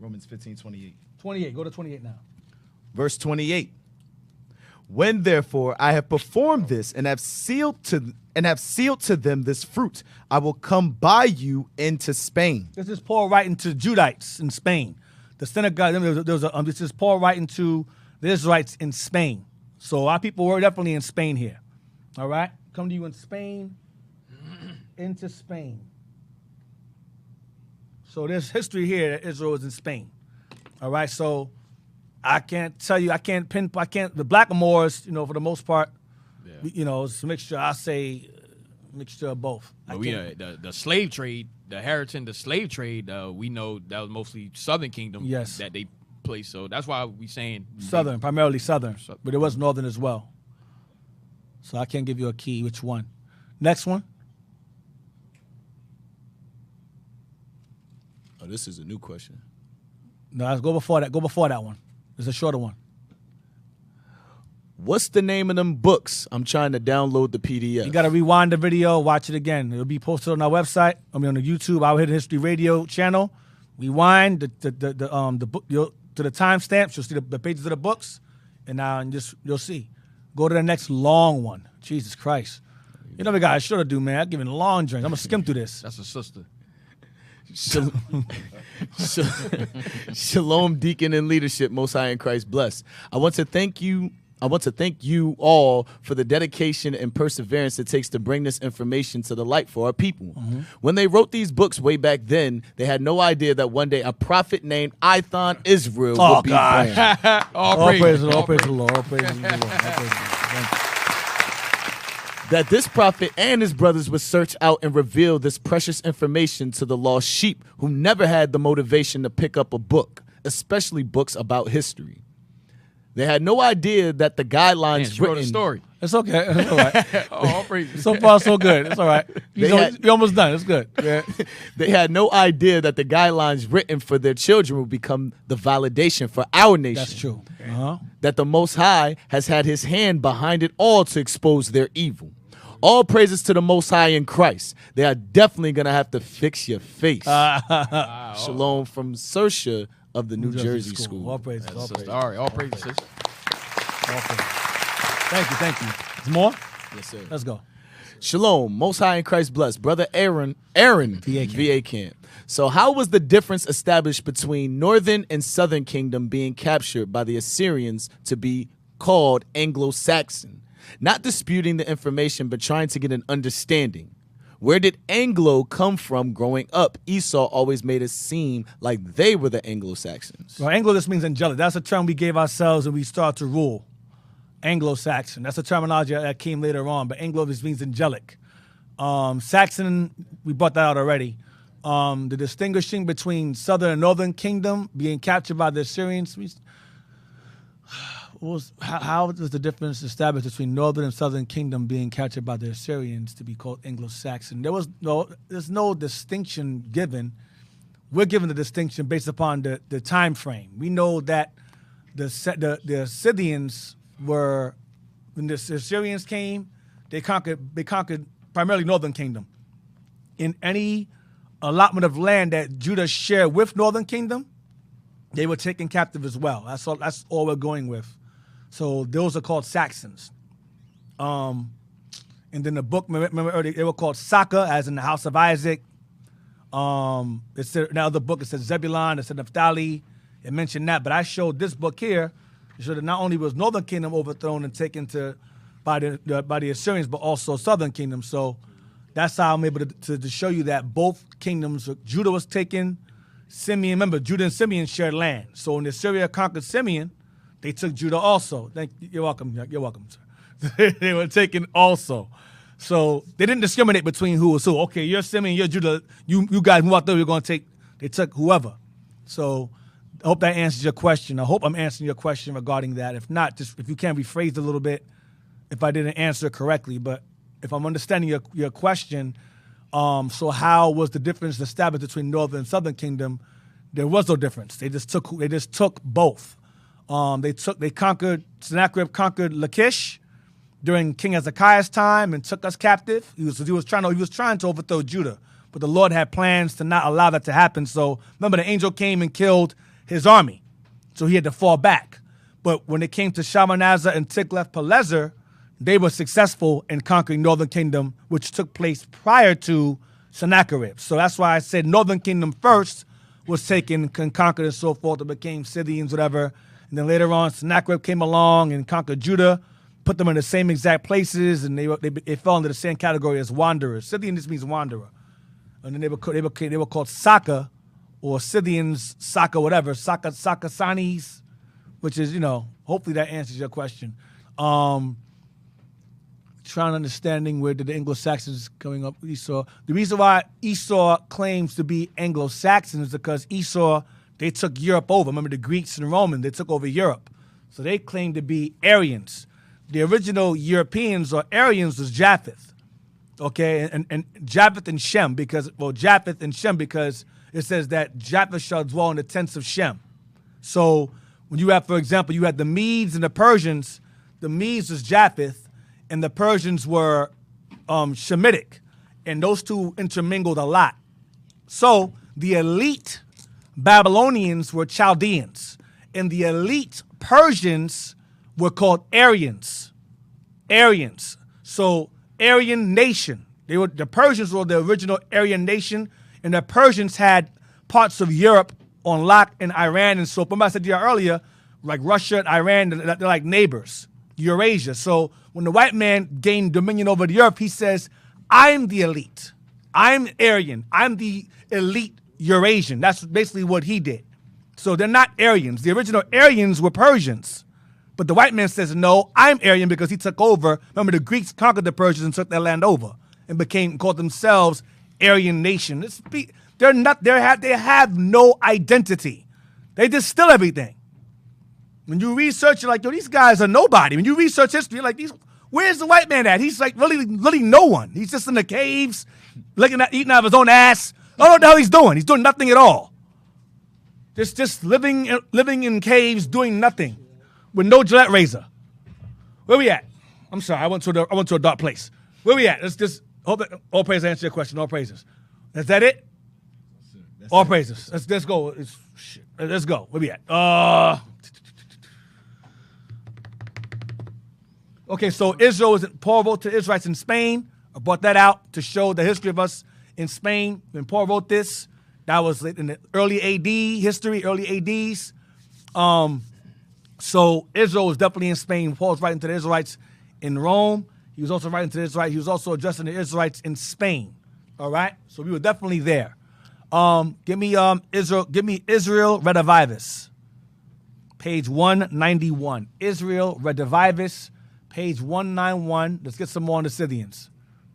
H: Romans 15, 28.
D: 28. Go to 28 now.
H: Verse 28. When therefore I have performed this and have sealed to them this fruit, I will come by you into Spain.
D: This is Paul writing to Judites in Spain. The synagogue. This is Paul writing to the Israelites in Spain. So our people were definitely in Spain here. All right? Come to you in Spain, into Spain. So there's history here that Israel was in Spain. All right? So I can't tell you, the Blackamoors, you know, for the most part, you know, it's a mixture, I say mixture of both.
F: The slave trade, the slave trade, we know that was mostly Southern Kingdom that they place, so that's why we saying
D: Southern, primarily Southern, but it was Northern as well. So I can't give you a key which one. Next one.
H: Oh, this is a new question.
D: No, let's go before that. Go before that one. It's a shorter one.
H: What's the name of them books? I'm trying to download the PDF.
D: You got to rewind the video, watch it again. It'll be posted on our website. I mean, on the YouTube, Our Hidden History Radio channel. Rewind the book to the timestamps. You'll see the pages of the books, and you'll see. Go to the next long one. Jesus Christ. You know what I should have do, man? I'm giving long drinks. I'm going to skim through this.
F: That's a sister.
H: Shalom, Deacon and leadership, Most High in Christ bless. I want to thank you all for the dedication and perseverance it takes to bring this information to the light for our people. Mm-hmm. When they wrote these books way back then, they had no idea that one day a prophet named Ithon Israel would be born.
D: All praise the Lord.
H: That this prophet and his brothers would search out and reveal this precious information to the lost sheep who never had the motivation to pick up a book, especially books about history. They had no idea that the guidelines
F: wrote a story.
D: It's okay. It's all right. So far, so good. It's all right. You're almost done. It's good. Yeah.
H: They had no idea that the guidelines written for their children would become the validation for our nation.
D: That's true. Uh-huh.
H: That the Most High has had his hand behind it all to expose their evil. All praises to the Most High in Christ. They are definitely going to have to fix your face. Shalom from Sersha of the New Jersey School.
D: All praises. All praises.
F: All right, all praises. Sis.
D: All praises. Thank you. Is more?
H: Yes, sir.
D: Let's go.
H: Shalom, Most High in Christ bless. Brother Aaron, VA Camp. So how was the difference established between northern and southern kingdom being captured by the Assyrians to be called Anglo-Saxon? Not disputing the information, but trying to get an understanding. Where did Anglo come from growing up? Esau always made it seem like they were the Anglo-Saxons.
D: Well, Anglo just means angelic. That's a term we gave ourselves when we started to rule. Anglo-Saxon. That's a terminology that came later on, but Anglo just means angelic. Saxon, we brought that out already. The distinguishing between southern and northern kingdom being captured by the Assyrians. How was the difference established between northern and southern kingdom being captured by the Assyrians to be called Anglo-Saxon? There's no distinction given. We're given the distinction based upon the time frame. We know that the Scythians were, when the Assyrians came, they conquered primarily northern kingdom. In any allotment of land that Judah shared with northern kingdom, they were taken captive as well. That's all we're going with. So those are called Saxons. And then the book, remember earlier, they were called Saka, as in the house of Isaac. It said, now the book, it said Zebulun, it said Naphtali. It mentioned that, but I showed this book here. It showed that not only was northern kingdom overthrown and taken by the Assyrians, but also southern kingdom. So that's how I'm able to show you that both kingdoms, Judah was taken, Simeon, remember, Judah and Simeon shared land. So when Assyria conquered Simeon, they took Judah also. You're welcome. You're welcome, sir. They were taken also. So they didn't discriminate between who was who. Okay, you're Simeon, you're Judah. You guys move out there, we're going to take. They took whoever. So I hope that answers your question. I hope I'm answering your question regarding that. If not, just if you can rephrase it a little bit if I didn't answer correctly. But if I'm understanding your question, so how was the difference established between northern and southern kingdom? There was no difference. They just took both. Sennacherib conquered Lachish during King Hezekiah's time and took us captive. He was trying to overthrow Judah, but the Lord had plans to not allow that to happen. So remember, the angel came and killed his army, so he had to fall back. But when it came to Shalmaneser and Tiglath-Pileser, they were successful in conquering northern kingdom, which took place prior to Sennacherib. So that's why I said northern kingdom first was taken and conquered and so forth. It became Scythians, whatever. And then later on, Sennacherib came along and conquered Judah, put them in the same exact places, and they fell into the same category as wanderers. Scythian just means wanderer. And then they were called Saka, or Scythians, Saka, whatever, Sakasanis, which is, hopefully that answers your question. Trying understanding where did the Anglo-Saxons coming up with Esau. The reason why Esau claims to be Anglo-Saxon is because Esau, they took Europe over. Remember the Greeks and Romans, they took over Europe. So they claim to be Aryans. The original Europeans or Aryans was Japheth. Okay, and Japheth and Shem, because it says that Japheth shall dwell in the tents of Shem. So when you have, for example, you had the Medes and the Persians. The Medes was Japheth, and the Persians were Shemitic, and those two intermingled a lot. So the elite Babylonians were Chaldeans, and the elite Persians were called Aryans. Aryans. So Aryan nation. The Persians were the original Aryan nation, and the Persians had parts of Europe on lock in Iran and so forth. Remember I said to you earlier, like Russia and Iran, they're like neighbors. Eurasia. So when the white man gained dominion over the earth, he says, I'm the elite. I'm Aryan. I'm the elite Eurasian. That's basically what he did. So they're not Aryans. The original Aryans were Persians. But the white man says, no, I'm Aryan because he took over. Remember, the Greeks conquered the Persians and took their land over and called themselves Aryan nation. They have no identity. They just steal everything. When you research, you're like, yo, these guys are nobody. When you research history, you're like, where's the white man at? He's like really no one. He's just in the caves, eating out of his own ass. I don't know what the hell he's doing. He's doing nothing at all. Just living in caves, doing nothing, with no Gillette razor. Where we at? I'm sorry, I went to a dark place. Where we at? Let's just hope that all praises answer your question. All praises. Is that it? All praises. Let's go. Let's go. Where we at? Okay, so Israel Paul wrote to the Israelites in Spain. I brought that out to show the history of us in Spain. When Paul wrote this, that was in the early AD history, early ADs. So Israel was definitely in Spain. Paul was writing to the Israelites in Rome. He was also writing to the Israelites. He was also addressing the Israelites in Spain. All right? So we were definitely there. Give me Israel Redivivus, page 191. Israel Redivivus, page 191. Let's get some more on the Scythians.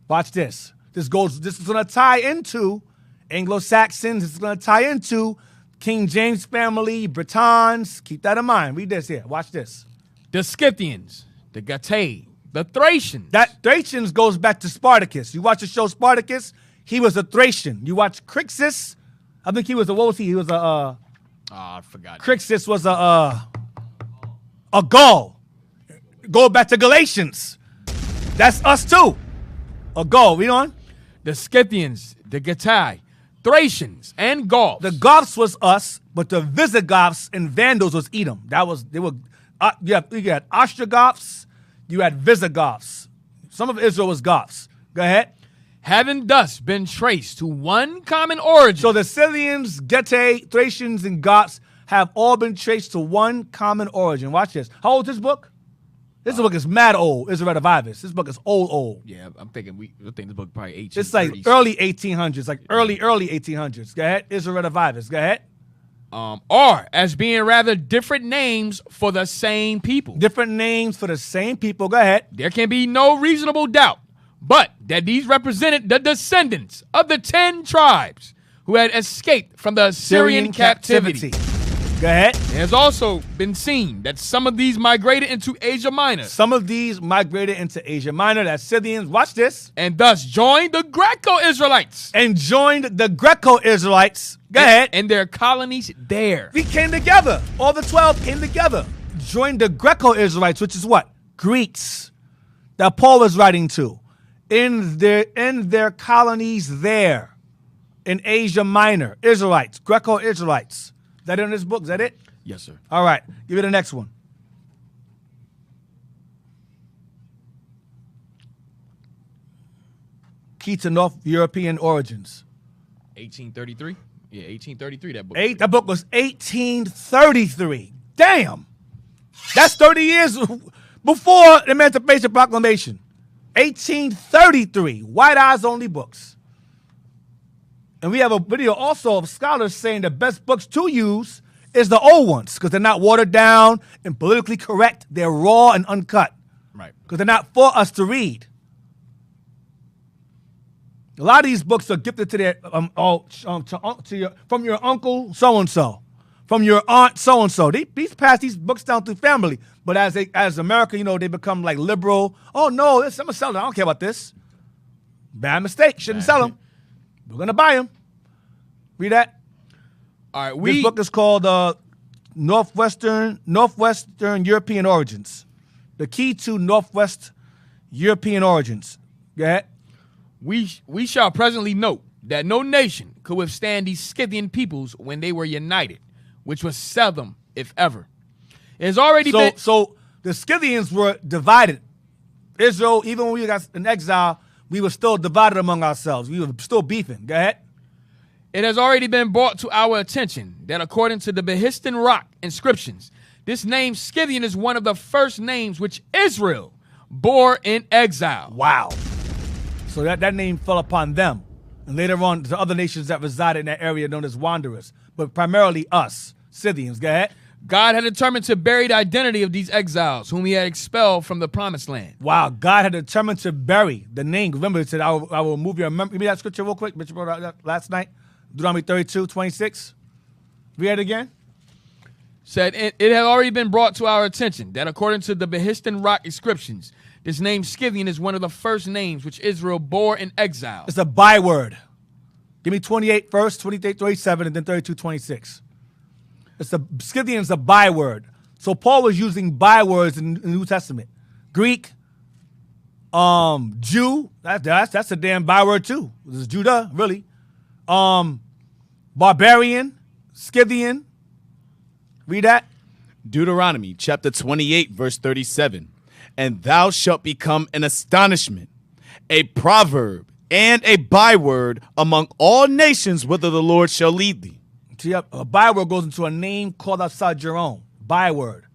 D: Watch this. This is going to tie into Anglo-Saxons. This is going to tie into King James family, Britons. Keep that in mind. Read this here. Watch this.
F: The Scythians, the Gatei, the Thracians.
D: That Thracians goes back to Spartacus. You watch the show Spartacus, he was a Thracian. You watch Crixus, I think he was a, what was he? He was a,
F: I forgot.
D: Crixus was a Gaul. Go back to Galatians. That's us too. A Gaul. Read on.
F: The Scythians, the Gatei, Thracians, and Gauls.
D: The Goths was us, but the Visigoths and Vandals was Edom. You had Ostrogoths, you had Visigoths. Some of Israel was Goths. Go ahead.
F: Having thus been traced to one common origin.
D: So the Scythians, Getae, Thracians, and Goths have all been traced to one common origin. Watch this. How old is this book? This book is mad old. Israel Redivivus. This book is old.
F: Yeah, I think this book probably 1830s.
D: It's like early 1800s, like early 1800s. Go ahead. Israel Redivivus. Go ahead.
F: Or as being rather different names for the same people.
D: Different names for the same people. Go ahead.
F: There can be no reasonable doubt but that these represented the descendants of the 10 tribes who had escaped from the Assyrian captivity.
D: Go ahead.
F: It has also been seen that some of these migrated into Asia Minor.
D: That's Scythians. Watch this.
F: And thus joined the Greco-Israelites.
D: Go ahead.
F: And their colonies there.
D: We came together. All the 12 came together. Joined the Greco-Israelites, which is what? Greeks. That Paul was writing to. In their colonies there. In Asia Minor. Israelites. Greco-Israelites. Is that in this book? Is that it?
F: Yes, sir.
D: All right. Give me the next one. Key to North European Origins.
F: 1833? Yeah, 1833, that book.
D: That book was 1833. Damn. That's 30 years before the Emancipation Proclamation. 1833. White eyes only books. And we have a video also of scholars saying the best books to use is the old ones because they're not watered down and politically correct. They're raw and uncut.
F: Right.
D: Because they're not for us to read. A lot of these books are gifted to their from your uncle so-and-so, from your aunt so-and-so. These pass these books down through family. But as America, they become like liberal. Oh, no, I'm going to sell them. I don't care about this. Bad mistake. Shouldn't sell them. We're going to buy them. Read that.
F: All right.
D: This book is called Northwestern European Origins. The Key to Northwest European Origins. Go ahead.
F: We shall presently note that no nation could withstand these Scythian peoples when they were united, which was seldom, if ever. It has already been...
D: So the Scythians were divided. Israel, even when we got in exile, we were still divided among ourselves. We were still beefing. Go ahead.
F: It has already been brought to our attention that according to the Behistan Rock inscriptions, this name Scythian is one of the first names which Israel bore in exile.
D: Wow. So that name fell upon them. And later on, the other nations that resided in that area known as wanderers. But primarily us, Scythians. Go ahead.
F: God had determined to bury the identity of these exiles whom he had expelled from the promised land.
D: Wow, God had determined to bury the name. Remember, it said, I will move your memory. Give me that scripture real quick. Bishop wrote that last night. Deuteronomy 32:26. Read it again.
F: Said, it had already been brought to our attention that according to the Behistan Rock inscriptions, this name Scythian is one of the first names which Israel bore in exile.
D: It's a byword. Give me 28 first, 28, 37, and then 32:26. Scythian's a byword. So Paul was using bywords in the New Testament. Greek, Jew, that's a damn byword too. This is Judah, really. Barbarian, Scythian. Read that.
H: Deuteronomy chapter 28, verse 37. And thou shalt become an astonishment, a proverb, and a byword among all nations, whither the Lord shall lead thee.
D: See, a byword goes into a name called outside your own. Byword.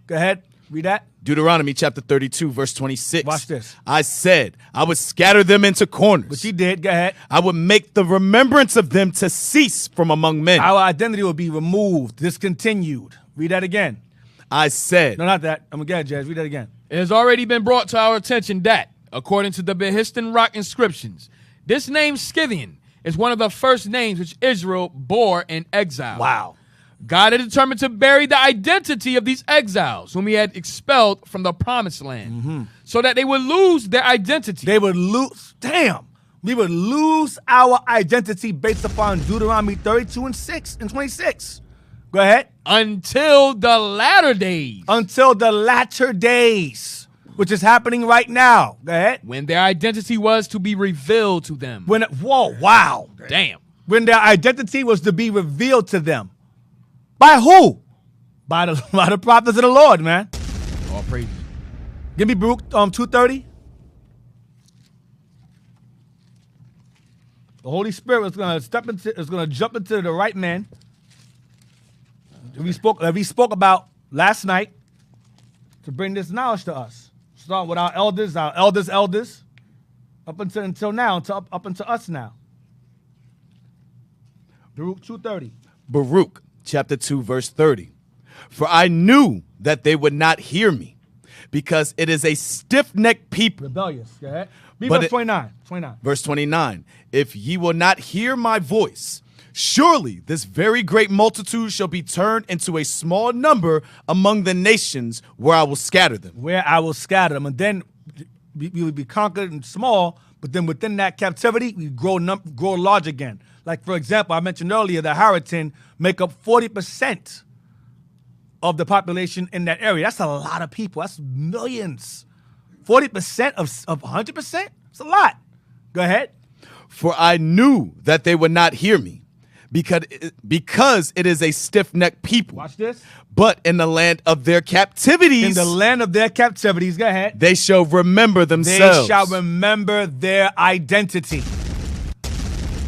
D: Go ahead. Read that.
H: Deuteronomy chapter 32, verse 26.
D: Watch this.
H: I said, I would scatter them into corners.
D: But you did. Go ahead.
H: I would make the remembrance of them to cease from among men.
D: Our identity will be removed, discontinued. Read that again.
H: I said.
D: No, not that. I'm going to get it, Jazz. Read that again.
F: It has already been brought to our attention that, according to the Behistun rock inscriptions, this name Scythian is one of the first names which Israel bore in exile.
D: Wow.
F: God had determined to bury the identity of these exiles whom he had expelled from the promised land so that they would lose their identity.
D: They would lose. Damn. We would lose our identity based upon Deuteronomy 32 and 6 and 26. Go ahead.
F: Until the latter days.
D: Until the latter days, which is happening right now. Go ahead.
F: When their identity was to be revealed to them.
D: Whoa, wow.
F: Damn.
D: When their identity was to be revealed to them. By who? By the prophets of the Lord, man.
F: All praise.
D: Give me Baruch 2:30. The Holy Spirit is going to jump into the right man. We spoke about last night to bring this knowledge to us. Start with our elders, up until now, up until us now. Baruch 2:30.
H: Baruch chapter 2, verse 30. For I knew that they would not hear me, because it is a stiff-necked people.
D: Rebellious. Go ahead. Verse 29.
H: Verse 29. If ye will not hear my voice, surely this very great multitude shall be turned into a small number among the nations where I will scatter them.
D: Where I will scatter them. And then we would be conquered and small, but then within that captivity, we grow large again. Like, for example, I mentioned earlier that Harriton make up 40% of the population in that area. That's a lot of people. That's millions. 40% of 100%? It's a lot. Go ahead.
H: For I knew that they would not hear me, because it is a stiff-necked people.
D: Watch this.
H: But in the land of their captivities.
D: In the land of their captivities. Go ahead.
H: They shall remember themselves.
D: They shall remember their identity.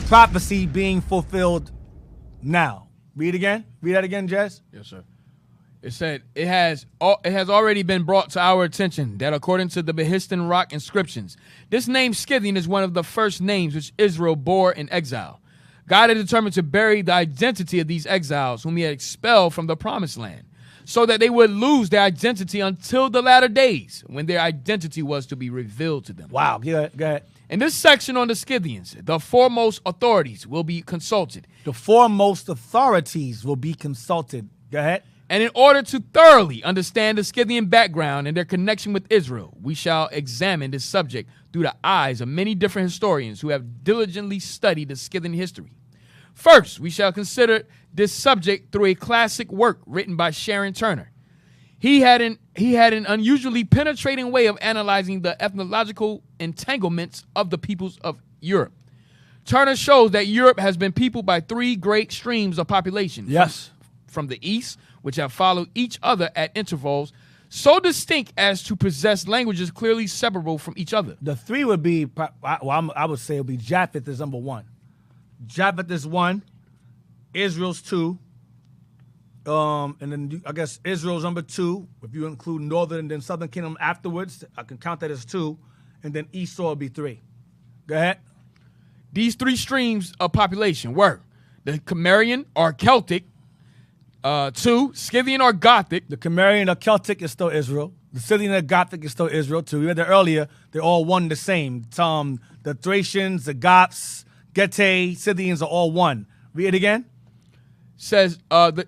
D: Prophecy being fulfilled now. Read again. Read that again, Jess.
F: Yes, sir. It said, it has already been brought to our attention that according to the Behistun rock inscriptions, this name Scythian is one of the first names which Israel bore in exile. God had determined to bury the identity of these exiles whom he had expelled from the promised land, so that they would lose their identity until the latter days, when their identity was to be revealed to them.
D: Wow, go ahead.
F: In this section on the Scythians, the foremost authorities will be consulted.
D: The foremost authorities will be consulted. Go ahead.
F: And in order to thoroughly understand the Scythian background and their connection with Israel, we shall examine this subject through the eyes of many different historians who have diligently studied the Scythian history. First, we shall consider this subject through a classic work written by Sharon Turner. He had an unusually penetrating way of analyzing the ethnological entanglements of the peoples of Europe. Turner shows that Europe has been peopled by three great streams of population.
D: Yes.
F: From the east, which have followed each other at intervals so distinct as to possess languages clearly separable from each other.
D: The three would be, I would say it would be Japheth is number one. Japheth is one, Israel's two, and then I guess Israel's number two. If you include northern and then southern kingdom afterwards, I can count that as two, and then Esau would be three. Go ahead.
F: These three streams of population were the Cimmerian or Celtic, two, Scythian or Gothic.
D: The Cimmerian or Celtic is still Israel. The Scythian or Gothic is still Israel too. We read that earlier. They're all one the same. The Thracians, the Goths, Getae, Scythians are all one. Read it again.
F: Says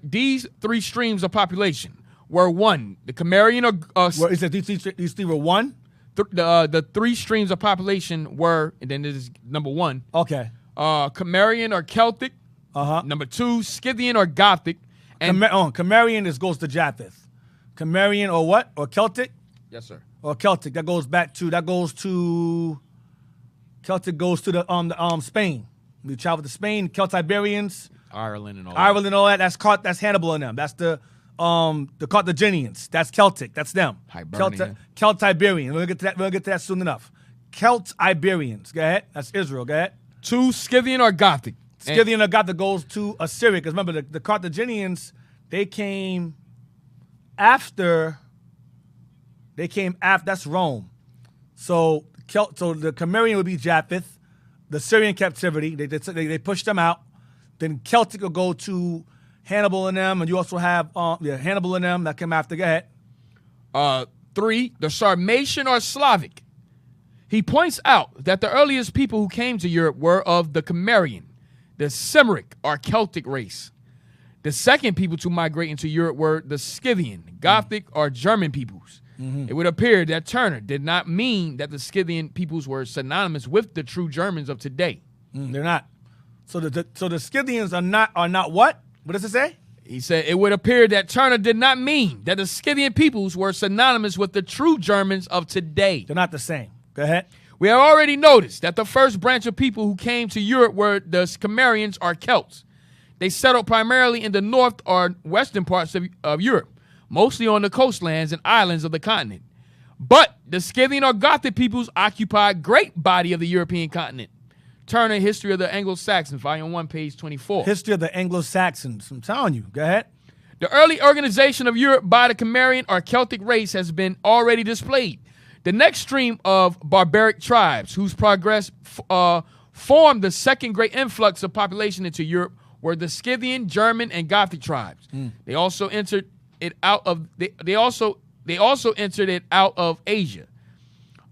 F: these three streams of population were one. The Cimmerian or
D: it says these three were one.
F: The three streams of population were, and then this is number one.
D: Okay.
F: Cimmerian or Celtic. Number two, Scythian or Gothic. And
D: Cimmerian goes to Japheth. Cimmerian or what? Or Celtic?
F: Yes, sir.
D: or Celtic. That goes to Celtic goes to the Spain. We travel to Spain, Celtiberians,
F: Ireland and all
D: that. That's Hannibal and them. That's the Carthaginians. That's Celtic. That's them. Celtiberian. We'll get to that soon enough. Celtiberians. Go ahead. That's Israel. Go ahead.
F: 2, Scythian or Gothic.
D: Scythian or Gothic goes to Assyria. Because remember, the Carthaginians, they came after. That's Rome. So the Cimmerian would be Japheth. The Syrian captivity, they pushed them out. Then Celtic will go to Hannibal and them, and you also have Hannibal and them that came after. Go ahead.
F: 3, the Sarmatian or Slavic. He points out that the earliest people who came to Europe were of the Cimmerian, the Cymric or Celtic race. The second people to migrate into Europe were the Scythian, Gothic, or German peoples. Mm-hmm. It would appear that Turner did not mean that the Scythian peoples were synonymous with the true Germans of today.
D: They're not. So the Scythians are not what? What does it say?
F: He said it would appear that Turner did not mean that the Scythian peoples were synonymous with the true Germans of today.
D: They're not the same. Go ahead.
F: We have already noticed that the first branch of people who came to Europe were the Cimmerians or Celts. They settled primarily in the north or western parts of Europe, mostly on the coastlands and islands of the continent. But the Scythian or Gothic peoples occupied great body of the European continent. Turner, History of the Anglo-Saxons, Volume 1, page 24.
D: History of the Anglo-Saxons. I'm telling you. Go ahead.
F: The early organization of Europe by the Cimmerian or Celtic race has been already displayed. The next stream of barbaric tribes whose progress formed the second great influx of population into Europe were the Scythian, German, and Gothic tribes. They also entered it out of they also entered it out of Asia.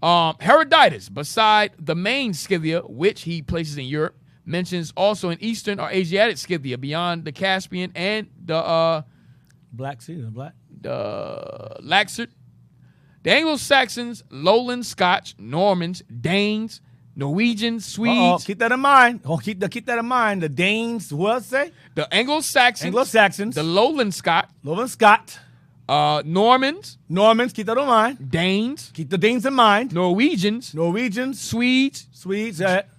F: Herodotus, beside the main Scythia, which he places in Europe, mentions also an Eastern or Asiatic Scythia beyond the Caspian and the
D: Black Sea,
F: the Laxert. The Anglo-Saxons, Lowland Scotch, Normans, Danes, Norwegians, Swedes.
D: Keep that in mind. Keep that in mind. The Danes, what else say?
F: The Anglo-Saxons. The Lowland Scott. Normans.
D: Keep that in mind.
F: Danes.
D: Keep the Danes in mind.
F: Norwegians.
D: Swedes.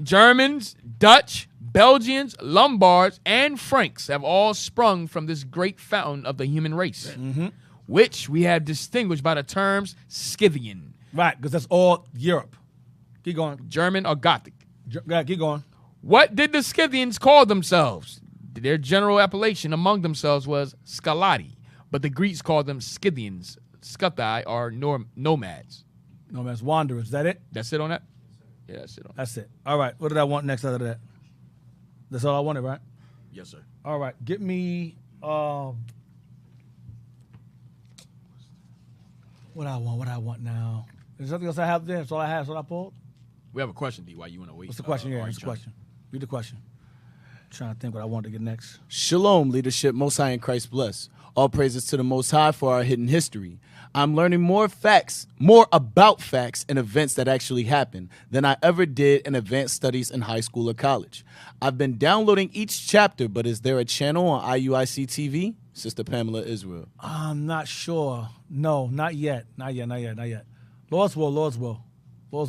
F: Germans, Dutch, Belgians, Lombards, and Franks have all sprung from this great fountain of the human race, which we have distinguished by the terms Scythian.
D: Right, because that's all Europe. Keep going.
F: German or Gothic.
D: Keep going.
F: What did the Scythians call themselves? Their general appellation among themselves was Scalati, but the Greeks called them Scythians, Scuthi, or nomads.
D: Nomads, wanderers. Is that it?
F: That's it on that? Yeah, that's it on that.
D: That's it. All right. What did I want next out of that? That's all I wanted, right?
F: Yes, sir.
D: All right. Get me what I want now. Is there something else I have there? That's all I have. That's all I pulled?
F: We have a question, D. Why you want to wait?
D: What's the question? What's the question? Read the question. I'm trying to think what I want to get next.
H: Shalom, leadership, Most High in Christ bless. All praises to the Most High for our hidden history. I'm learning more about facts and events that actually happened than I ever did in advanced studies in high school or college. I've been downloading each chapter, but is there a channel on IUIC TV? Sister Pamela Israel.
D: I'm not sure. No, not yet. Not yet. Lord's will,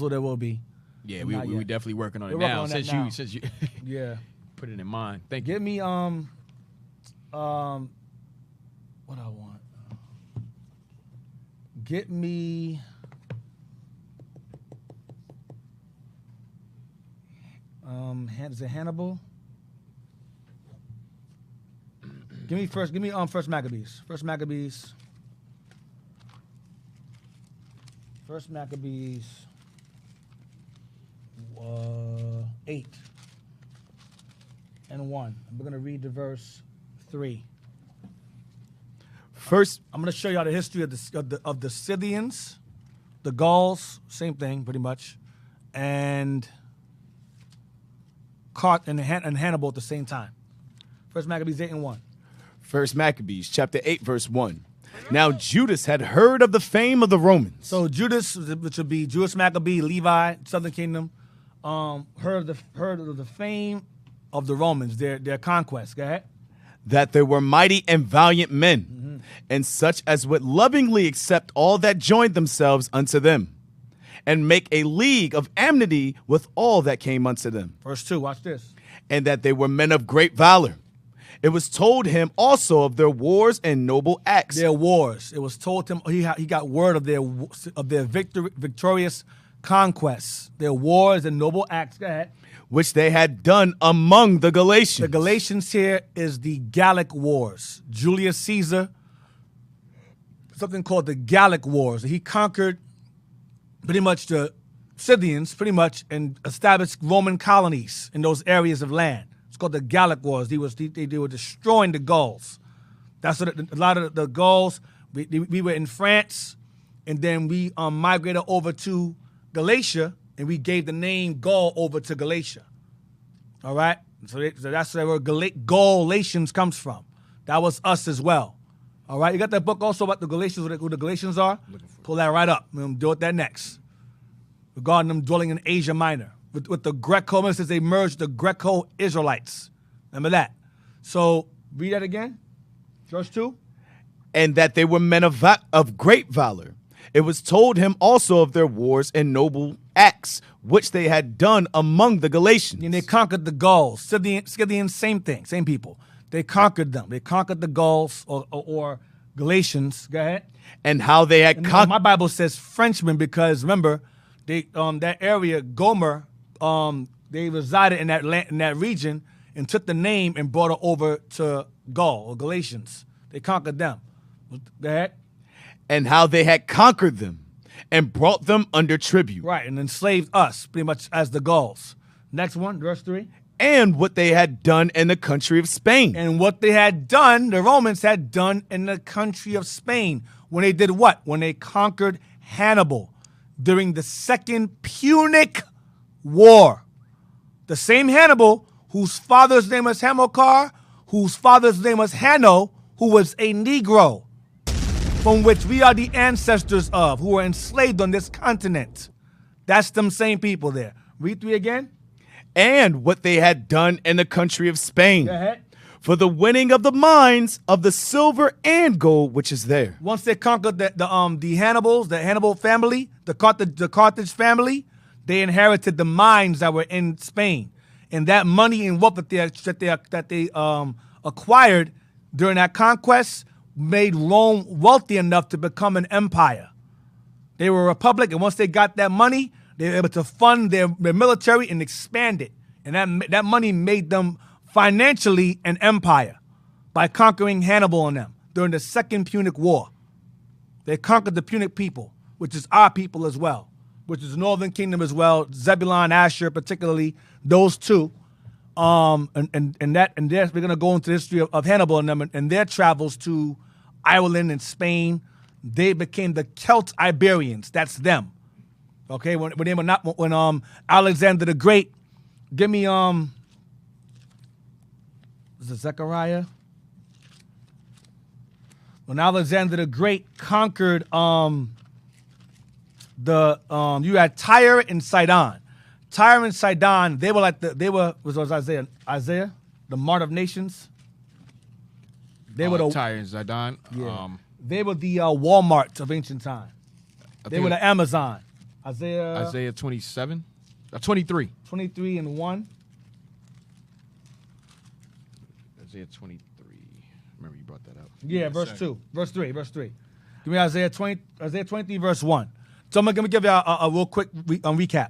D: there will be.
F: Yeah, we definitely working on it
D: We're
F: now.
D: Working on
F: Since you
D: yeah,
F: put it in mind. Thank
D: you.
F: Give
D: me what I want. Get me is it Hannibal? Give me First Maccabees. First Maccabees 8 and 1. We're going to read to verse 3.
H: First,
D: I'm going to show y'all the history of the Scythians, the Gauls, same thing pretty much, and Hannibal at the same time. First Maccabees 8 and 1.
H: First Maccabees chapter 8 verse 1. Now Judas had heard of the fame of the Romans.
D: So Judas, which would be Jewish Maccabee, Levi, Southern Kingdom, heard of the fame of the Romans, their conquest. Go ahead.
H: that there were mighty and valiant men, and such as would lovingly accept all that joined themselves unto them, and make a league of amity with all that came unto them.
D: Verse 2, watch this.
H: And that they were men of great valor. It was told him also of their wars and noble acts.
D: Their wars. It was told him, he got word of their victorious conquests, their wars and noble acts. Go ahead.
H: Which they had done among the Galatians.
D: The Galatians here is the Gallic Wars. Julius Caesar, something called the Gallic Wars. He conquered pretty much the Scythians, and established Roman colonies in those areas of land. It's called the Gallic Wars. They were destroying the Gauls. That's what a lot of the Gauls, we were in France, and then we migrated over to Galatia, and we gave the name Gaul over to Galatia. All right? So that's where Galatians comes from. That was us as well. All right? You got that book also about the Galatians, who the Galatians are? Pull that right up. We're going to deal with that next. Regarding them dwelling in Asia Minor. With the Greco, since they merged the Greco-Israelites. Remember that. So, read that again. Verse 2.
H: And that they were men of great valor. It was told him also of their wars and noble acts, which they had done among the Galatians.
D: And they conquered the Gauls. Scythians, same thing, same people. They conquered them. They conquered the Gauls or Galatians. Go ahead.
H: And how they had conquered.
D: My Bible says Frenchmen because, remember, they that area, Gomer, they resided in that region and took the name and brought it over to Gaul or Galatians. They conquered them. Go ahead.
H: And how they had conquered them and brought them under tribute.
D: Right, and enslaved us pretty much as the Gauls. Next one, verse 3.
H: And what they had done in the country of Spain.
D: And what they had done, the Romans had done in the country of Spain. When they did what? When they conquered Hannibal during the Second Punic War. The same Hannibal whose father's name was Hamilcar, whose father's name was Hanno, who was a Negro, from which we are the ancestors of, who were enslaved on this continent. That's them same people there. Read 3 again.
H: And what they had done in the country of Spain.
D: Go ahead.
H: For the winning of the mines of the silver and gold which is there.
D: Once they conquered the Hannibals, the Hannibal family, the Carthage family, they inherited the mines that were in Spain, and that money and wealth that they acquired during that conquest made Rome wealthy enough to become an empire. They were a republic, and once they got that money, they were able to fund their military and expand it, and that money made them financially an empire by conquering Hannibal and them during the Second Punic War. They conquered the Punic people, which is our people as well, which is the Northern Kingdom as well, Zebulun, Asher, particularly those two. We're gonna go into the history of Hannibal and them and their travels to Ireland and Spain. They became the Celt Iberians. That's them. Okay, when Alexander the Great, give me is it Zechariah? When Alexander the Great conquered you had Tyre and Sidon. Tyre and Sidon, they were was Isaiah, the mart of nations. They were the
F: Tyre and Sidon.
D: Yeah. They were the Walmart of ancient time. They were the Amazon. Isaiah
F: 27, 23.
D: 23 and 1.
F: Isaiah 23. Remember you brought that up.
D: Yeah, verse 2. Verse 3. Give me Isaiah 23, verse 1. So I'm going to give you a real quick recap.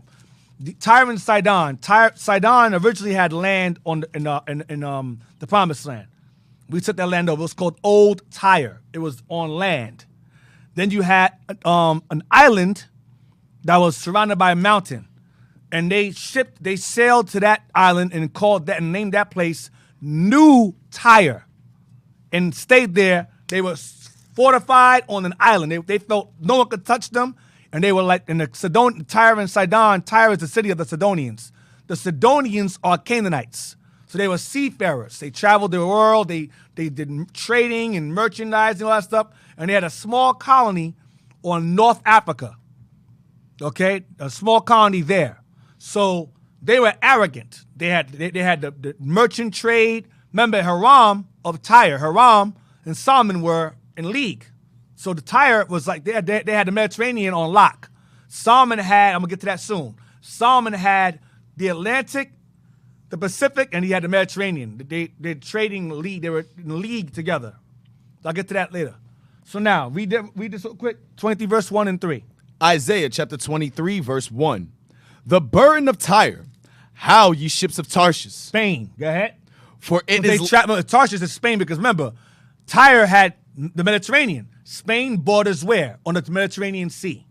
D: Tyre and Sidon. Sidon originally had land in the Promised Land. We took that land over. It was called Old Tyre. It was on land. Then you had an island that was surrounded by a mountain, and they sailed to that island and named that place New Tyre, and stayed there. They were fortified on an island. They felt no one could touch them, and they were like in the Tyre and Sidon. Tyre is the city of the Sidonians. The Sidonians are Canaanites, so they were seafarers. They traveled the world. They did trading and merchandising and all that stuff, and they had a small colony on North Africa. Okay, a small colony there. So they were arrogant. They had the merchant trade. Remember, Hiram of Tyre, Hiram and Solomon were in league. So the Tyre was like, they had the Mediterranean on lock. Solomon had, I'm going to get to that soon. Solomon had the Atlantic, the Pacific, and he had the Mediterranean. They're trading league. They were in league together. I'll get to that later. So now, read this real quick. 23 verse 1 and 3.
H: Isaiah chapter 23 verse 1. The burden of Tyre, how ye ships of Tarshish.
D: Spain. Go ahead.
H: For it is...
D: Tarshish is Spain because remember, Tyre had the Mediterranean. Spain borders where? On the Mediterranean Sea.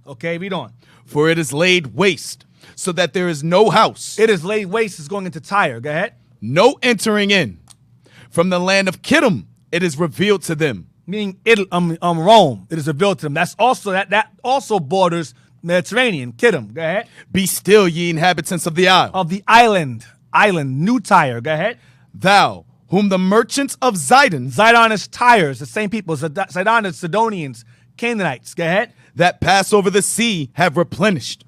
D: Okay, read on.
H: For it is laid waste, so that there is no house.
D: It is laid waste is going into Tyre. Go ahead.
H: No entering in. From the land of Kittim, it is revealed to them.
D: Meaning Rome. It is revealed to them. That's also that also borders Mediterranean. Kittim. Go ahead.
H: Be still, ye inhabitants of the isle.
D: Of the island. New Tyre. Go ahead.
H: Thou, whom the merchants of Zidon.
D: Zidon is Tyre. The same people. Zidon is Sidonians, Canaanites. Go ahead.
H: That pass over the sea have replenished.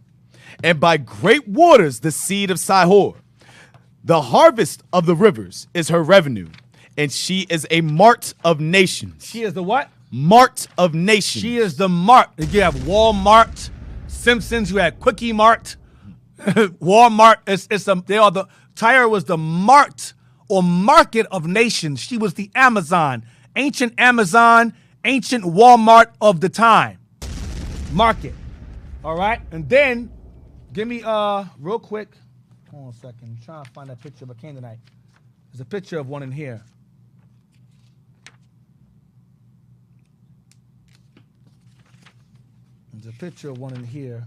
H: And by great waters the seed of Sihor. The harvest of the rivers is her revenue. And she is a mart of nations.
D: She is the what?
H: Mart of nations.
D: She is the mart. You have Walmart, Simpsons. You had Quickie Mart, Walmart. Tyre was the mart or market of nations. She was the Amazon, ancient Walmart of the time. Market. All right, and then give me real quick. Hold on a second. I'm trying to find that picture of a Canaanite. There's a picture of one in here. There's a picture of one in here.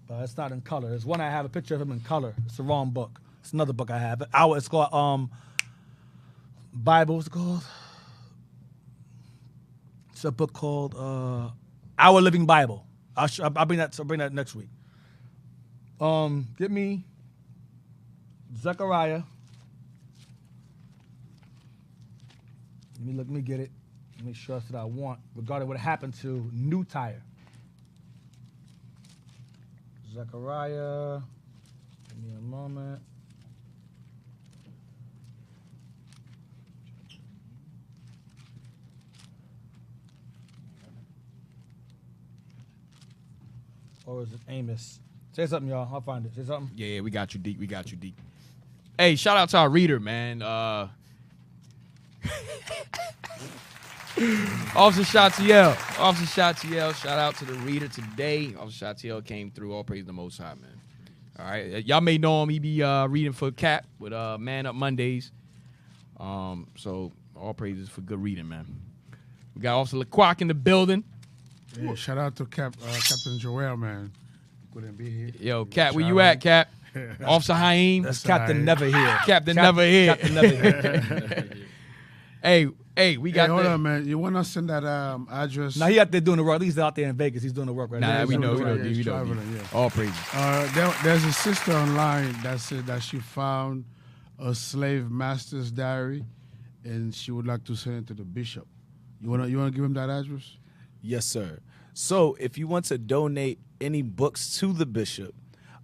D: But it's not in color. There's one I have a picture of him in color. It's the wrong book. It's another book I have. It's called Bible. What's it called? It's a book called Our Living Bible. I'll bring that next week. Get me Zechariah. Let me get it. Make sure that's what I want regarding what happened to New Tyre. Zechariah. Give me a moment. Or is it Amos? Say something, y'all. I'll find it. Say something.
F: Yeah, we got you, Deep. Hey, shout out to our reader, man. Officer Shatiel, shout out to the reader today. Officer Shatiel came through. All praise the Most High, man. All right, y'all may know him. He be reading for Cap with Man Up Mondays. So all praises for good reading, man. We got Officer LeQuac in the building.
A: Yeah, shout out to Captain Joel, man. Couldn't be here.
F: Yo, Cap, where you at, Cap? Officer Haim.
D: That's Captain Never Here.
F: Captain Never Here.
D: Captain Never Here.
F: Hey, we got.
A: Hold on, man. You want to send that address?
D: Now he out there doing the work. He's out there in Vegas. He's doing the work right now.
F: Nah, we know.
A: Yeah.
F: All praises.
A: There's a sister online that said that she found a slave master's diary, and she would like to send it to the bishop. You wanna give him that address?
H: Yes, sir. So if you want to donate any books to the bishop,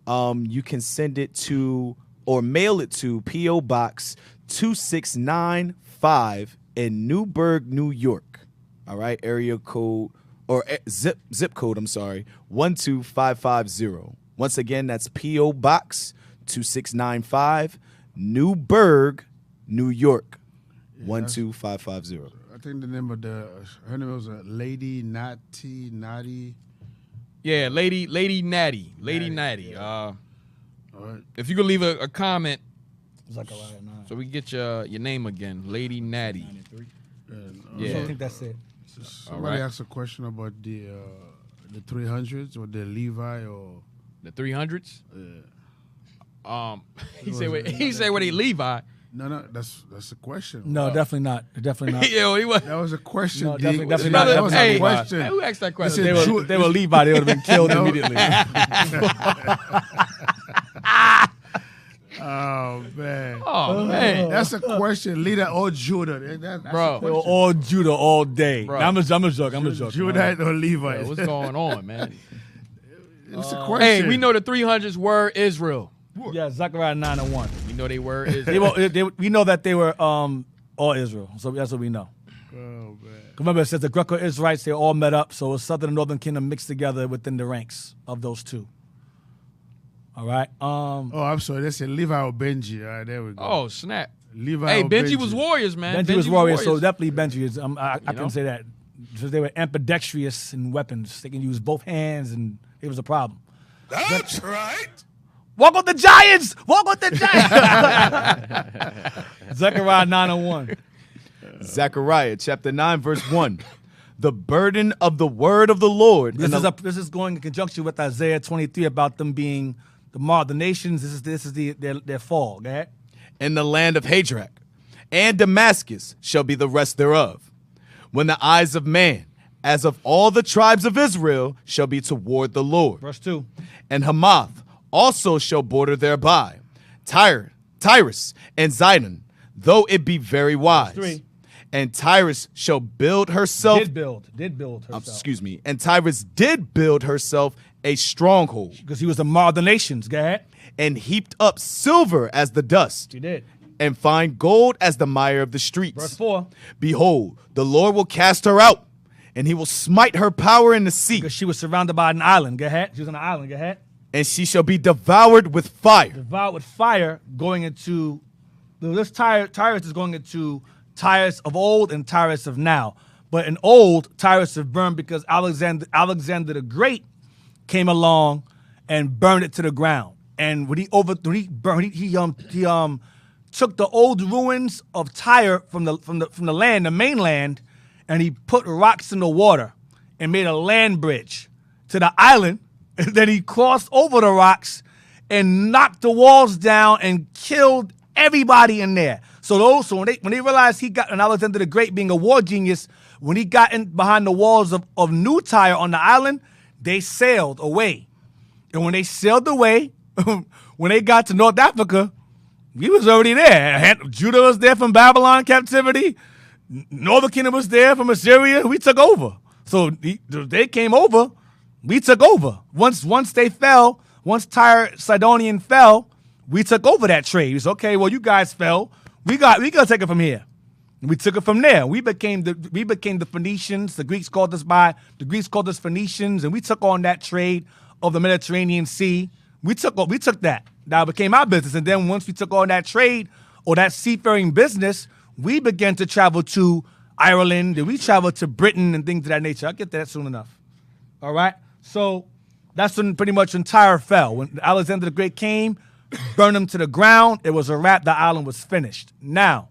H: you can send it to or mail it to P.O. Box 2695 in Newburgh, New York. All right, area code or zip code, 12550. Once again, that's P.O. Box 2695, Newburgh, New York, 12550.
A: I think the name of her name was Lady Natty.
F: Yeah, Lady Natty. If you could leave a comment, so we can get your name again, Lady Natty.
D: Yeah, I think that's it.
A: Somebody asked a question about the 300s or the Levi or
F: the 300s.
A: Yeah.
F: He said what he Levi.
A: No, that's a question.
D: No, definitely not. Definitely not.
A: That was a question.
D: No, definitely not.
A: That was a question.
F: Who asked that question?
D: If they were Levi, they would have been killed immediately.
A: Oh man!
F: That's
A: a question. Leader or Judah?
F: Bro,
D: they were all Judah all day.
F: Bro.
D: I'm a joke.
A: Judah or Levi?
F: What's going on, man?
A: It's a question.
F: Hey, we know the 300s were Israel.
D: Yeah, Zechariah 9:1.
F: We know they were
D: we know that they were all Israel. So that's what we know.
A: Oh, man.
D: Remember, it says the Greco-Israelites, they all met up, so Southern and Northern Kingdom mixed together within the ranks of those two. All right.
A: Oh, I'm sorry. They said Levi or Benji. All right, there we go.
F: Oh, snap.
A: Levi
F: Hey,
A: or
F: Benji was warriors, man.
D: Benji was warriors, so definitely Benji is. I can say that. Because they were ambidextrous in weapons. They can use both hands, and it was a problem.
W: That's right.
D: Walk with the Giants! Walk with the Giants! Zechariah 9:1.
H: Zechariah chapter 9, verse 1. The burden of the word of the Lord.
D: This is going in conjunction with Isaiah 23 about them being the nations. This is their fall. Go ahead.
H: In the land of Hadrach, and Damascus shall be the rest thereof. When the eyes of man, as of all the tribes of Israel, shall be toward the Lord.
D: Verse 2.
H: And Hamath also shall border thereby. Tyrus and Zidon, though it be very wise.
D: Verse 3.
H: And Tyrus shall build herself.
D: Did build herself.
H: Excuse me. And Tyrus did build herself a stronghold.
D: Because he was the mar of the nations. Go ahead.
H: And heaped up silver as the dust.
D: She did.
H: And fine gold as the mire of the streets.
D: Verse 4.
H: Behold, the Lord will cast her out, and he will smite her power in the sea.
D: Because she was surrounded by an island. Go ahead. She was on an island. Go ahead.
H: And she shall be devoured with fire.
D: Devoured with fire, going into this Tyrus is going into Tyrus of old and Tyrus of now. But in old, Tyrus have burned because Alexander the Great came along and burned it to the ground. And when he took the old ruins of Tyre from the land, the mainland, and he put rocks in the water and made a land bridge to the island. And then he crossed over the rocks and knocked the walls down and killed everybody in there. So when they realized and Alexander the Great being a war genius, when he got in behind the walls of New Tyre on the island, they sailed away. And when they sailed away, when they got to North Africa, we was already there. Judah was there from Babylon captivity. Northern Kingdom was there from Assyria. We took over. So they came over. We took over. Once they fell, once Tyre Sidonian fell, we took over that trade. We said, okay, well, you guys fell. We gotta take it from here. And we took it from there. We became the Phoenicians. The Greeks called us Phoenicians, and we took on that trade of the Mediterranean Sea. We took that. Now it became our business. And then once we took on that trade or that seafaring business, we began to travel to Ireland, and we traveled to Britain and things of that nature. I'll get to that soon enough. All right? So that's when Tyre fell. When Alexander the Great came, burned them to the ground, it was a wrap. The island was finished. Now,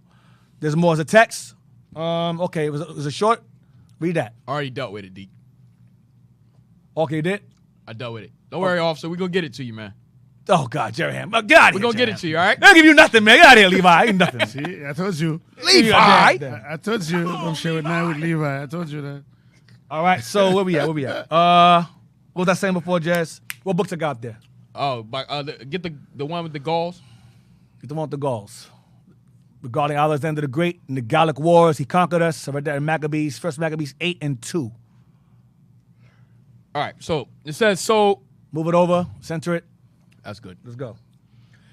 D: there's more as a text. Okay, it was a short. Read that.
F: I already dealt with it, Deke.
D: Okay, you did?
F: I dealt with it. Don't worry, officer. We're going to get it to you, man.
D: Oh, God, Jerry Ham. Get out of here,
F: We're going to get it to you, all right?
D: I don't give you nothing, man. Get out of here, Levi. I ain't nothing.
A: See, I told you.
D: Levi!
A: I told you. Don't share it now with Levi. I told you that.
D: All right, so where we at? What was I saying before, Jazz? What books I got there?
F: Oh, get the one with the Gauls.
D: Get the one with the Gauls. Regarding Alexander the Great and the Gallic Wars, he conquered us. I read that in Maccabees, 1 Maccabees 8 and 2.
F: All right, so it says,
D: move it over, center it.
F: That's good.
D: Let's go.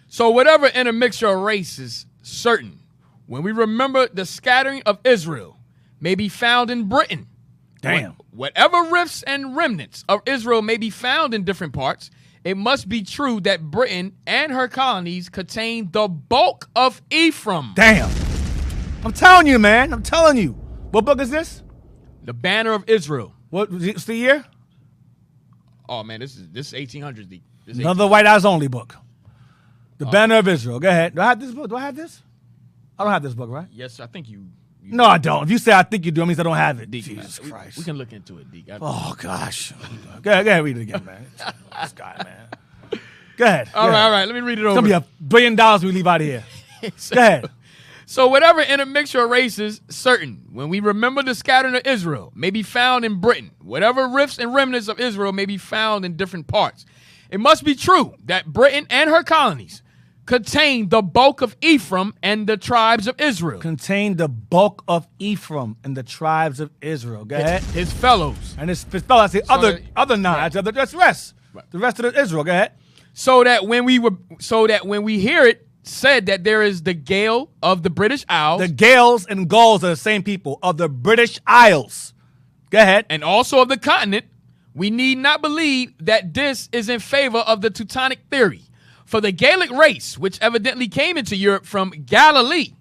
F: So whatever intermixture of races, certain, when we remember the scattering of Israel, may be found in Britain.
D: Damn.
F: Whatever rifts and remnants of Israel may be found in different parts, it must be true that Britain and her colonies contain the bulk of Ephraim.
D: Damn. I'm telling you, man. I'm telling you. What book is this?
F: The Banner of Israel.
D: What's the year?
F: Oh, man, this is 1800s.
D: Another White Eyes Only book. The Banner of Israel. Go ahead. Do I have this book? Do I have this? I don't have this book, right?
F: Yes, I think you
D: no, I don't. If you say I think you do, it means I don't have it.
F: Deke,
D: Jesus Christ.
F: We can look into it, Deke.
D: Oh, gosh. Go ahead, read it again, man. This guy, man. Go ahead.
F: All right. Let me read it over.
D: It's going to be $1 billion when we leave out of here. Go ahead.
F: So whatever intermixture of races, certain, when we remember the scattering of Israel, may be found in Britain. Whatever rifts and remnants of Israel may be found in different parts. It must be true that Britain and her colonies contain the bulk of Ephraim and the tribes of Israel.
D: Contain the bulk of Ephraim and the tribes of Israel. Go ahead.
F: His fellows.
D: And his fellows. The other nine. Right. That's rest. Right. The rest of Israel. Go ahead.
F: So that when we hear it said that there is the Gale of the British Isles.
D: The Gales and Gauls are the same people of the British Isles. Go ahead.
F: And also of the continent. We need not believe that this is in favor of the Teutonic theory. For the Gaelic race, which evidently came into Europe from Galilee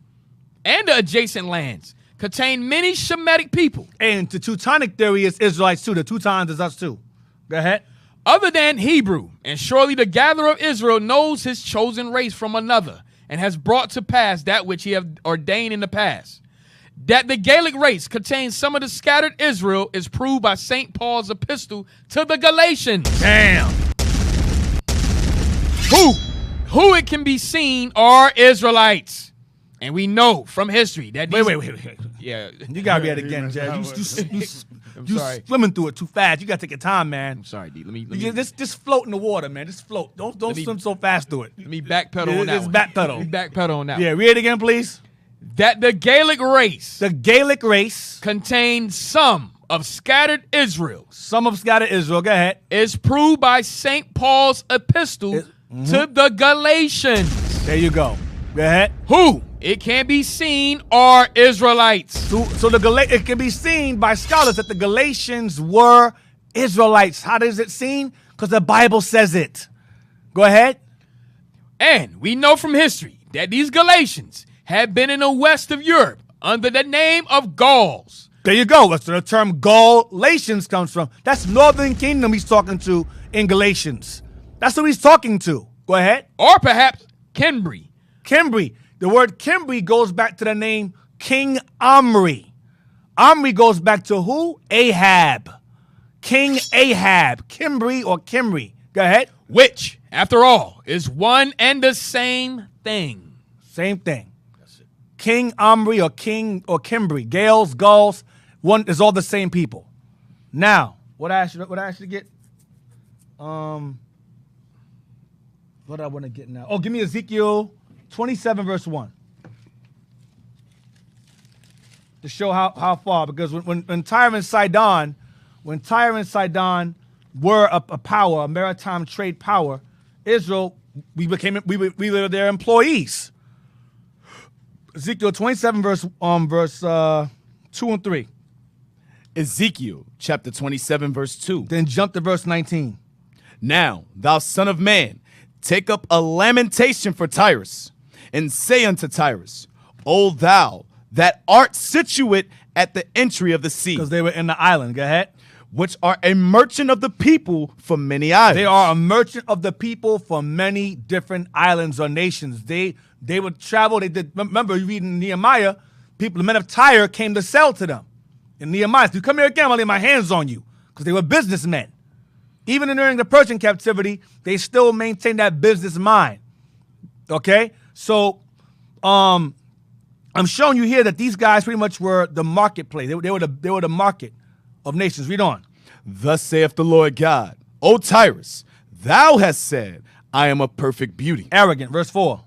F: and the adjacent lands, contained many Shemitic people.
D: And the Teutonic theory is Israelites too. The Teutons is us too. Go ahead.
F: Other than Hebrew, and surely the gatherer of Israel knows his chosen race from another, and has brought to pass that which he have ordained in the past. That the Gaelic race contains some of the scattered Israel is proved by St. Paul's epistle to the Galatians.
D: Damn.
F: Who it can be seen are Israelites. And we know from history that these...
D: Wait.
F: Yeah.
D: You got to read it again, Jay. You swimming through it too fast. You got to take your time, man.
F: I'm sorry, D. Let me
D: just float in the water, man. Just float. Don't swim so fast through it.
F: Let me backpedal on that one.
D: Backpedal.
F: Let me backpedal on that
D: Yeah,
F: one.
D: read it again, please.
F: That the Gaelic race...
D: The Gaelic race...
F: contains some of scattered Israel.
D: Some of scattered Israel. Go ahead.
F: Is proved by St. Paul's epistle to the Galatians.
D: There you go. Go ahead.
F: Who, it can be seen, are Israelites.
D: So it can be seen by scholars that the Galatians were Israelites. How is it seen? Because the Bible says it. Go ahead.
F: And we know from history that these Galatians had been in the west of Europe under the name of Gauls.
D: There you go. That's where the term Galatians comes from. That's Northern Kingdom he's talking to in Galatians. That's who he's talking to. Go ahead.
F: Or perhaps Cimbri.
D: Cimbri. The word Cimbri goes back to the name King Omri. Omri goes back to who? Ahab. King Ahab. Cimbri or Kimri. Go ahead.
F: Which, after all, is one and the same thing.
D: Same thing. That's it. King Omri or King or Cimbri. Gales, Gauls, one is all the same people. Now, what I asked you to get? What do I want to get now? Oh, give me Ezekiel 27 verse 1. To show how far, because when Tyre and Sidon were a power, a maritime trade power, Israel, we were their employees. Ezekiel 27 verse 2 and 3.
H: Ezekiel chapter 27 verse 2.
D: Then jump to verse 19.
H: Now, thou son of man, take up a lamentation for Tyrus, and say unto Tyrus, O thou that art situate at the entry of the sea.
D: Because they were in the island. Go ahead.
H: Which are a merchant of the people for many islands.
D: They are a merchant of the people for many different islands or nations. They would travel. They did. Remember, you read in Nehemiah, the men of Tyre came to sell to them. In Nehemiah, if you come here again, I'll lay my hands on you. Because they were businessmen. Even during the Persian captivity, they still maintained that business mind. Okay? So, I'm showing you here that these guys pretty much were the marketplace. They were the market of nations. Read on.
H: Thus saith the Lord God, O Tyrus, thou hast said, I am a perfect beauty.
D: Arrogant. Verse 4.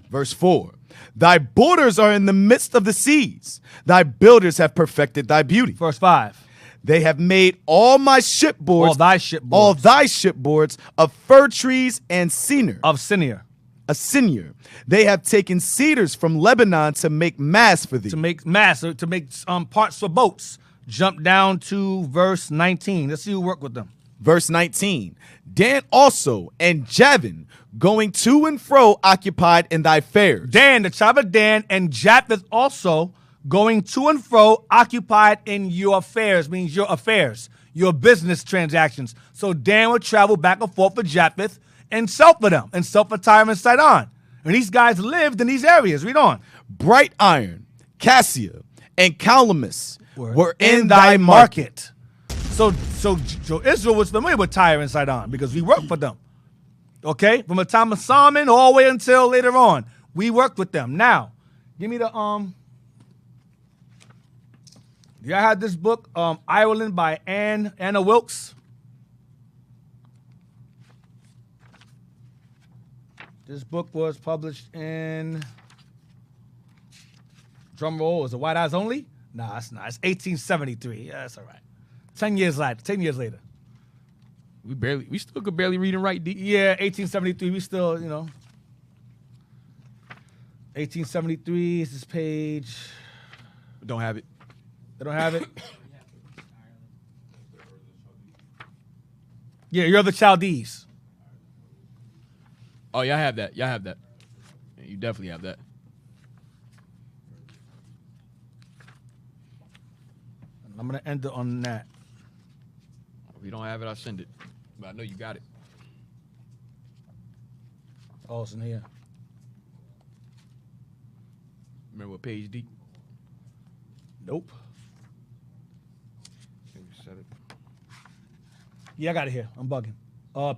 H: Verse 4. Thy borders are in the midst of the seas. Thy builders have perfected thy beauty.
D: Verse 5.
H: They have made all my shipboards.
D: All thy shipboards.
H: All thy shipboards of fir trees and cedar.
D: Of Sinir.
H: A Sinir. They have taken cedars from Lebanon to make masts for thee.
D: To make masts, to make parts for boats. Jump down to verse 19. Let's see who worked with them.
H: Verse 19. Dan also and Javan going to and fro occupied in thy fairs.
D: Dan, the tribe of Dan, and Japheth also going to and fro occupied in your affairs, means your affairs, your business transactions. So Dan would travel back and forth for Japheth and sell for them, and sell for Tyre and Sidon. And these guys lived in these areas. Read on.
H: Bright iron, cassia, and calamus were in thy
D: market. So Israel was familiar with Tyre and Sidon because we worked for them. Okay? From the time of Solomon all the way until later on. We worked with them. Now, give me the I had this book, Ireland by Anna Wilkes. This book was published in, drum roll, is it White Eyes Only? Nah, it's not. It's 1873. Yeah, that's all right. 10 years later.
F: We still could barely read and write.
D: Yeah, 1873. We still, 1873 is this page.
F: Don't have it.
D: They don't have it? Yeah, you're the Chaldees.
F: Oh, y'all have that. Y'all have that. Yeah, you definitely have that.
D: I'm going to end it on that.
F: If you don't have it, I'll send it. But I know you got it.
D: Oh, it's in here.
F: Remember what page, D?
D: Nope. Yeah, I got it here. I'm bugging.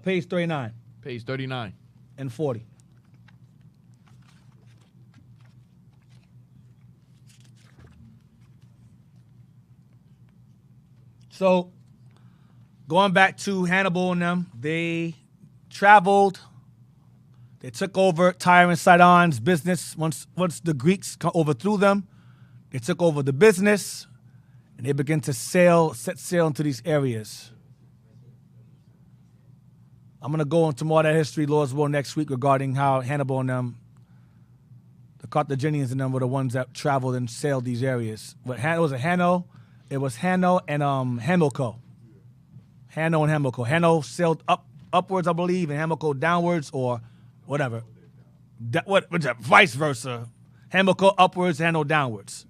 D: Page 39.
F: Page 39.
D: And 40. So, going back to Hannibal and them, they traveled. They took over Tyre and Sidon's business. Once the Greeks overthrew them, they took over the business, and they began to set sail into these areas. I'm going to go into more of that history, Lord's will, next week regarding how Hannibal and them, the Carthaginians and them, were the ones that traveled and sailed these areas. But it was Hanno and Hamilcar. Hanno and Hamilcar. Hanno sailed upwards, I believe, and Hamilcar downwards, or whatever. Vice versa. Hamilcar upwards, Hanno downwards.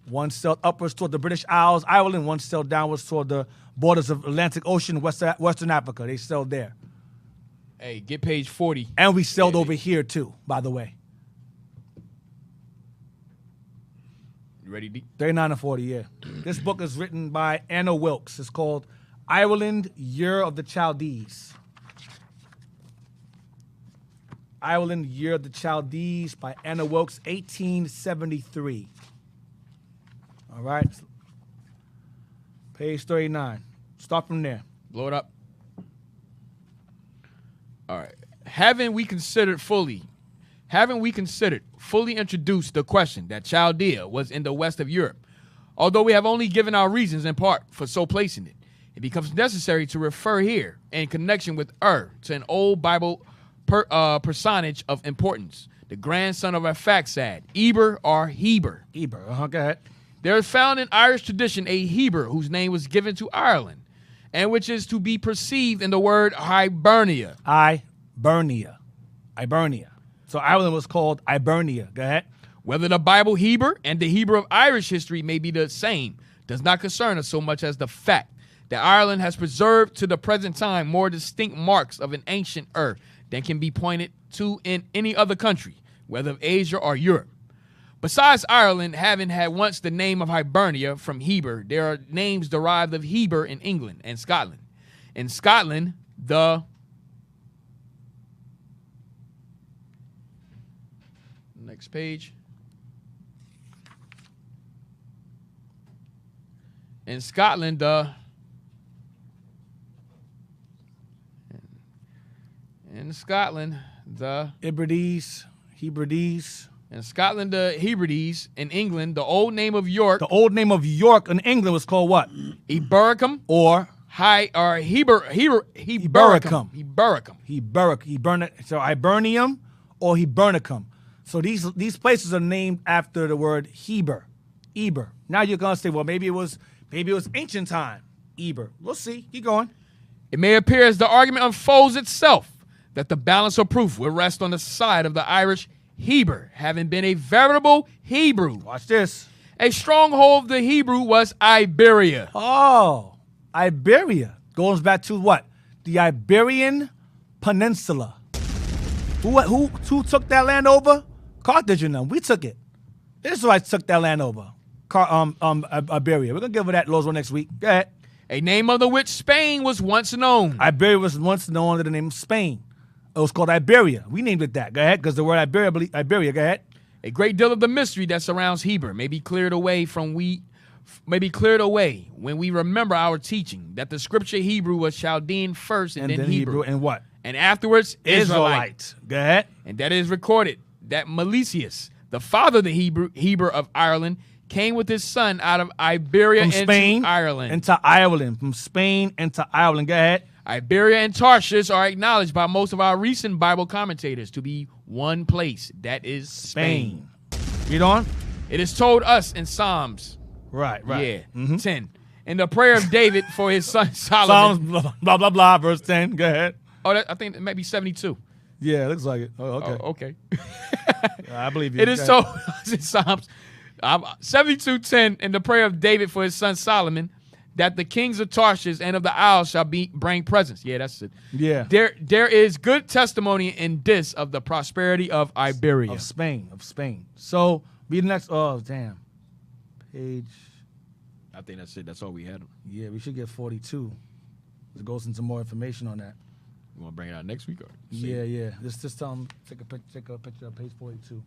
D: One sailed upwards toward the British Isles, Ireland. One sailed downwards toward the borders of Atlantic Ocean, Western Africa. They sailed there.
F: Hey, get page 40.
D: And we sailed over here, too, by the way.
F: You ready, D?
D: 39 and 40, yeah. This book is written by Anna Wilkes. It's called Ireland, Year of the Chaldees. Ireland, Year of the Chaldees by Anna Wilkes, 1873. All right. Page 39. Start from there.
F: Blow it up. All right. Haven't we considered fully introduced the question that Chaldea was in the west of Europe? Although we have only given our reasons in part for so placing it, it becomes necessary to refer here in connection with to an old Bible personage of importance, the grandson of Arphaxad, Eber or Heber.
D: Eber, go ahead.
F: There is found in Irish tradition a Heber whose name was given to Ireland, and which is to be perceived in the word Hibernia.
D: Hibernia. So Ireland was called Hibernia. Go ahead.
F: Whether the Bible Heber and the Heber of Irish history may be the same does not concern us so much as the fact that Ireland has preserved to the present time more distinct marks of an ancient earth than can be pointed to in any other country, whether of Asia or Europe. Besides Ireland having had once the name of Hibernia from Heber, there are names derived of Heber in England and Scotland. In Scotland, the next page. In Scotland, the
D: Hebrides.
F: In Scotland, the Hebrides. In England, the old name of York.
D: The old name of York in England was called what?
F: Ebericum
D: or
F: Hebericum.
D: So Hibernium or Hibernicum. So these places are named after the word Heber. Now you're gonna say, well, maybe it was ancient time. Eber. We'll see. Keep going.
F: It may appear as the argument unfolds itself that the balance of proof will rest on the side of the Irish Heber, having been a veritable Hebrew.
D: Watch this.
F: A stronghold of the Hebrew was Iberia.
D: Oh, Iberia goes back to what? The Iberian Peninsula. Who took that land over? Carthage and them. We took it. The Israelites took that land over. Iberia. We're gonna give her that, Lord's will, next week. Go ahead.
F: A name under which Spain was once known.
D: Iberia was once known under the name of Spain. It was called Iberia. We named it that. Go ahead, because the word Iberia. Go ahead.
F: A great deal of the mystery that surrounds Heber may be cleared away when we remember our teaching that the scripture Hebrew was Chaldean first and then Hebrew.
D: And what?
F: And afterwards
D: Israelite. Go ahead.
F: And that is recorded that Melesius, the father of the Heber of Ireland, came with his son out of Iberia
D: from Spain
F: into Ireland.
D: From Spain into Ireland. Go ahead.
F: Iberia and Tarshish are acknowledged by most of our recent Bible commentators to be one place. That is Spain.
D: Read on.
F: It is told us in Psalms.
D: Right.
F: Yeah, 10. In the prayer of David for his son Solomon.
D: Psalms, blah, blah, blah, verse 10. Go ahead.
F: Oh, I think it might be 72.
D: Yeah, it looks like it. Oh, okay.
F: Oh, okay.
D: I believe you.
F: It is told us in Psalms 72:10 in the prayer of David for his son Solomon that the kings of Tarshish and of the isles shall bring presents. Yeah, that's it.
D: Yeah.
F: There is good testimony in this of the prosperity of Iberia.
D: Of Spain. So, read the next. Oh, damn. Page.
F: I think that's it. That's all we had.
D: Yeah, we should get 42. It goes into more information on that.
F: You want to bring it out next week? Or
D: Yeah. Just tell them, take a picture of page 42.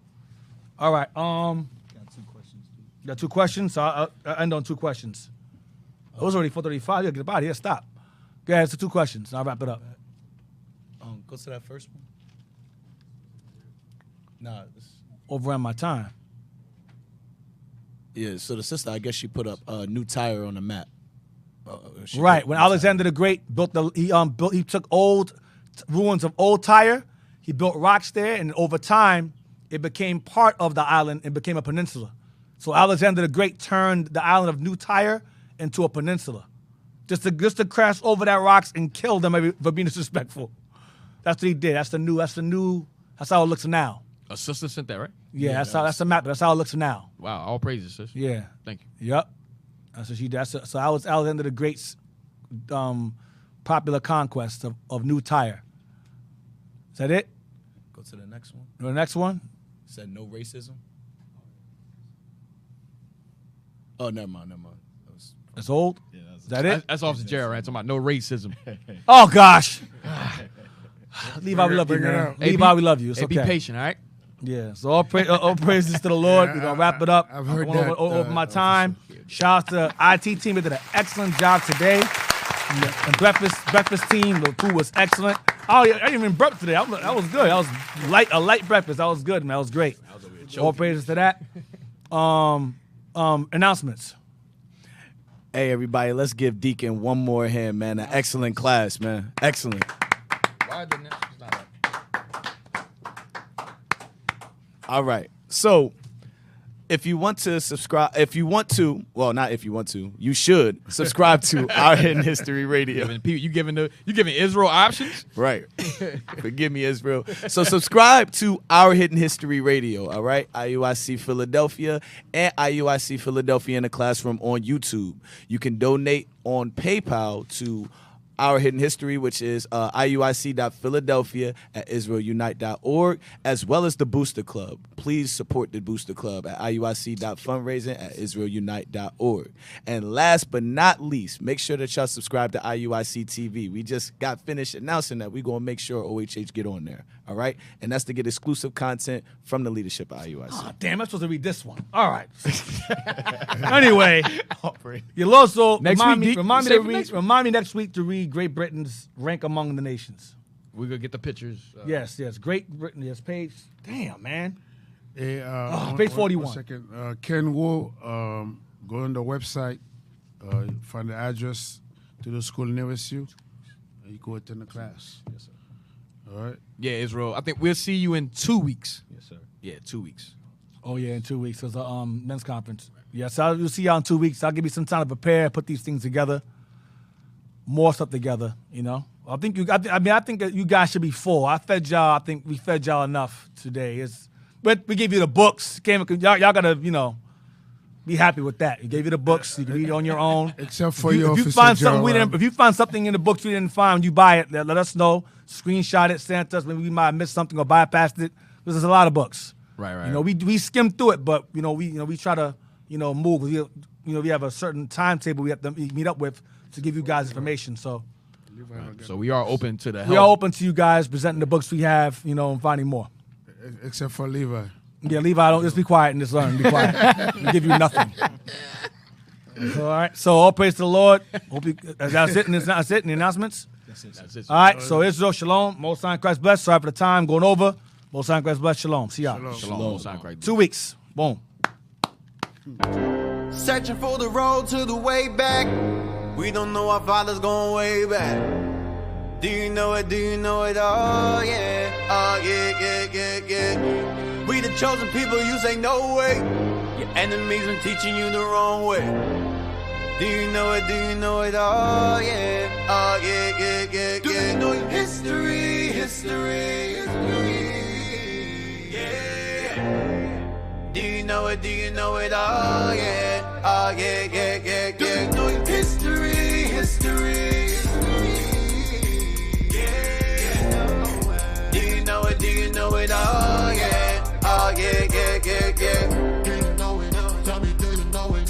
D: All right.
H: Got 2 questions.
D: You got 2 questions? So I'll end on 2 questions. It was already 4:35. You get about here. Stop. Go ahead. So 2 questions. I'll wrap it up.
H: Go to that first one. Nah.
D: Overran my time.
H: Yeah, so the sister, I guess she put up a new tire on the map.
D: Right. When Alexander the Great built he took old ruins of old Tyre, he built rocks there, and over time, it became part of the island and became a peninsula. So Alexander the Great turned the island of New Tyre into a peninsula, just to crash over that rocks and kill them for being disrespectful. That's what he did. That's how it looks now.
F: A sister sent that, right?
D: Yeah, that's the map. That's how it looks now.
F: Wow, all praises, sis.
D: Yeah.
F: Thank you.
D: Yep. That's what she did. So I was Alexander the Great's popular conquest of New Tyre. Is that it?
H: Go to the next one.
D: The next one?
H: Said no racism. Oh, never mind.
D: It's old?
H: Yeah,
D: is that it?
F: That's Officer Gerald, right? Talking about no racism.
D: Oh, gosh. Levi, we love you, man. Levi, we love you. It's
F: hey,
D: okay.
F: Be patient, all right?
D: Yeah, so all praises to the Lord. We're going to wrap it up.
A: I've heard
D: I went over my time. Shout out to the IT team. They did an excellent job today. And breakfast team, the food was excellent. Oh, yeah, I didn't even burp today. That was good. That was a light breakfast. That was good, man. That was great. All praises to that. Announcements.
H: Hey, everybody, let's give Deacon one more hand, man. An excellent class, man. Excellent.
F: Why didn't that?
H: All right. So, if you want to subscribe, you should subscribe to Our Hidden History Radio.
F: You giving Israel options?
H: Right. Forgive me, Israel. So subscribe to Our Hidden History Radio, all right? IUIC Philadelphia and IUIC Philadelphia in the Classroom on YouTube. You can donate on PayPal to Our Hidden History, which is iuic.philadelphia@israelunite.org, as well as the Booster Club. Please support the Booster Club at iuic.fundraising@israelunite.org. And last but not least, make sure that y'all subscribe to IUIC TV. We just got finished announcing that we're going to make sure OHH get on there, all right? And that's to get exclusive content from the leadership of IUIC.
D: Oh, damn, I'm supposed to read this one. All right. Anyway, you'll also remind me next week to read Great Britain's rank among the nations.
F: We're going to get the pictures.
D: Yes. Great Britain. Yes, page. Damn, man.
A: Hey,
D: page 41.
A: 1 second. Ken Wu, go on the website, find the address to the school nearest you, and you go attend the class.
H: Yes, sir.
A: All right?
F: Yeah, Israel. I think we'll see you in 2 weeks.
H: Yes, sir.
F: Yeah, 2 weeks.
D: Oh, yeah, in 2 weeks. There's a men's conference. Yeah, so we'll see y'all in 2 weeks. I'll give you some time to prepare, put these things together. More stuff together, you know. I think that you guys should be full. I think we fed y'all enough today. But we gave you the books. Y'all gotta, be happy with that. We gave you the books. You can read it on your own.
A: Except for
D: if you find something in the books we didn't find, you buy it. Let us know. Screenshot it. Send it to us. Maybe we might have missed something or bypassed it. Because there's a lot of books.
F: Right.
D: We skim through it, but we try to move. We have a certain timetable we have to meet up with to give you guys information. So
F: we are open to the help.
D: We are open to you guys presenting the books we have, and finding more.
A: Except for Levi.
D: Yeah, Levi, don't just be quiet and just learn. Be quiet. We give you nothing. All right. So all praise to the Lord. That's it. And that's it in the announcements.
H: That's it.
D: All right. So Israel, shalom. Most High Christ bless. Sorry for the time going over. Most High Christ bless. Shalom. See y'all.
F: Shalom.
D: 2 weeks. Boom.
Q: Searching for the road to the way back. We don't know our father's going way back.
C: Do you know it? Do you know it? Oh yeah. Oh yeah, yeah, yeah, yeah. We the chosen people, you say no way. Your enemies been teaching you the wrong way. Do you know it? Do you know it? Oh yeah. Oh yeah, yeah, yeah, yeah. Do you know your history? History, history. Yeah. Do you know it? Do you know it? Oh yeah. Oh yeah, yeah, yeah, yeah. Do you know your history? History. Do you know it? Do you know it? Oh yeah. Oh yeah, yeah, yeah, yeah.
B: Do you know it? Tell me, do you know it?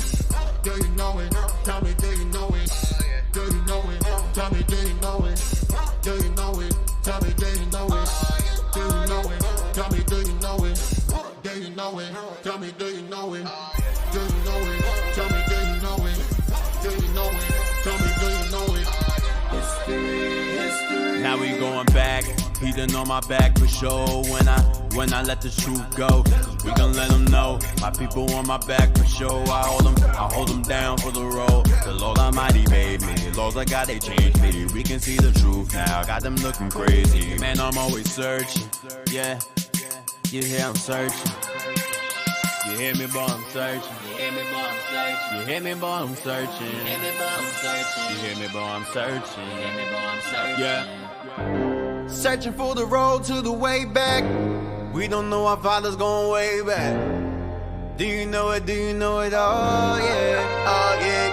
B: Do you know it? Tell me, do you know it? Do you know it? Tell me, do you know it? Do you know it? Tell me, do you know it? Do you know it? Tell me, do you know it? Do you know it? Tell me, do you know it? Do you know it? Tell me, do you know it? Do you know it? Tell me, do you know it? History, history.
C: Now we going back. He done on my back for sure when I let the truth go. We gon' let them know my people on my back for sure. I hold them down for the road. The Lord Almighty made me. Laws I got, they changed me. We can see the truth now. Got them looking crazy. Man, I'm always searching. Yeah, you hear I'm searching. You hear me, boy, I'm searching. You hear me, boy, I'm searching. You hear me, boy, I'm searching. You hear me, boy, I'm searching. You hear me, boy, I'm searching. You hear me, boy, I'm searching. Yeah. Searching for the road to the way back. We don't know our fathers going way back. Do you know it? Do you know it? Oh yeah. Oh yeah.